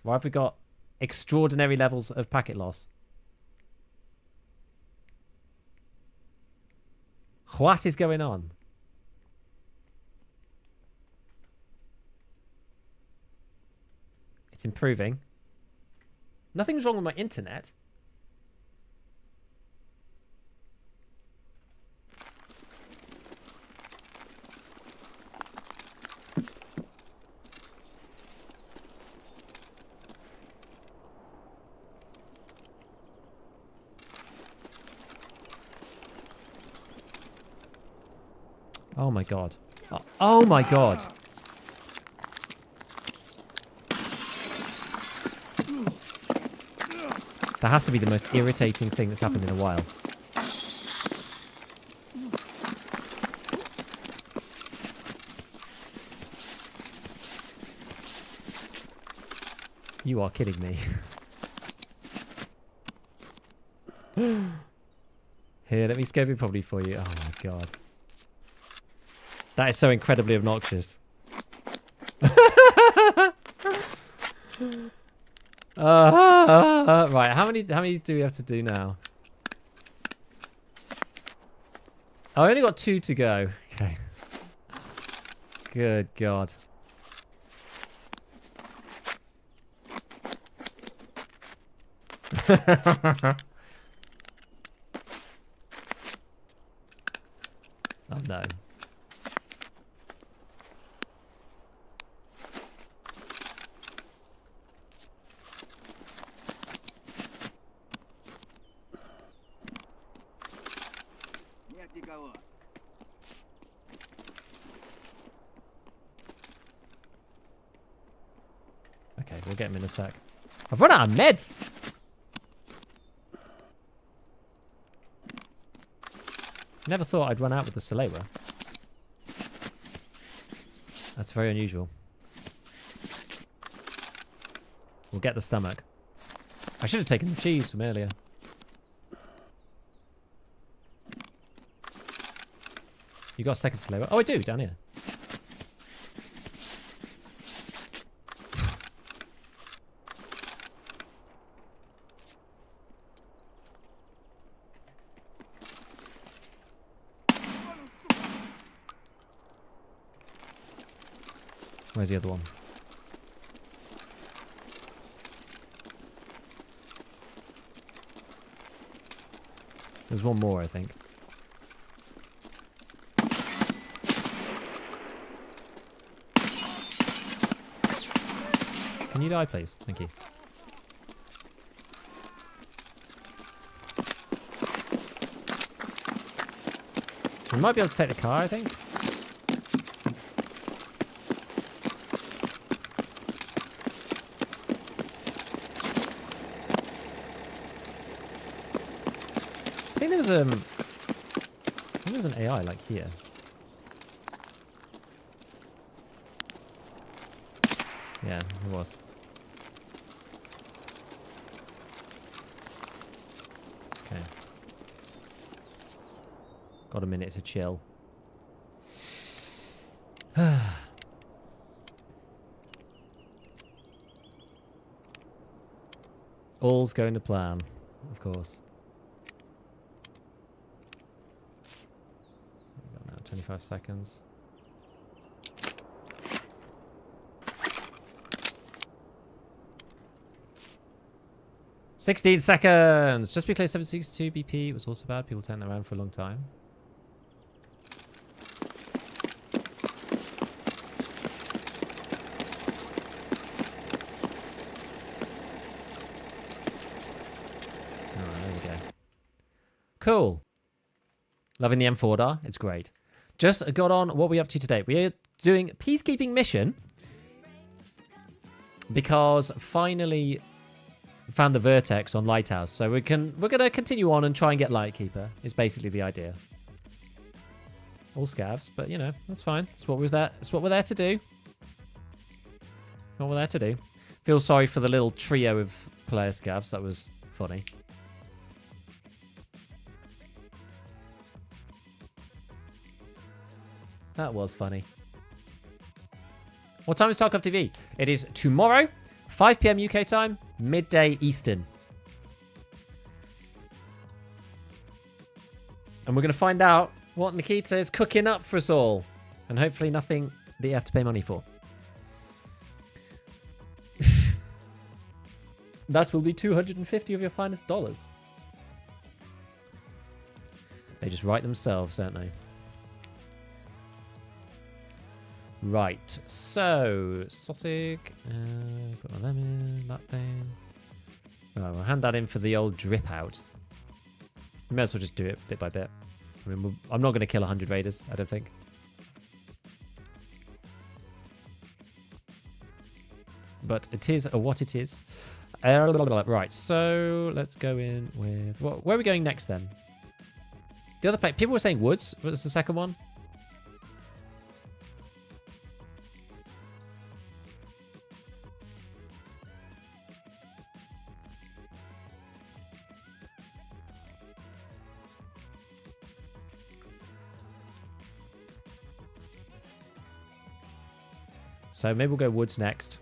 [SPEAKER 1] Why have we got extraordinary levels of packet loss? What is going on? It's improving. Nothing's wrong with my internet. Oh my god. Oh my god. That has to be the most irritating thing that's happened in a while. You are kidding me. Here, let me scope it properly for you. Oh my god. That is so incredibly obnoxious. Right, how many do we have to do now? Oh, I only got 2 to go. Okay. Good God. Oh no. Okay, we'll get him in a sec. I've run out of meds! Never thought I'd run out with the Salewa. That's very unusual. We'll get the stomach. I should have taken the cheese from earlier. You got a second Salewa? Oh, I do, down here. Where's the other one? There's one more, I think. Can you die, please? Thank you. We might be able to take the car, I think. I think there was an AI like here. Yeah, it was. Okay. Got a minute to chill. All's going to plan, of course. We've got now 25 seconds. "16 seconds! Just be clear, 762 BP was also bad. People turned around for a long time." Alright, there we go. Cool. Loving the M4 It's great. Just got on. What are we up to today? We are doing peacekeeping mission. Because finally found the Vertex on Lighthouse, so we're gonna continue on and try and get Lightkeeper. Is basically the idea. All scavs, but you know that's fine. That's what we're there to do. What we're there to do. Feel sorry for the little trio of player scavs. That was funny. That was funny. What time is Tarkov TV? It is tomorrow, 5 PM UK time, midday Eastern. And we're going to find out what Nikita is cooking up for us all. And hopefully nothing that you have to pay money for. That will be 250 of your finest dollars. They just write themselves, don't they? Right, so sausage, put my lemon, that thing. Right, we'll hand that in for the old drip out. We may as well just do it bit by bit. I mean, I'm not going to kill 100 raiders, I don't think. But it is what it is. Right, so let's go in with... where are we going next then? The other place, people were saying woods. What was the second one? So maybe we'll go woods next.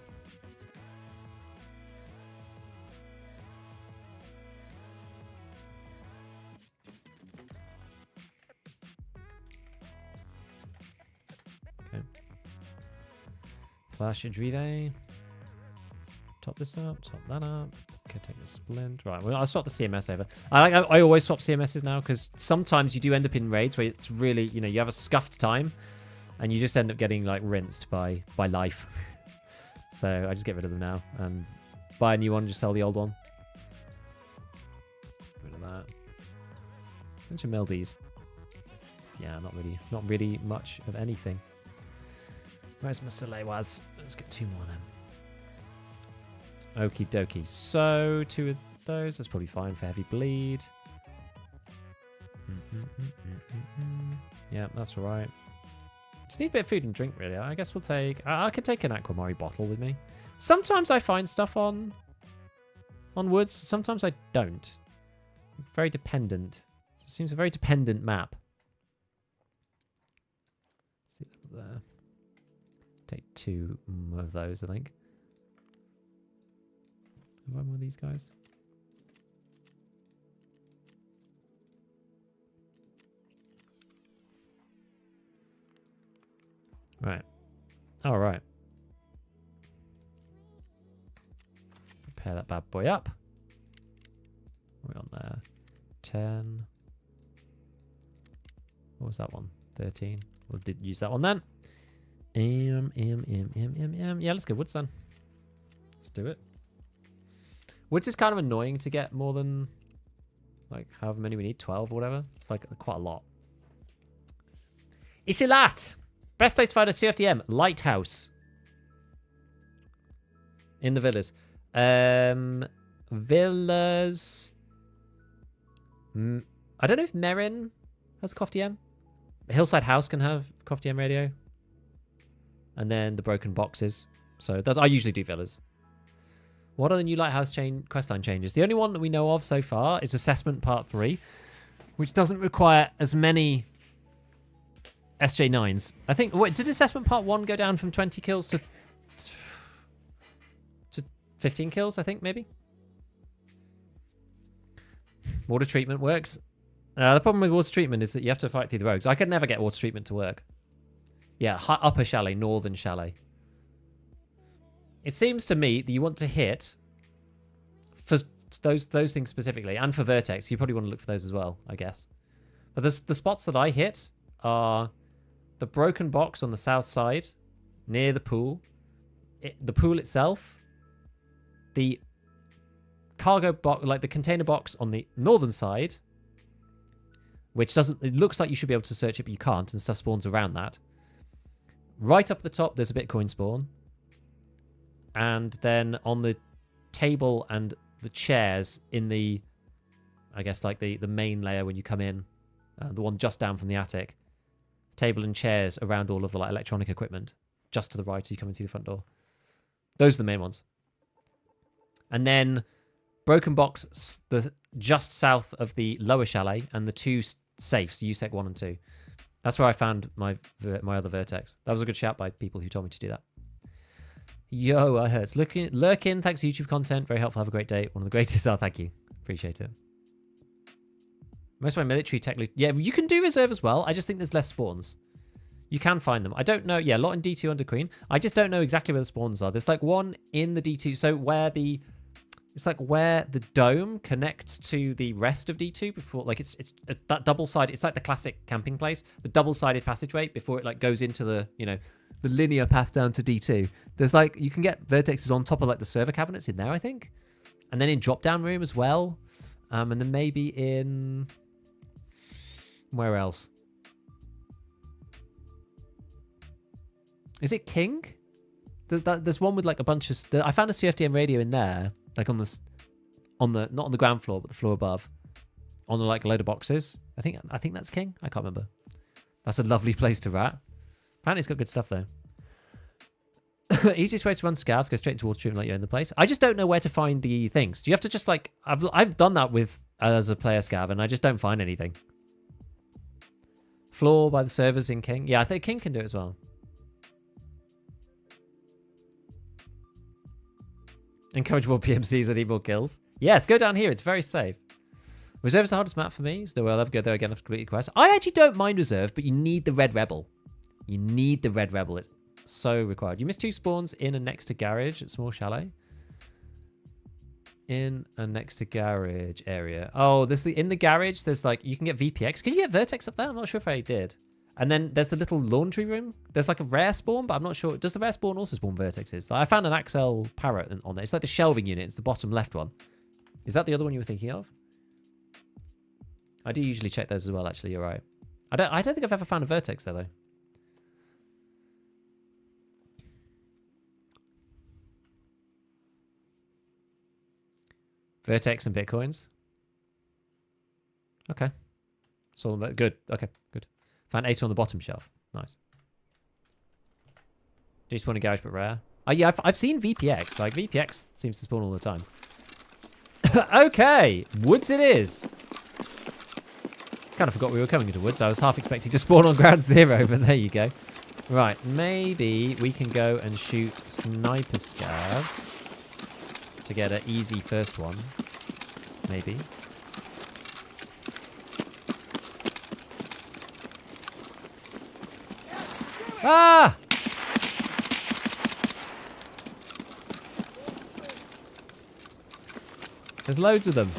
[SPEAKER 1] Okay. Flash Adrive. Top this up, top that up. Okay, take the splint. Right, well, I'll swap the CMS over. I always swap CMSs now because sometimes you do end up in raids where it's really, you know, you have a scuffed time. And you just end up getting, like, rinsed by life. So I just get rid of them now. And buy a new one, just sell the old one. Get rid of that. Bunch of mildies. Yeah, not really much of anything. Where's my Salewas? Let's get 2 more then. Okie dokie. So, 2 of those. That's probably fine for heavy bleed. Yeah, that's alright. Just need a bit of food and drink, really. I guess we'll take... I could take an Aquamari bottle with me. Sometimes I find stuff on woods. Sometimes I don't. Very dependent. It seems a very dependent map. See there. Take 2 of those, I think. Have I one of these guys? Right. All right. pair that bad boy up. We're on there. 10. What was that one? 13. We did use that one then. Yeah, let's go woods then. Let's do it. Woods is kind of annoying to get more than, like, however many we need. 12 or whatever. It's like quite a lot. It's a lot. Best place to find a CFDM. Lighthouse. In the villas. Villas. I don't know if Merrin has CoffDM. Hillside House can have CoffDM radio. And then the broken boxes. So I usually do villas. What are the new Lighthouse questline changes? The only one that we know of so far is Assessment Part 3, which doesn't require as many SJ9s. I think, wait, did Assessment Part 1 go down from 20 kills to 15 kills, I think, maybe? Water treatment works. The problem with water treatment is that you have to fight through the rogues. I could never get water treatment to work. Yeah, upper chalet, northern chalet. It seems to me that you want to hit for those things specifically, and for Vertex. You probably want to look for those as well, I guess. But the spots that I hit are the broken box on the south side, near the pool, the pool itself, the cargo box, like the container box on the northern side, which doesn't. It looks like you should be able to search it, but you can't, and stuff spawns around that. Right up the top, there's a Bitcoin spawn. And then on the table and the chairs in the, I guess, like the main layer when you come in, the one just down from the attic, table and chairs around all of the like electronic equipment, just to the right as you come in through the front door. Those are the main ones. And then broken box, just south of the lower chalet, and the two safes, USEC 1 and 2. That's where I found my other Vertex. That was a good shout by people who told me to do that. Yo, I heard. Lurkin, thanks for YouTube content. Very helpful. Have a great day. One of the greatest. Oh, thank you. Appreciate it. Most of my military tech loot. Yeah, you can do reserve as well. I just think there's less spawns. You can find them. I don't know. Yeah, a lot in D2 under Queen. I just don't know exactly where the spawns are. There's like one in the D2. So where the... It's like where the dome connects to the rest of D2 before, like it's that double-sided, it's like the classic camping place, the double-sided passageway before it like goes into the, you know, the linear path down to D2. There's like, you can get Vertexes on top of like the server cabinets in there, I think. And then in drop-down room as well. And then maybe in, where else? Is it King? There's one with like a bunch of, I found a CFDM radio in there. Like on the not on the ground floor, but the floor above, on the like a load of boxes. I think that's King. I can't remember. That's a lovely place to rat. Apparently, it's got good stuff though. Easiest way to run scouts, go straight into water treatment like you're in the place. I just don't know where to find the things. Do you have to just like I've done that with as a player scav, and I just don't find anything. Floor by the servers in King. Yeah, I think King can do it as well. Encourage more PMCs and need more kills. Yes, go down here. It's very safe. Reserve is the hardest map for me. So I'll ever go there again after completing quest. I actually don't mind Reserve, but you need the Red Rebel. You need the Red Rebel. It's so required. You missed 2 spawns in and next to garage at Small Chalet. In and next to garage area. Oh, in the garage, there's like, you can get VPX. Can you get Vertex up there? I'm not sure if I did. And then there's the little laundry room. There's like a rare spawn, but I'm not sure. Does the rare spawn also spawn Vertexes? I found an Axel Parrot on there. It's like the shelving unit. It's the bottom left one. Is that the other one you were thinking of? I do usually check those as well, actually. You're right. I don't think I've ever found a Vertex there, though. Vertex and Bitcoins. Okay. So good. Okay, good. Found 8 on the bottom shelf. Nice. Do you spawn a garage but rare? Oh yeah, I've seen VPX. Like VPX seems to spawn all the time. Okay, woods it is. Kind of forgot we were coming into woods. I was half expecting to spawn on ground zero, but there you go. Right, maybe we can go and shoot sniper scav to get an easy first one. Maybe. Ah! There's loads of them.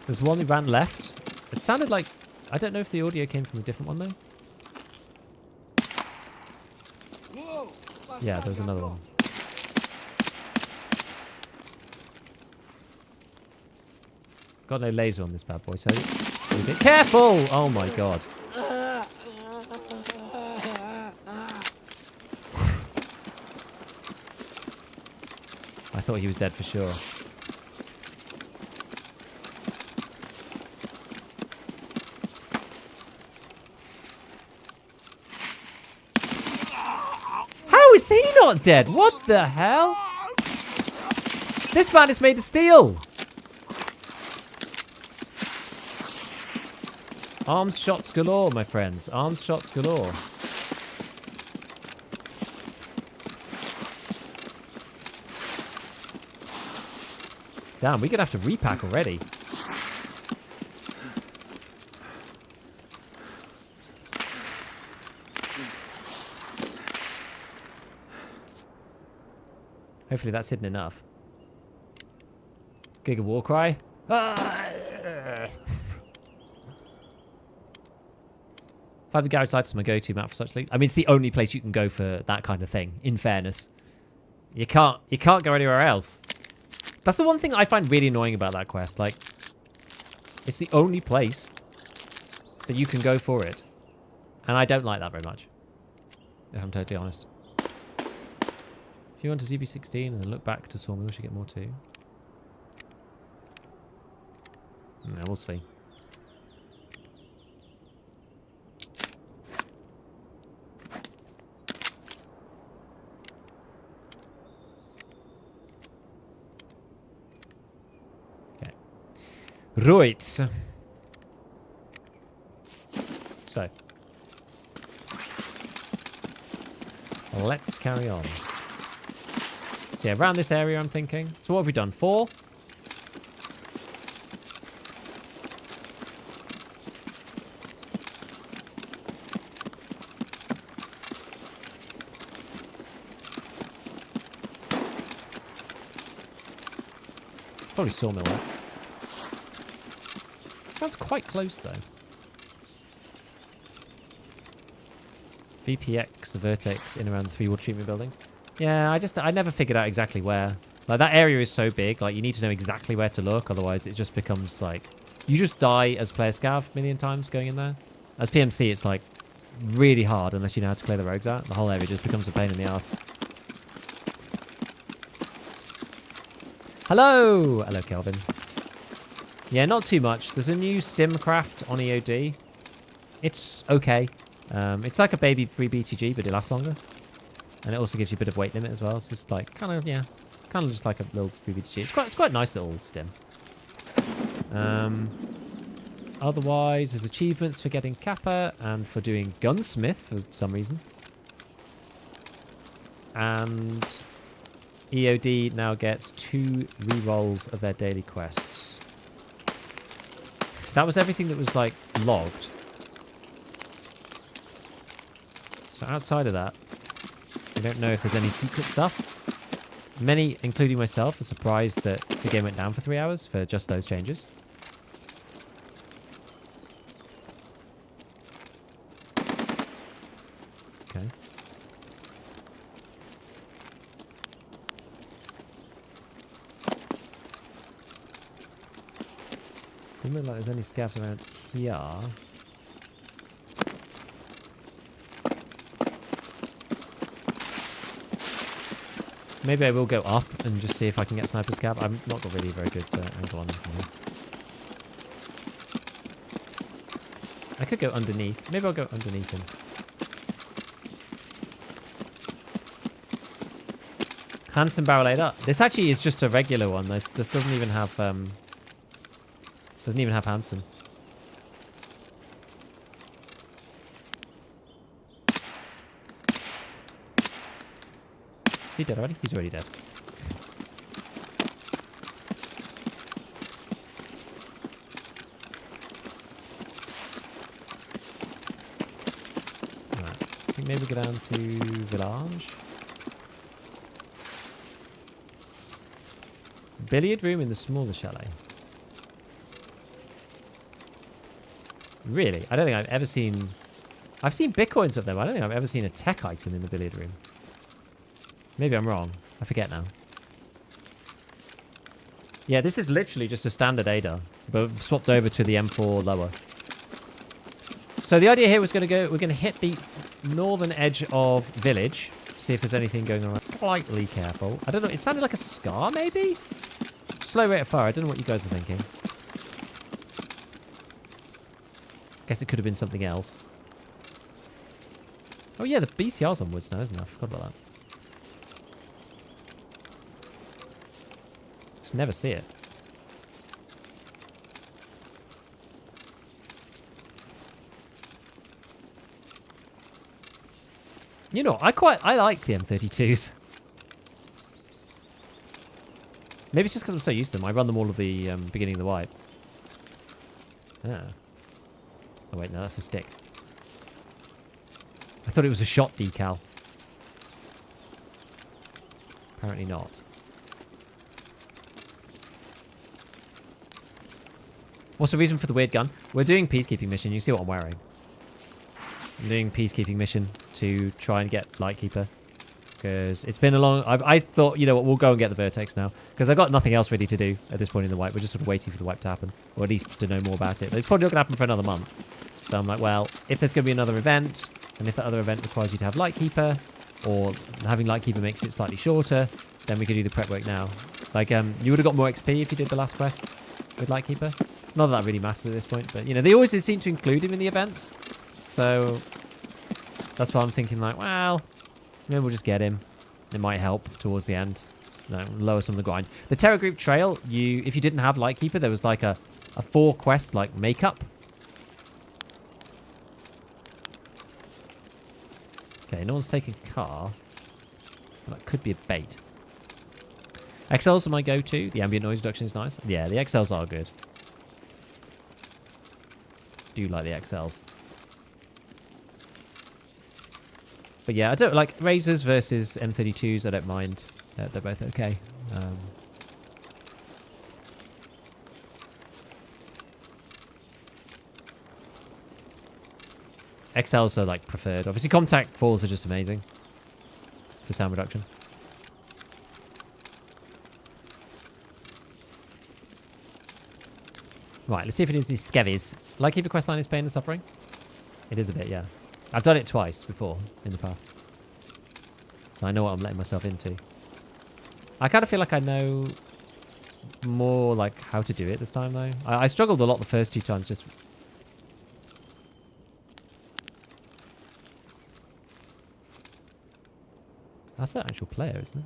[SPEAKER 1] There's one who ran left. It sounded like... I don't know if the audio came from a different one, though. Yeah, there's another one. Got no laser on this bad boy, so... Be careful! Oh my god. I thought he was dead for sure. How is he not dead? What the hell? This man is made of steel. Arms shots galore, my friends. Arms shots galore. Damn, we're gonna have to repack already. Hopefully that's hidden enough. Giga war cry. Ah! If I have the garage lights, it's my go-to map for such loot. I mean, it's the only place you can go for that kind of thing. In fairness, you can't go anywhere else. That's the one thing I find really annoying about that quest. Like, it's the only place that you can go for it, and I don't like that very much. If I'm totally honest. If you want to ZB16 and then look back to Sawmill, we should get more too. Yeah, we'll see. Right. So. Let's carry on. So yeah, around this area I'm thinking. So what have we done? 4? Probably Sawmill there. That's quite close, though. VPX, Vertex, in around the 3 water treatment buildings. Yeah, I never figured out exactly where. Like, that area is so big, like, you need to know exactly where to look, otherwise it just becomes, like... You just die as player Scav a million times going in there. As PMC, it's, like, really hard unless you know how to clear the rogues out. The whole area just becomes a pain in the ass. Hello! Hello, Kelvin. Yeah, not too much. There's a new stim craft on EOD. It's okay. It's like a baby free BTG, but it lasts longer. And it also gives you a bit of weight limit as well. It's just like, kind of just like a little free BTG. It's quite a nice little stim. Otherwise, there's achievements for getting Kappa and for doing Gunsmith for some reason. And EOD now gets 2 rerolls of their daily quests. That was everything that was, like, logged. So outside of that, I don't know if there's any secret stuff. Many, including myself, are surprised that the game went down for 3 hours for just those changes. Okay. Doesn't look like there's any scavs around here. Maybe I will go up and just see if I can get sniper scav. I've not got really a very good angle on them from here. I could go underneath. Maybe I'll go underneath him. Handsome barrel laid up. This actually is just a regular one. This doesn't even have Hansen. Is he dead already? He's already dead. Alright. I think maybe go down to Village. billiard room in the smaller chalet. Really? I don't think I've ever seen... I've seen bitcoins of them. I don't think I've ever seen a tech item in the billiard room. Maybe I'm wrong. I forget now. Yeah, this is literally just a standard ADA, but swapped over to the M4 lower. So the idea here was we're going to hit the northern edge of village, see if there's anything going on. Slightly careful. I don't know. It sounded like a scar, maybe? Slow rate of fire. I don't know what you guys are thinking. Guess it could have been something else. Oh yeah, the BCR's on woods now, isn't it? I forgot about that. Just never see it. You know, I like the M32s. Maybe it's just because I'm so used to them. I run them all of the beginning of the wipe. Yeah. Oh wait, no, that's a stick. I thought it was a shot decal. Apparently not. What's the reason for the weird gun? We're doing peacekeeping mission. You see what I'm wearing. I'm doing peacekeeping mission to try and get Lightkeeper. Because it's been a long... I thought, you know what, we'll go and get the Vertex now. Because I've got nothing else ready to do at this point in the wipe. We're just sort of waiting for the wipe to happen. Or at least to know more about it. But it's probably not going to happen for another month. So I'm like, well, if there's going to be another event, and if that other event requires you to have Lightkeeper, or having Lightkeeper makes it slightly shorter, then we could do the prep work now. Like, you would have got more XP if you did the last quest with Lightkeeper. Not that that really matters at this point, but, you know, they always seem to include him in the events. So that's why I'm thinking, like, well, maybe we'll just get him. It might help towards the end. No, lower some of the grind. The Terror Group Trail, if you didn't have Lightkeeper, there was like a 4-quest, like, makeup. Okay, no one's taking car. That could be a bait. XLs are my go-to. The ambient noise reduction is nice. Yeah, the XLs are good. Do like the XLs. But yeah, I don't like Razors versus M32s. I don't mind. They're both okay. XLs are like preferred. Obviously, contact falls are just amazing for sound reduction. Right, let's see if it is the Scavies. Lightkeeper questline is pain and suffering. It is a bit, yeah. I've done it twice before in the past. So I know what I'm letting myself into. I kind of feel like I know more like how to do it this time though. I struggled a lot the first 2 times just... That's an actual player, isn't it?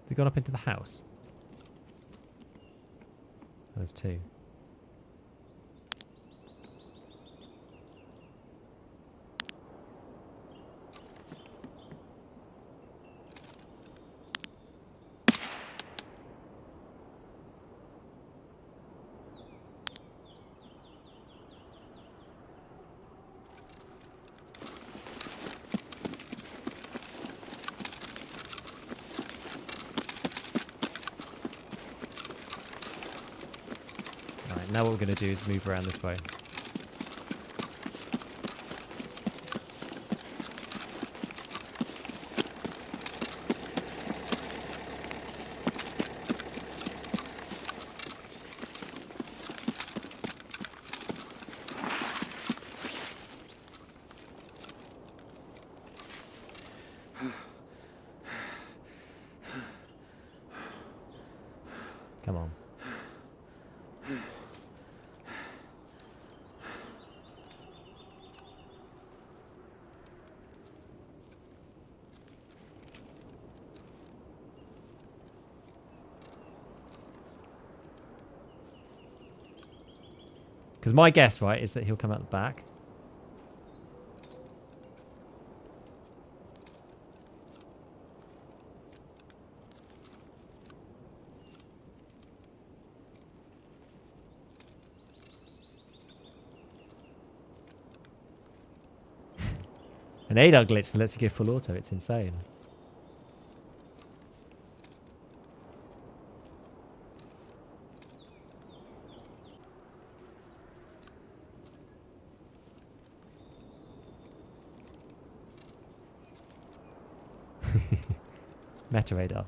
[SPEAKER 1] They gone up into the house? There's 2. Now what we're going to do is move around this way. Come on. Because my guess, right, is that he'll come out the back. An ADAR glitch that lets you go full auto. It's insane. Meta radar.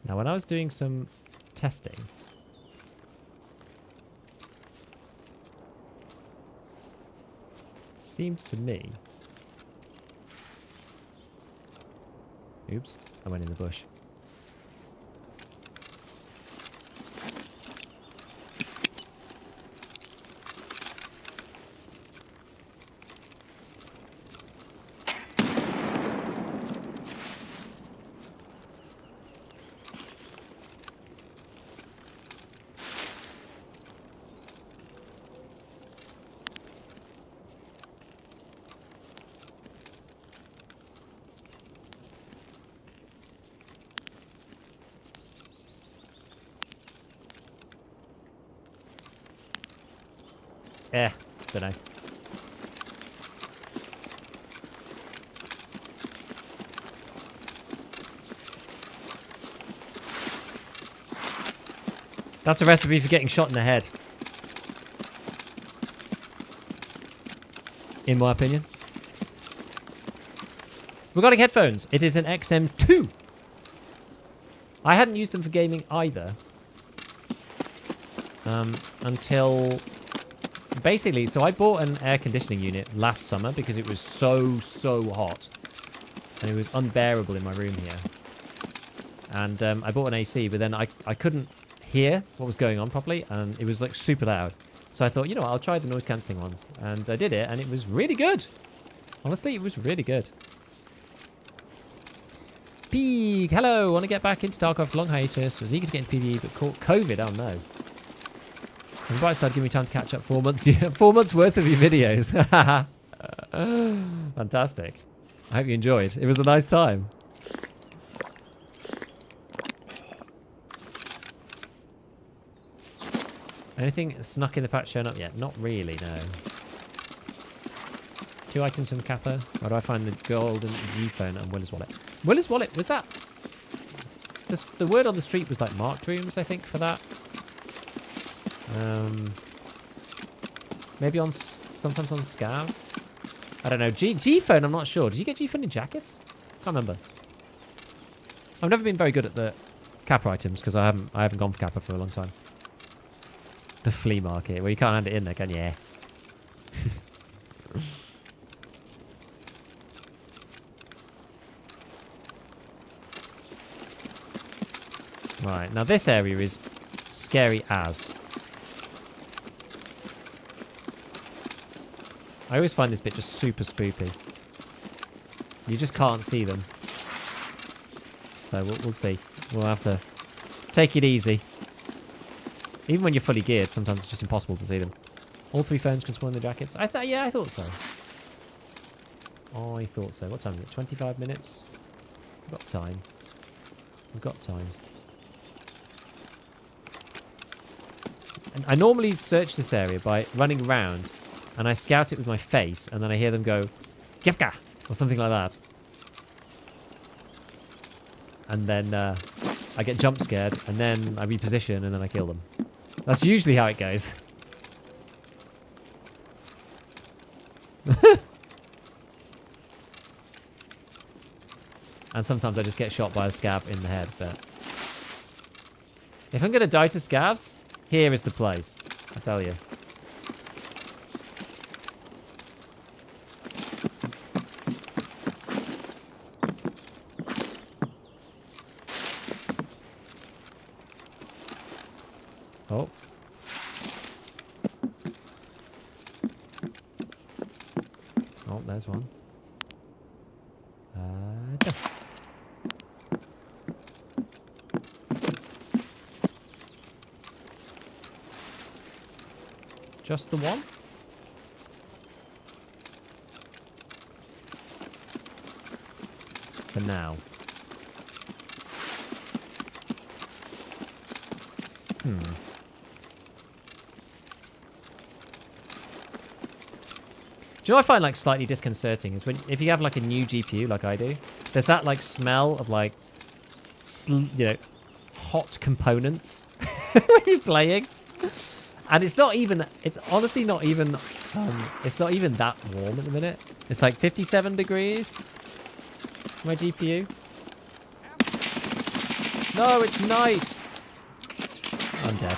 [SPEAKER 1] Now, when I was doing some testing, seemed to me... Oops, I went in the bush. Don't know. That's a recipe for getting shot in the head. In my opinion. Regarding headphones, it is an XM2. I hadn't used them for gaming either. Until... Basically, so I bought an air conditioning unit last summer because it was so hot. And it was unbearable in my room here. And I bought an AC, but then I couldn't hear what was going on properly, and it was like super loud. So I thought, you know what, I'll try the noise cancelling ones. And I did it, and it was really good. Honestly, it was really good. Peeg, hello, want to get back into Tarkov, long hiatus. Was eager to get into PvE, but caught COVID, oh no. On the bright side, give me time to catch up 4 months, 4 months worth of your videos. Fantastic. I hope you enjoyed. It was a nice time. Anything snuck in the patch shown up yet? Not really, no. 2 items from Kappa. Where do I find the golden G phone and Willis wallet? Willis wallet, was that? The word on the street was like marked rooms, I think, for that. Maybe on sometimes on Scavs. I don't know. G phone, I'm not sure. Did you get G phone in jackets? Can't remember. I've never been very good at the Kappa items because I haven't gone for Kappa for a long time. The flea market, where you can't hand it in there, can you? Right, now this area is scary as. I always find this bit just super spoopy. You just can't see them. So we'll see. We'll have to take it easy. Even when you're fully geared, sometimes it's just impossible to see them. All 3 phones can spawn in the jackets. Yeah, I thought so. I thought so. What time is it? 25 minutes? We've got time. We've got time. And I normally search this area by running around, and I scout it with my face, and then I hear them go, Gifka! Or something like that. And then I get jump scared, and then I reposition, and then I kill them. That's usually how it goes. And sometimes I just get shot by a scav in the head, but... If I'm going to die to scavs, here is the place. I tell you. Oh. Oh, there's one. Just the one? For now. Do you know what I find like slightly disconcerting is when if you have like a new GPU like I do, there's that like smell of like hot components when you're playing, and it's honestly not even it's not even that warm at the minute. It's like 57 degrees. My GPU. No, it's night. I'm dead.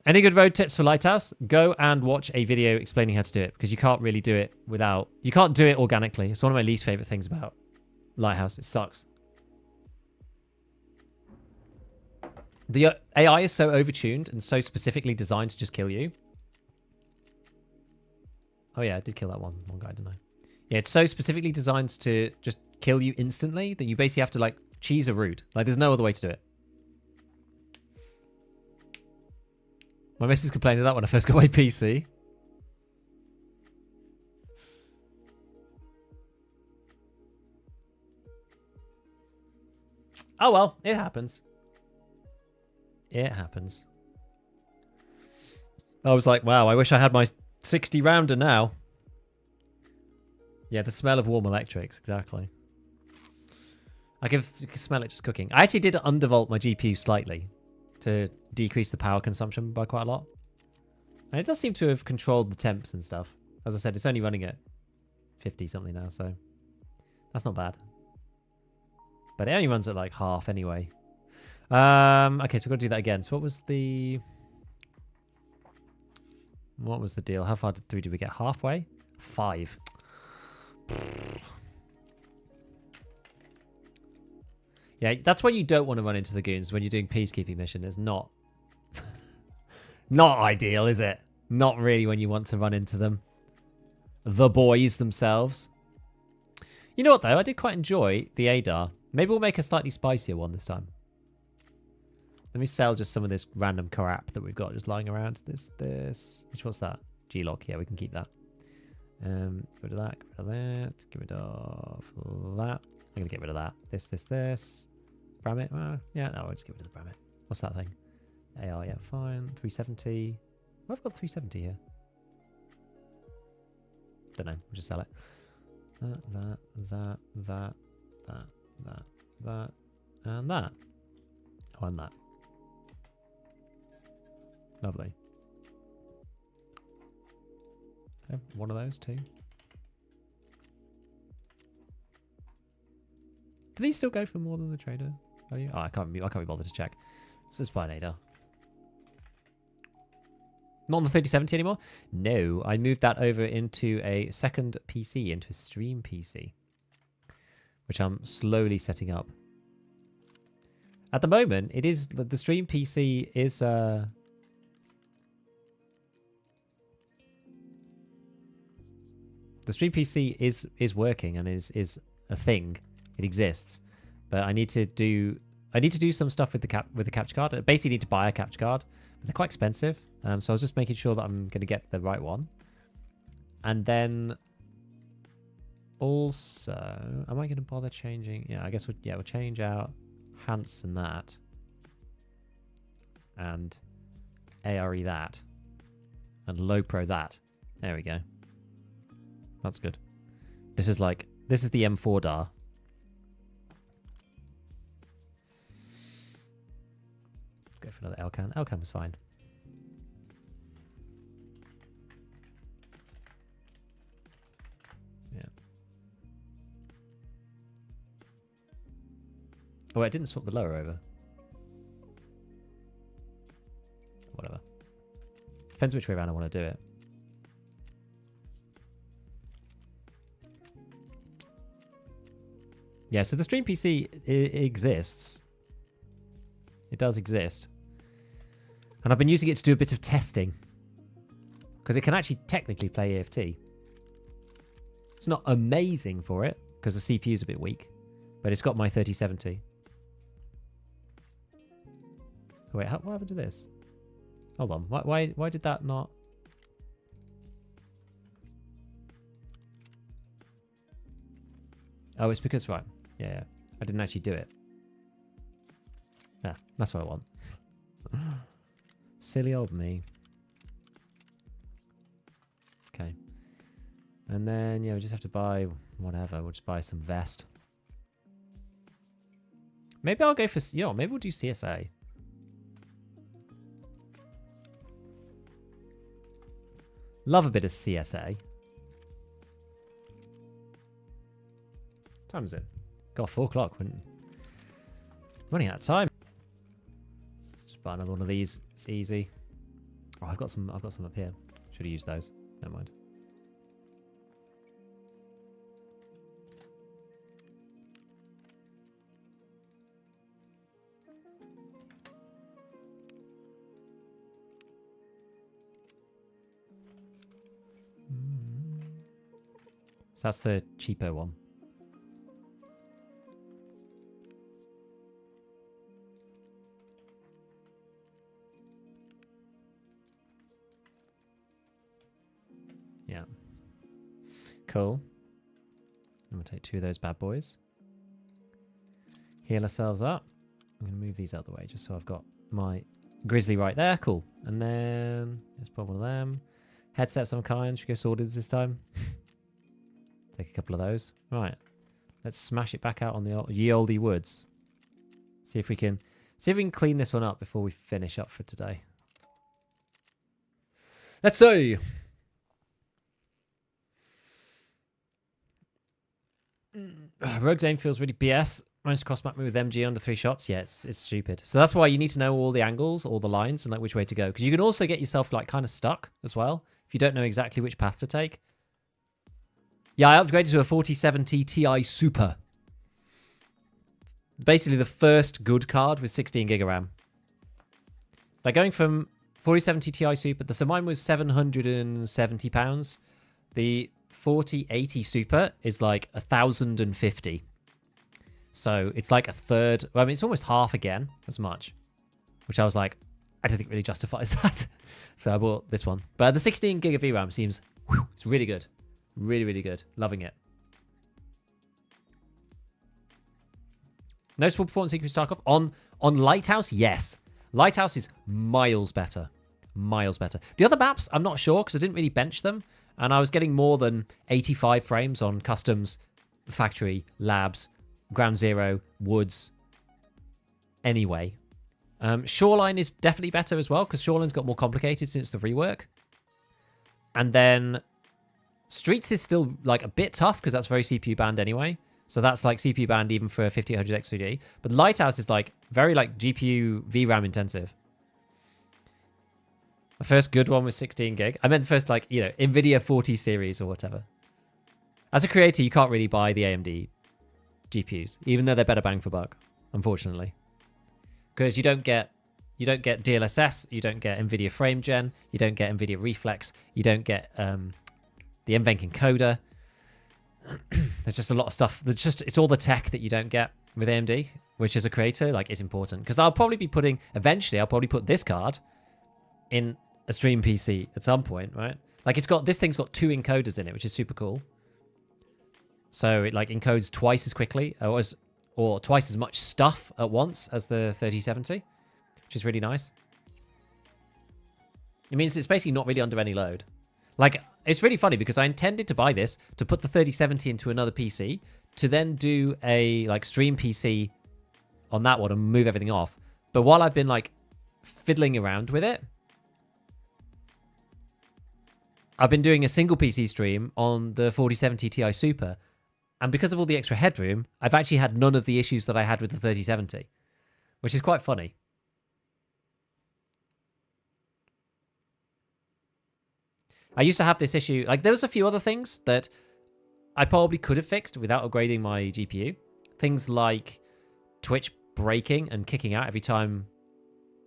[SPEAKER 1] Any good road tips for Lighthouse? Go and watch a video explaining how to do it, because you can't really do it without... You can't do it organically. It's one of my least favorite things about Lighthouse. It sucks. The AI is so overtuned and so specifically designed to just kill you. Oh yeah, I did kill that one guy, didn't I? Yeah, it's so specifically designed to just kill you instantly that you basically have to like cheese a route. Like there's no other way to do it. My missus complained of that when I first got my PC. Oh well, it happens. It happens. I was like, wow, I wish I had my 60 rounder now. Yeah, the smell of warm electrics, exactly. You can smell it just cooking. I actually did undervolt my GPU slightly to decrease the power consumption by quite a lot. And it does seem to have controlled the temps and stuff. As I said, it's only running at 50 something now, so that's not bad. But it only runs at like half anyway. Okay, so we've got to do that again. So what was the deal? How far did we get? Halfway? 5. Yeah, that's when you don't want to run into the goons, when you're doing peacekeeping mission. It's not ideal, is it? Not really when you want to run into them. The boys themselves. You know what, though? I did quite enjoy the ADAR. Maybe we'll make a slightly spicier one this time. Let me sell just some of this random crap that we've got just lying around. This. What's that? G-Lock. Yeah, we can keep that. Get rid of that. Get rid of that. Get rid of that. I'm going to get rid of that. This. Bramit. Yeah, no, I'll just get rid of the Bramit. What's that thing? AR, yeah, fine. 370. Oh, I've got 370 here. Don't know. We'll just sell it. That, and that. Oh, and that. Lovely. Okay, one of those, too. Do these still go for more than the trader value? Oh, I can't be bothered to check. So it's by an ADAR. Not on the 3070 anymore? No, I moved that over into a second PC, into a stream PC, which I'm slowly setting up. At the moment, it is the stream PC is the stream PC is working and is a thing. It exists, but I need to do some stuff with the capture card. I basically need to buy a capture card, but they're quite expensive. So I was just making sure that I'm going to get the right one. And then also, am I going to bother changing? Yeah, I guess we'll change out Hanson that and ARE that and low pro that. There we go. That's good. This is the M4 DAR. Go for another Elcan. Elcan was fine. Yeah. Oh, wait, I didn't swap the lower over. Whatever. Depends which way around I want to do it. Yeah, so the stream PC exists. It does exist. And I've been using it to do a bit of testing. because it can actually technically play EFT. It's not amazing for it because the CPU is a bit weak, but it's got my 3070. Oh, wait, what happened to this? Hold on. Why did that not? Oh, it's because, right. Yeah, I didn't actually do it. Yeah, that's what I want. Silly old me. Okay. And then, yeah, we just have to buy whatever. We'll just buy some vest. Maybe I'll go for, you know, maybe we'll do CSA. Love a bit of CSA. What time is it? God, 4 o'clock. Running out of time. Let's just buy another one of these. It's easy. Oh, I've got some up here. Should have used those. Never mind. So that's the cheaper one. Yeah. Cool. I'm going to take 2 of those bad boys. Heal ourselves up. I'm going to move these out of the way just so I've got my grizzly right there. Cool. And then let's put one of them. Headset of some kind. Should we go swords this time? Take a couple of those. Right. Let's smash it back out on the ye olde woods. See if we can clean this one up before we finish up for today. Let's see. Rogue's aim feels really BS. Managed to cross map me with MG under 3 shots. Yeah, it's stupid. So that's why you need to know all the angles, all the lines, and like which way to go. Because you can also get yourself like kind of stuck as well if you don't know exactly which path to take. Yeah, I upgraded to a 4070 Ti Super. Basically the first good card with 16 gig of RAM. Like going from 4070 Ti Super, so mine was £770. The 4080 Super is like 1,050. So it's like a third. Well, I mean, it's almost half again as much, which I was like, I don't think really justifies that. So I bought this one. But the 16 gig of VRAM seems, it's really good. Really, really good. Loving it. Noticeable performance increase Tarkov on Lighthouse? Yes. Lighthouse is miles better. Miles better. The other maps, I'm not sure because I didn't really bench them. And I was getting more than 85 frames on Customs, Factory, Labs, Ground Zero, Woods. Anyway. Shoreline is definitely better as well because Shoreline's got more complicated since the rework. And then Streets is still like a bit tough because that's very CPU banned anyway. So that's like CPU banned even for 5800 X3D. But Lighthouse is like very like GPU VRAM intensive. The first good one was 16 gig. I meant the first like, you know, NVIDIA 40 series or whatever. As a creator, you can't really buy the AMD GPUs, even though they're better bang for buck, unfortunately. Because you don't get DLSS, you don't get NVIDIA Frame Gen, you don't get NVIDIA Reflex, you don't get the NVENC encoder. There's just a lot of stuff. It's all the tech that you don't get with AMD, which as a creator, like, is important. Because eventually I'll probably put this card in a stream PC at some point, right? Like this thing's got 2 encoders in it, which is super cool. So it like encodes twice as quickly or twice as much stuff at once as the 3070, which is really nice. It means it's basically not really under any load. Like, it's really funny because I intended to buy this to put the 3070 into another PC to then do a like stream PC on that one and move everything off. But while I've been like fiddling around with it, I've been doing a single PC stream on the 4070 Ti Super. And because of all the extra headroom, I've actually had none of the issues that I had with the 3070, which is quite funny. I used to have this issue. Like, there was a few other things that I probably could have fixed without upgrading my GPU. Things like Twitch breaking and kicking out every time,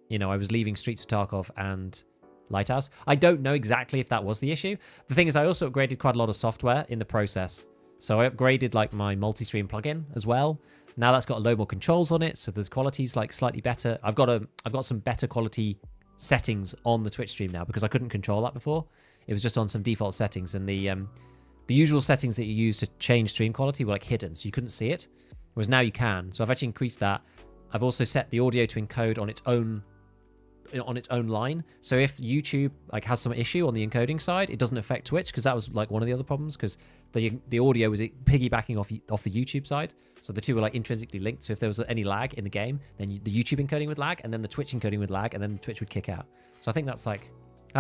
[SPEAKER 1] you know, I was leaving Streets of Tarkov and Lighthouse. I don't know exactly if that was the issue. The thing is, I also upgraded quite a lot of software in the process. So I upgraded like my multi-stream plugin as well. Now that's got a load more controls on it, so the quality's like slightly better. I've got some better quality settings on the Twitch stream now because I couldn't control that before. It was just on some default settings, and the usual settings that you use to change stream quality were like hidden, so you couldn't see it. Whereas now you can. So I've actually increased that. I've also set the audio to encode on its own line. So if YouTube like has some issue on the encoding side, it doesn't affect Twitch, because that was like one of the other problems, because the audio was piggybacking off the YouTube side. So the two were like intrinsically linked. So if there was any lag in the game, then the YouTube encoding would lag, and then the Twitch encoding would lag, and then Twitch would kick out. So I think that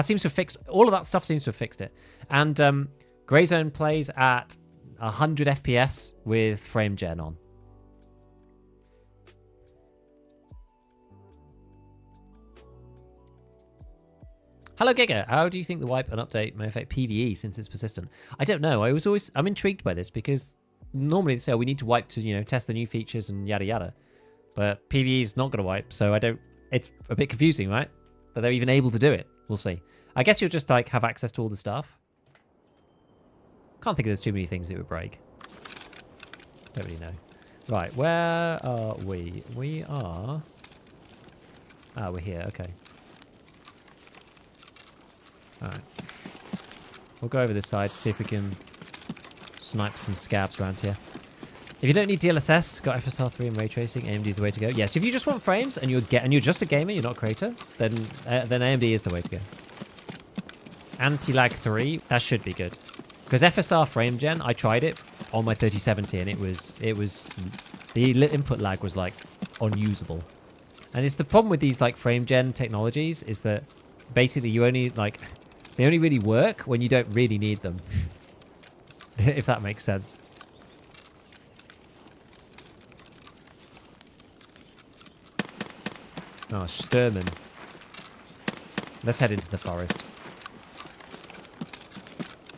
[SPEAKER 1] seems to have fixed all of that stuff. Seems to have fixed it. And Greyzone plays at 100 FPS with frame gen on. Hello Giga, how do you think the wipe and update may affect PvE since it's persistent? I don't know. I'm intrigued by this, because normally they say we need to wipe to, test the new features and yada yada. But PvE is not going to wipe, so it's a bit confusing, right? That they're even able to do it. We'll see. I guess you'll just like have access to all the stuff. Can't think there's too many things that would break. Don't really know. Right, where are we? We are... Ah, we're here, okay. Alright. We'll go over this side to see if we can snipe some scabs around here. If you don't need DLSS, got FSR 3 and ray tracing, AMD is the way to go. Yes, if you just want frames and you're just a gamer, you're not a creator, then AMD is the way to go. Anti-lag 3, that should be good. Because FSR frame gen, I tried it on my 3070 and it was the input lag was like unusable. And it's the problem with these like frame gen technologies is that basically they only really work when you don't really need them. If that makes sense. Oh, Sturman. Let's head into the forest.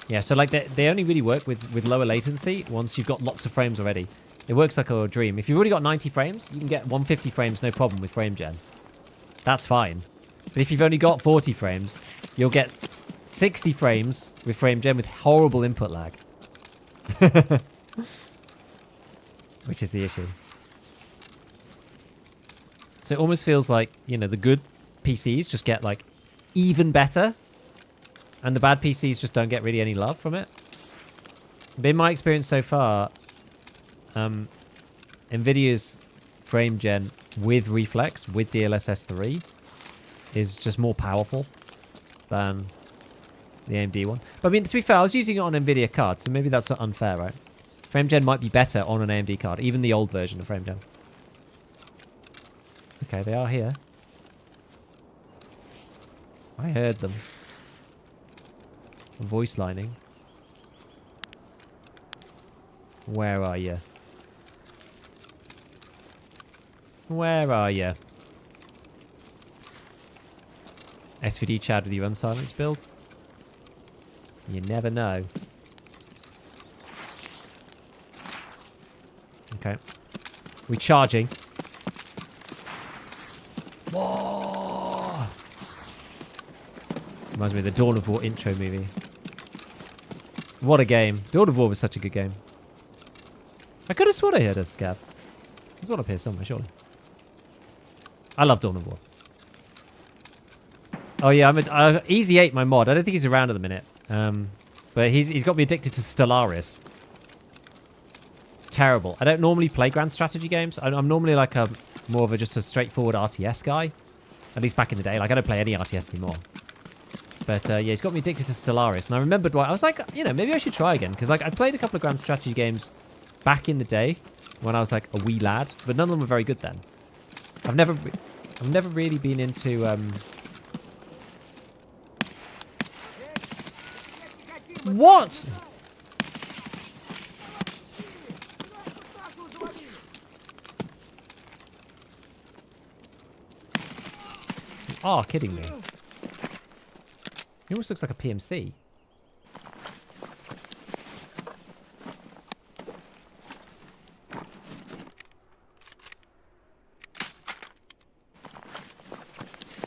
[SPEAKER 1] Yeah, so like they only really work with lower latency once you've got lots of frames already. It works like a dream. If you've already got 90 frames, you can get 150 frames no problem with frame gen. That's fine. But if you've only got 40 frames, you'll get 60 frames with frame gen with horrible input lag. Which is the issue. So it almost feels like, the good PCs just get like even better, and the bad PCs just don't get really any love from it. But in my experience so far, Nvidia's frame gen with reflex, with DLSS 3, is just more powerful than the AMD one. But I mean, to be fair, I was using it on Nvidia cards, so maybe that's unfair, right? Frame gen might be better on an AMD card, even the old version of frame gen. Okay, they are here. I heard them. Voice lining. Where are you? Where are you? SVD Chad with your unsilenced build? You never know. Okay. We charging. Whoa! Reminds me of the Dawn of War intro movie. What a game. Dawn of War was such a good game. I could have sworn I heard a Scav. There's one up here somewhere, surely. I love Dawn of War. Oh yeah, Easy 8 my mod. I don't think he's around at the minute. But he's got me addicted to Stellaris. It's terrible. I don't normally play grand strategy games. I'm normally like more of just a straightforward RTS guy. At least back in the day. Like I don't play any RTS anymore. But yeah, he's got me addicted to Stellaris. And I remembered why. I was like, maybe I should try again. Because like I played a couple of grand strategy games back in the day when I was like a wee lad. But none of them were very good then. I've never really been into... What? Oh, kidding me. He almost looks like a PMC.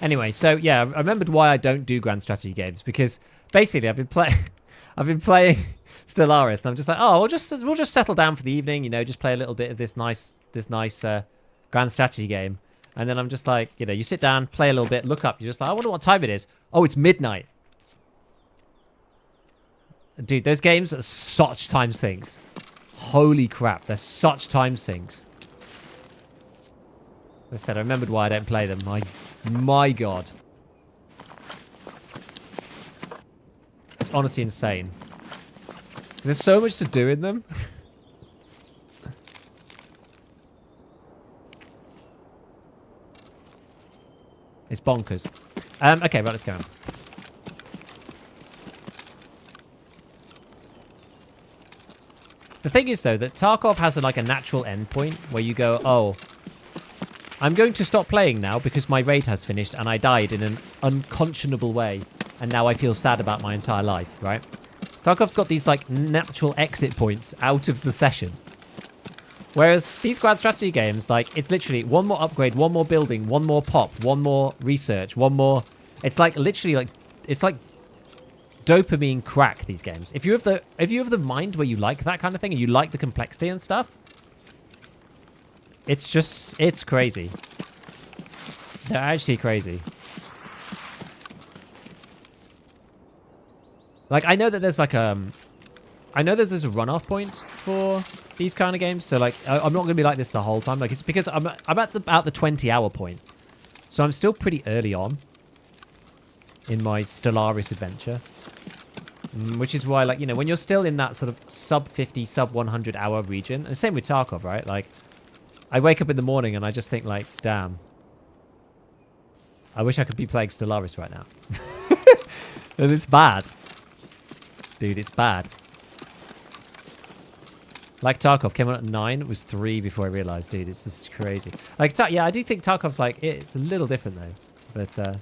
[SPEAKER 1] Anyway, so yeah, I remembered why I don't do grand strategy games, because basically I've been playing Stellaris, and I'm just like, oh, we'll just settle down for the evening, you know, just play a little bit of this nice grand strategy game. And then I'm just like, you know, you sit down, play a little bit, look up, you're just like, I wonder what time it is. Oh, it's midnight. Dude, those games are such time sinks. Holy crap, they're such time sinks. As I said, I remembered why I don't play them. My god. It's honestly insane. There's so much to do in them. It's bonkers. Okay, right, let's go on. The thing is, though, that Tarkov has like a natural endpoint where you go, oh, I'm going to stop playing now because my raid has finished and I died in an unconscionable way. And now I feel sad about my entire life, right? Tarkov's got these like natural exit points out of the session. Whereas these grand strategy games, like, it's literally one more upgrade, one more building, one more pop, one more research, one more... It's like literally like... It's like dopamine crack, these games. If you have the mind where you like that kind of thing and you like the complexity and stuff, it's crazy. They're actually crazy. Like, I know that there's like I know there's a runoff point for these kind of games, so like I'm not gonna be like this the whole time. Like, it's because I'm at about the 20-hour point, so I'm still pretty early on in my Stellaris adventure, which is why, like, you know, when you're still in that sort of sub 50, sub 100 hour region, and same with Tarkov, right? Like, I wake up in the morning and I just think, like, damn, I wish I could be playing Stellaris right now. And it's bad, dude. It's bad. Like, Tarkov came on at 9. It was 3 before I realized, dude, it's just crazy. Like, yeah, I do think Tarkov's like, it's a little different though, but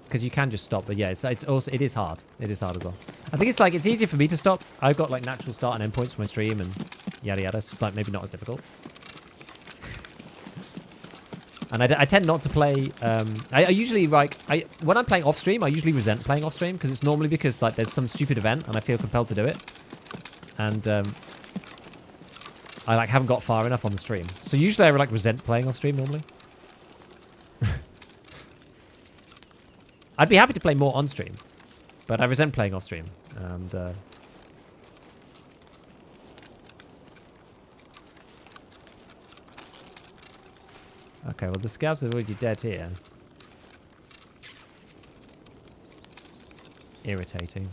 [SPEAKER 1] because you can just stop. But yeah, it's also, it is hard. It is hard as well. I think it's like, it's easier for me to stop. I've got like natural start and endpoints for my stream and yada yada. It's just like maybe not as difficult. And I tend not to play. I usually, like, when I'm playing off stream, I usually resent playing off stream because it's normally because like there's some stupid event and I feel compelled to do it, and I like haven't got far enough on the stream. So usually I like resent playing off stream normally. I'd be happy to play more on stream, but I resent playing off stream. And okay, well, the scouts are already dead here. Irritating.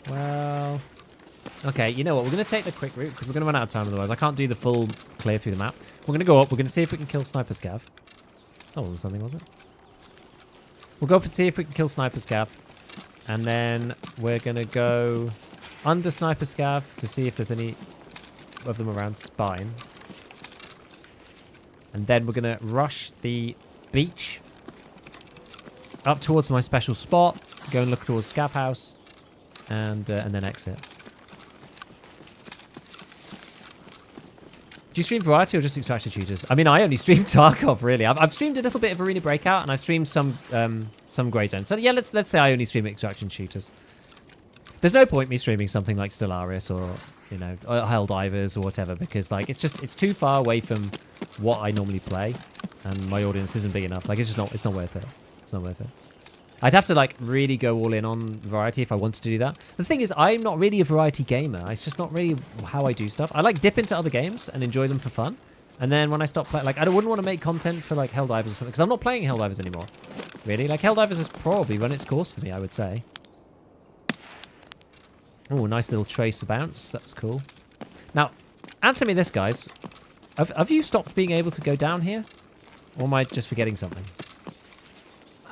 [SPEAKER 1] Well, okay, you know what? We're going to take the quick route because we're going to run out of time otherwise. I can't do the full clear through the map. We're going to go up. We're going to see if we can kill Sniper Scav. That wasn't something, was it? We'll go up and see if we can kill Sniper Scav. And then we're going to go under Sniper Scav to see if there's any of them around Spine. And then we're going to rush the beach up towards my special spot. Go and look towards Scav House. And then exit. Do you stream variety or just extraction shooters? I mean, I only stream Tarkov, really. I've streamed a little bit of Arena Breakout, and I streamed some Grey Zone. So yeah, let's say I only stream extraction shooters. There's no point me streaming something like Stellaris or, you know, Helldivers or whatever, because like it's too far away from what I normally play, and my audience isn't big enough. Like, it's not worth it. It's not worth it. I'd have to like really go all in on variety if I wanted to do that. The thing is, I'm not really a variety gamer. It's just not really how I do stuff. I like dip into other games and enjoy them for fun. And then when I stop playing, like, I wouldn't want to make content for like Helldivers or something, because I'm not playing Helldivers anymore. Really, like, Helldivers has probably run its course for me, I would say. Oh, nice little trace of bounce. That was cool. Now, answer me this, guys. Have you stopped being able to go down here? Or am I just forgetting something?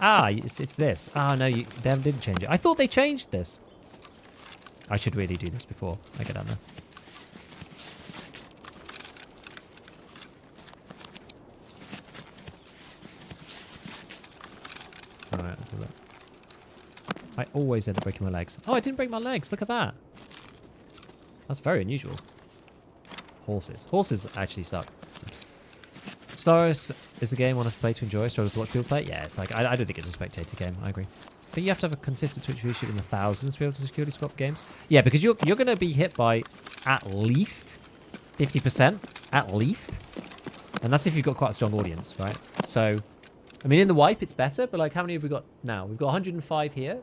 [SPEAKER 1] Ah, it's this. Ah, no, they didn't change it. I thought they changed this. I should really do this before I get down there. Alright, let's have a look. I always end up breaking my legs. Oh, I didn't break my legs. Look at that. That's very unusual. Horses. Horses actually suck. Stellaris is a game I want us to play to enjoy. Struggles to watch people play. Yeah, it's like I don't think it's a spectator game. I agree. But you have to have a consistent Twitch viewership in the thousands to be able to securely swap games. Yeah, because you're going to be hit by at least 50%, at least, and that's if you've got quite a strong audience, right? So, I mean, in the wipe it's better, but like, how many have we got now? We've got 105 here,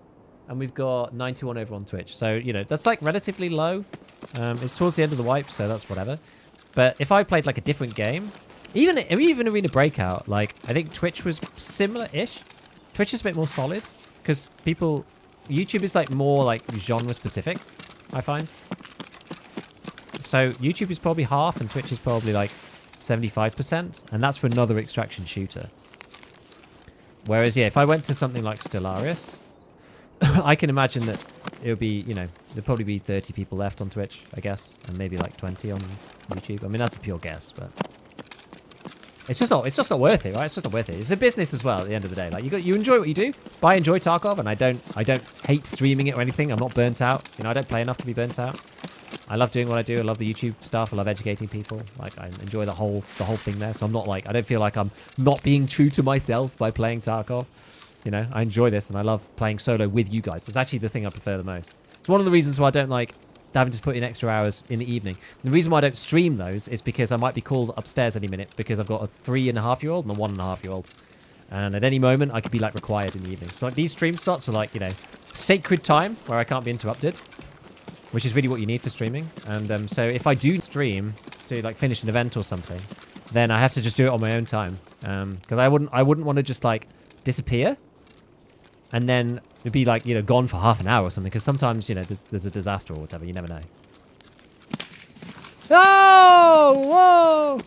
[SPEAKER 1] and we've got 91 over on Twitch. So, you know, that's like relatively low. It's towards the end of the wipe, so that's whatever. But if I played like a different game, even Arena Breakout, like I think Twitch was similar-ish. Twitch is a bit more solid because YouTube is like more like genre specific, I find. So YouTube is probably half and Twitch is probably like 75%, and that's for another extraction shooter. Whereas, yeah, if I went to something like Stellaris, I can imagine that it would be, you know, there'd probably be 30 people left on Twitch, I guess, and maybe like 20 on YouTube. I mean, that's a pure guess, but it's just not worth it, right? It's just not worth it. It's a business as well at the end of the day. Like you enjoy what you do. But I enjoy Tarkov, and I don't hate streaming it or anything. I'm not burnt out. You know, I don't play enough to be burnt out. I love doing what I do. I love the YouTube stuff. I love educating people. Like I enjoy the whole thing there. So I'm not like, I don't feel like I'm not being true to myself by playing Tarkov. You know, I enjoy this and I love playing solo with you guys. It's actually the thing I prefer the most. It's one of the reasons why I don't like having to put in extra hours in the evening. The reason why I don't stream those is because I might be called upstairs any minute because I've got a 3.5-year-old and a 1.5-year-old. And at any moment, I could be like required in the evening. So like these stream slots are like, you know, sacred time where I can't be interrupted, which is really what you need for streaming. And so if I do stream to like finish an event or something, then I have to just do it on my own time. Because I wouldn't want to just like disappear and then it'd be like, you know, gone for half an hour or something. Because sometimes, you know, there's a disaster or whatever. You never know. Oh! Whoa!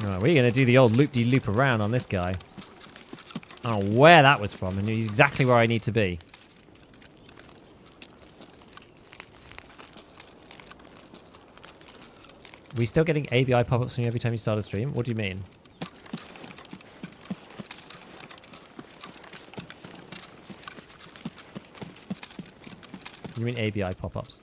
[SPEAKER 1] Right, we're going to do the old loop-de-loop around on this guy. I don't know where that was from, and he's exactly where I need to be. Are we still getting ABI pop-ups from you every time you start a stream? What do you mean? You mean ABI pop-ups?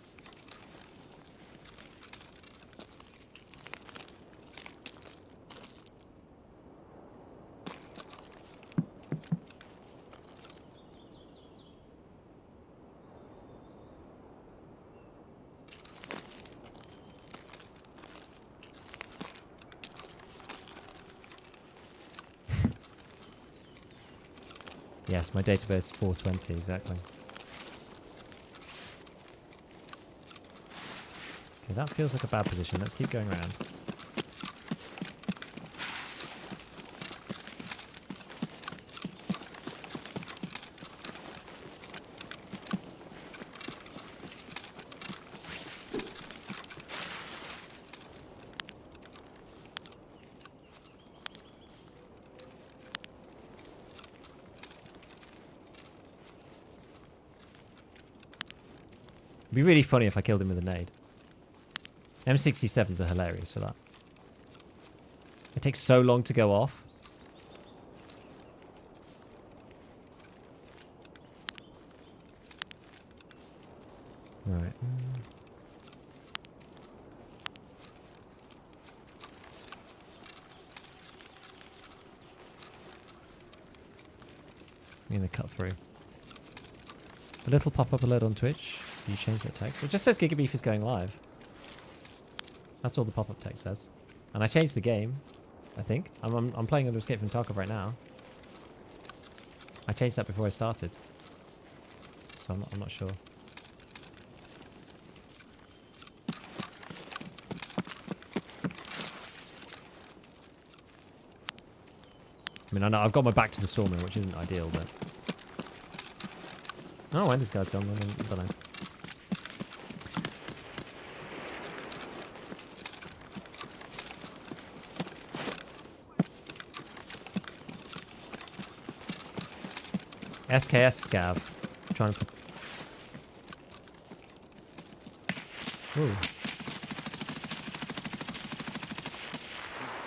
[SPEAKER 1] Yes, my date of birth is 420, exactly. Okay, that feels like a bad position. Let's keep going around. It'd be really funny if I killed him with a nade. M67s are hilarious for that. It takes so long to go off. Right. I'm going to cut through. A little pop-up alert on Twitch. You change that text. It just says Gigabeef is going live. That's all the pop-up text says. And I changed the game, I think. I'm playing Under Escape from Tarkov right now. I changed that before I started. So I'm not sure. I mean, I know I've got my back to the storming, which isn't ideal, but... I don't know when this guy's done. I don't know. SKS Scav. Trying to... Ooh.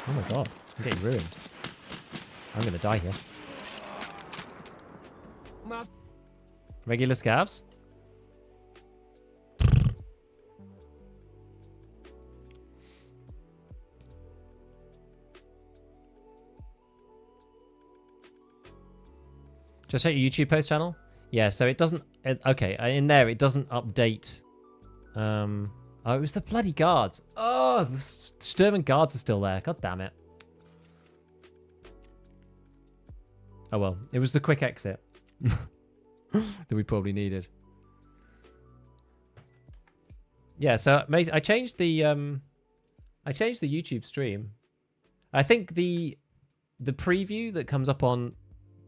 [SPEAKER 1] Oh my god, I'm getting ruined. I'm gonna die here. Regular Scavs? Just check your YouTube post channel? Yeah, so it doesn't... okay, in there it doesn't update... oh, it was the bloody guards. Oh, the Sturm and guards are still there. God damn it. Oh well, it was the quick exit that we probably needed. Yeah, so I changed the YouTube stream. I think the preview that comes up on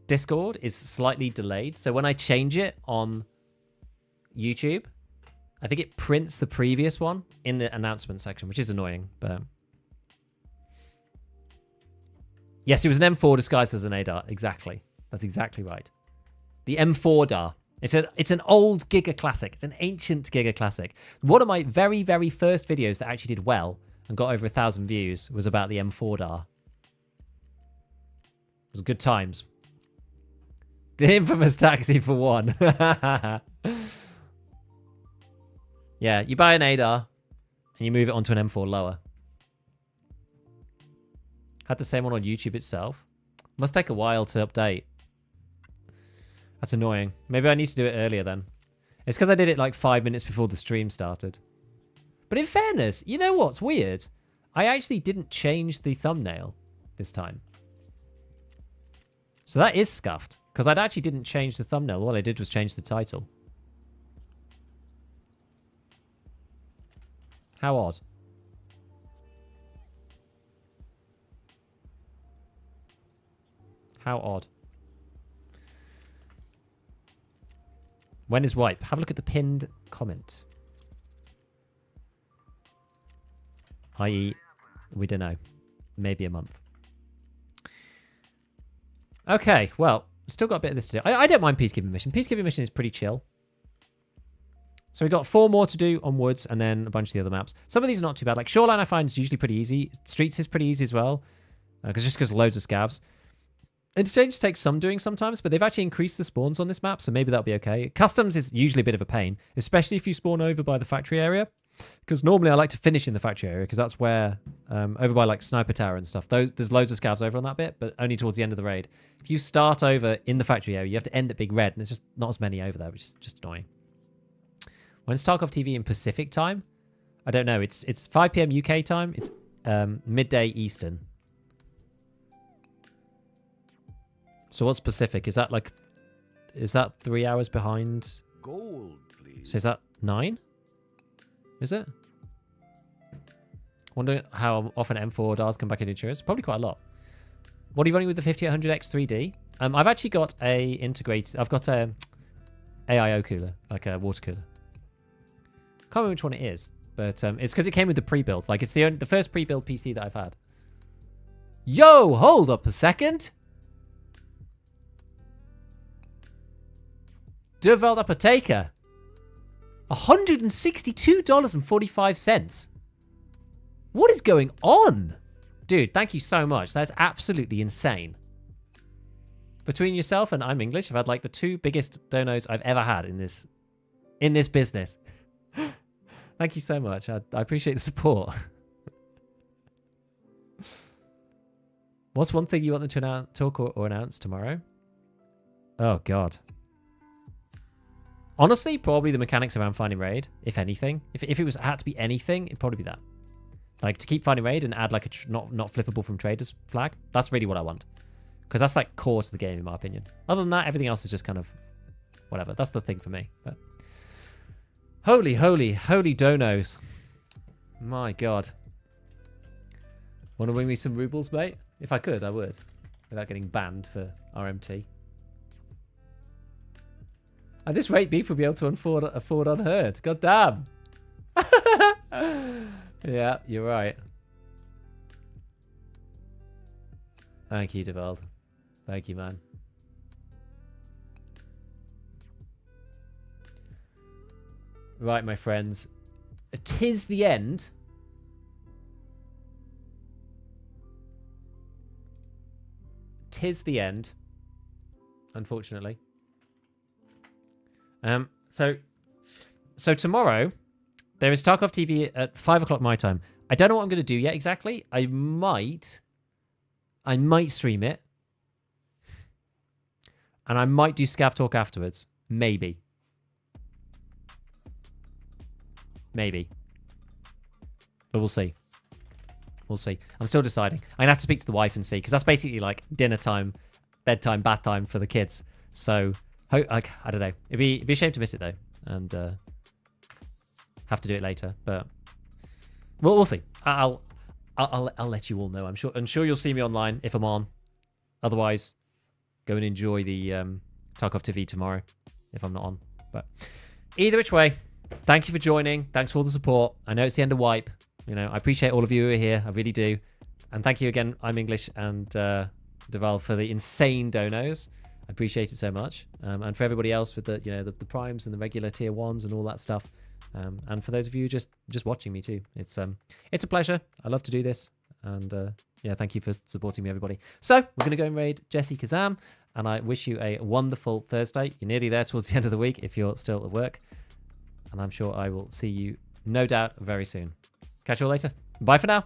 [SPEAKER 1] Discord is slightly delayed. So when I change it on YouTube, I think it prints the previous one in the announcement section, which is annoying, but... Yes, it was an M4 disguised as an ADAR. Exactly. That's exactly right. The M4 DAR. It's an old Giga classic. It's an ancient Giga classic. One of my very, very first videos that actually did well and got over 1,000 views was about the M4 DAR. It was good times. The infamous taxi for one. Yeah, you buy an ADAR and you move it onto an M4 lower. Had the same one on YouTube itself. Must take a while to update. That's annoying. Maybe I need to do it earlier then. It's because I did it like 5 minutes before the stream started. But in fairness, you know what's weird? I actually didn't change the thumbnail this time. So that is scuffed. Because I actually didn't change the thumbnail. All I did was change the title. How odd. How odd. When is wipe? Have a look at the pinned comment. I.e., we don't know. Maybe a month. Okay, well, still got a bit of this to do. I don't mind Peacekeeper mission. Peacekeeper mission is pretty chill. So we've got 4 more to do on Woods and then a bunch of the other maps. Some of these are not too bad. Like Shoreline I find is usually pretty easy. Streets is pretty easy as well. Because loads of scavs. Interchange takes some doing sometimes, but they've actually increased the spawns on this map, so maybe that'll be okay. Customs is usually a bit of a pain, especially if you spawn over by the factory area. Because normally I like to finish in the factory area, because that's where, over by like Sniper Tower and stuff, there's loads of scavs over on that bit, but only towards the end of the raid. If you start over in the factory area, you have to end at Big Red, and there's just not as many over there, which is just annoying. When's Tarkov TV in Pacific time? I don't know. It's 5 PM UK time. It's midday Eastern. So what's Pacific? Is that 3 hours behind?
[SPEAKER 2] Gold, please.
[SPEAKER 1] So is that 9? Is it? Wonder how often M4 DARs come back in insurance. Probably quite a lot. What are you running with the 5800X 3D? I've actually got a integrated... I've got a AIO cooler, like a water cooler. Can't remember which one it is, but it's because it came with the pre-build. Like, it's the first pre-build PC that I've had. Yo, hold up a second. Developed Apotheker. $162.45. What is going on? Dude, thank you so much. That's absolutely insane. Between yourself and I'm English, I've had like the 2 biggest donos I've ever had in this business. Thank you so much. I appreciate the support. What's one thing you want them to talk or announce tomorrow? Oh, God. Honestly, probably the mechanics around finding raid, if anything. If it had to be anything, it'd probably be that. Like, to keep finding raid and add, like, a not flippable from traders flag. That's really what I want. Because that's, like, core to the game, in my opinion. Other than that, everything else is just kind of whatever. That's the thing for me. But holy donos. My God. Want to win me some rubles, mate? If I could, I would. Without getting banned for RMT. At this rate, beef will be able to afford unheard. God damn. Yeah, you're right. Thank you, Devald. Thank you, man. Right, my friends. 'Tis the end. Tis the end. Unfortunately. So tomorrow, there is Tarkov TV at 5 o'clock my time. I don't know what I'm going to do yet exactly. I might stream it. And I might do ScavTalk afterwards. Maybe. Maybe. But we'll see. We'll see. I'm still deciding. I'm going to have to speak to the wife and see, because that's basically like dinner time, bedtime, bath time for the kids. So, I don't know. It'd be a shame to miss it, though. And have to do it later. But we'll see. I'll let you all know. I'm sure you'll see me online if I'm on. Otherwise, go and enjoy the Tarkov TV tomorrow if I'm not on. But either which way, thank you for joining. Thanks for all the support. I know it's the end of Wipe. You know, I appreciate all of you who are here. I really do. And thank you again, I'm English and Deval, for the insane donos. I appreciate it so much. And for everybody else with the, the primes and the regular tier 1s and all that stuff. And for those of you just watching me too. It's a pleasure. I love to do this. And yeah, thank you for supporting me, everybody. So we're going to go and raid Jesse Kazam. And I wish you a wonderful Thursday. You're nearly there towards the end of the week if you're still at work. And I'm sure I will see you, no doubt, very soon. Catch you all later. Bye for now.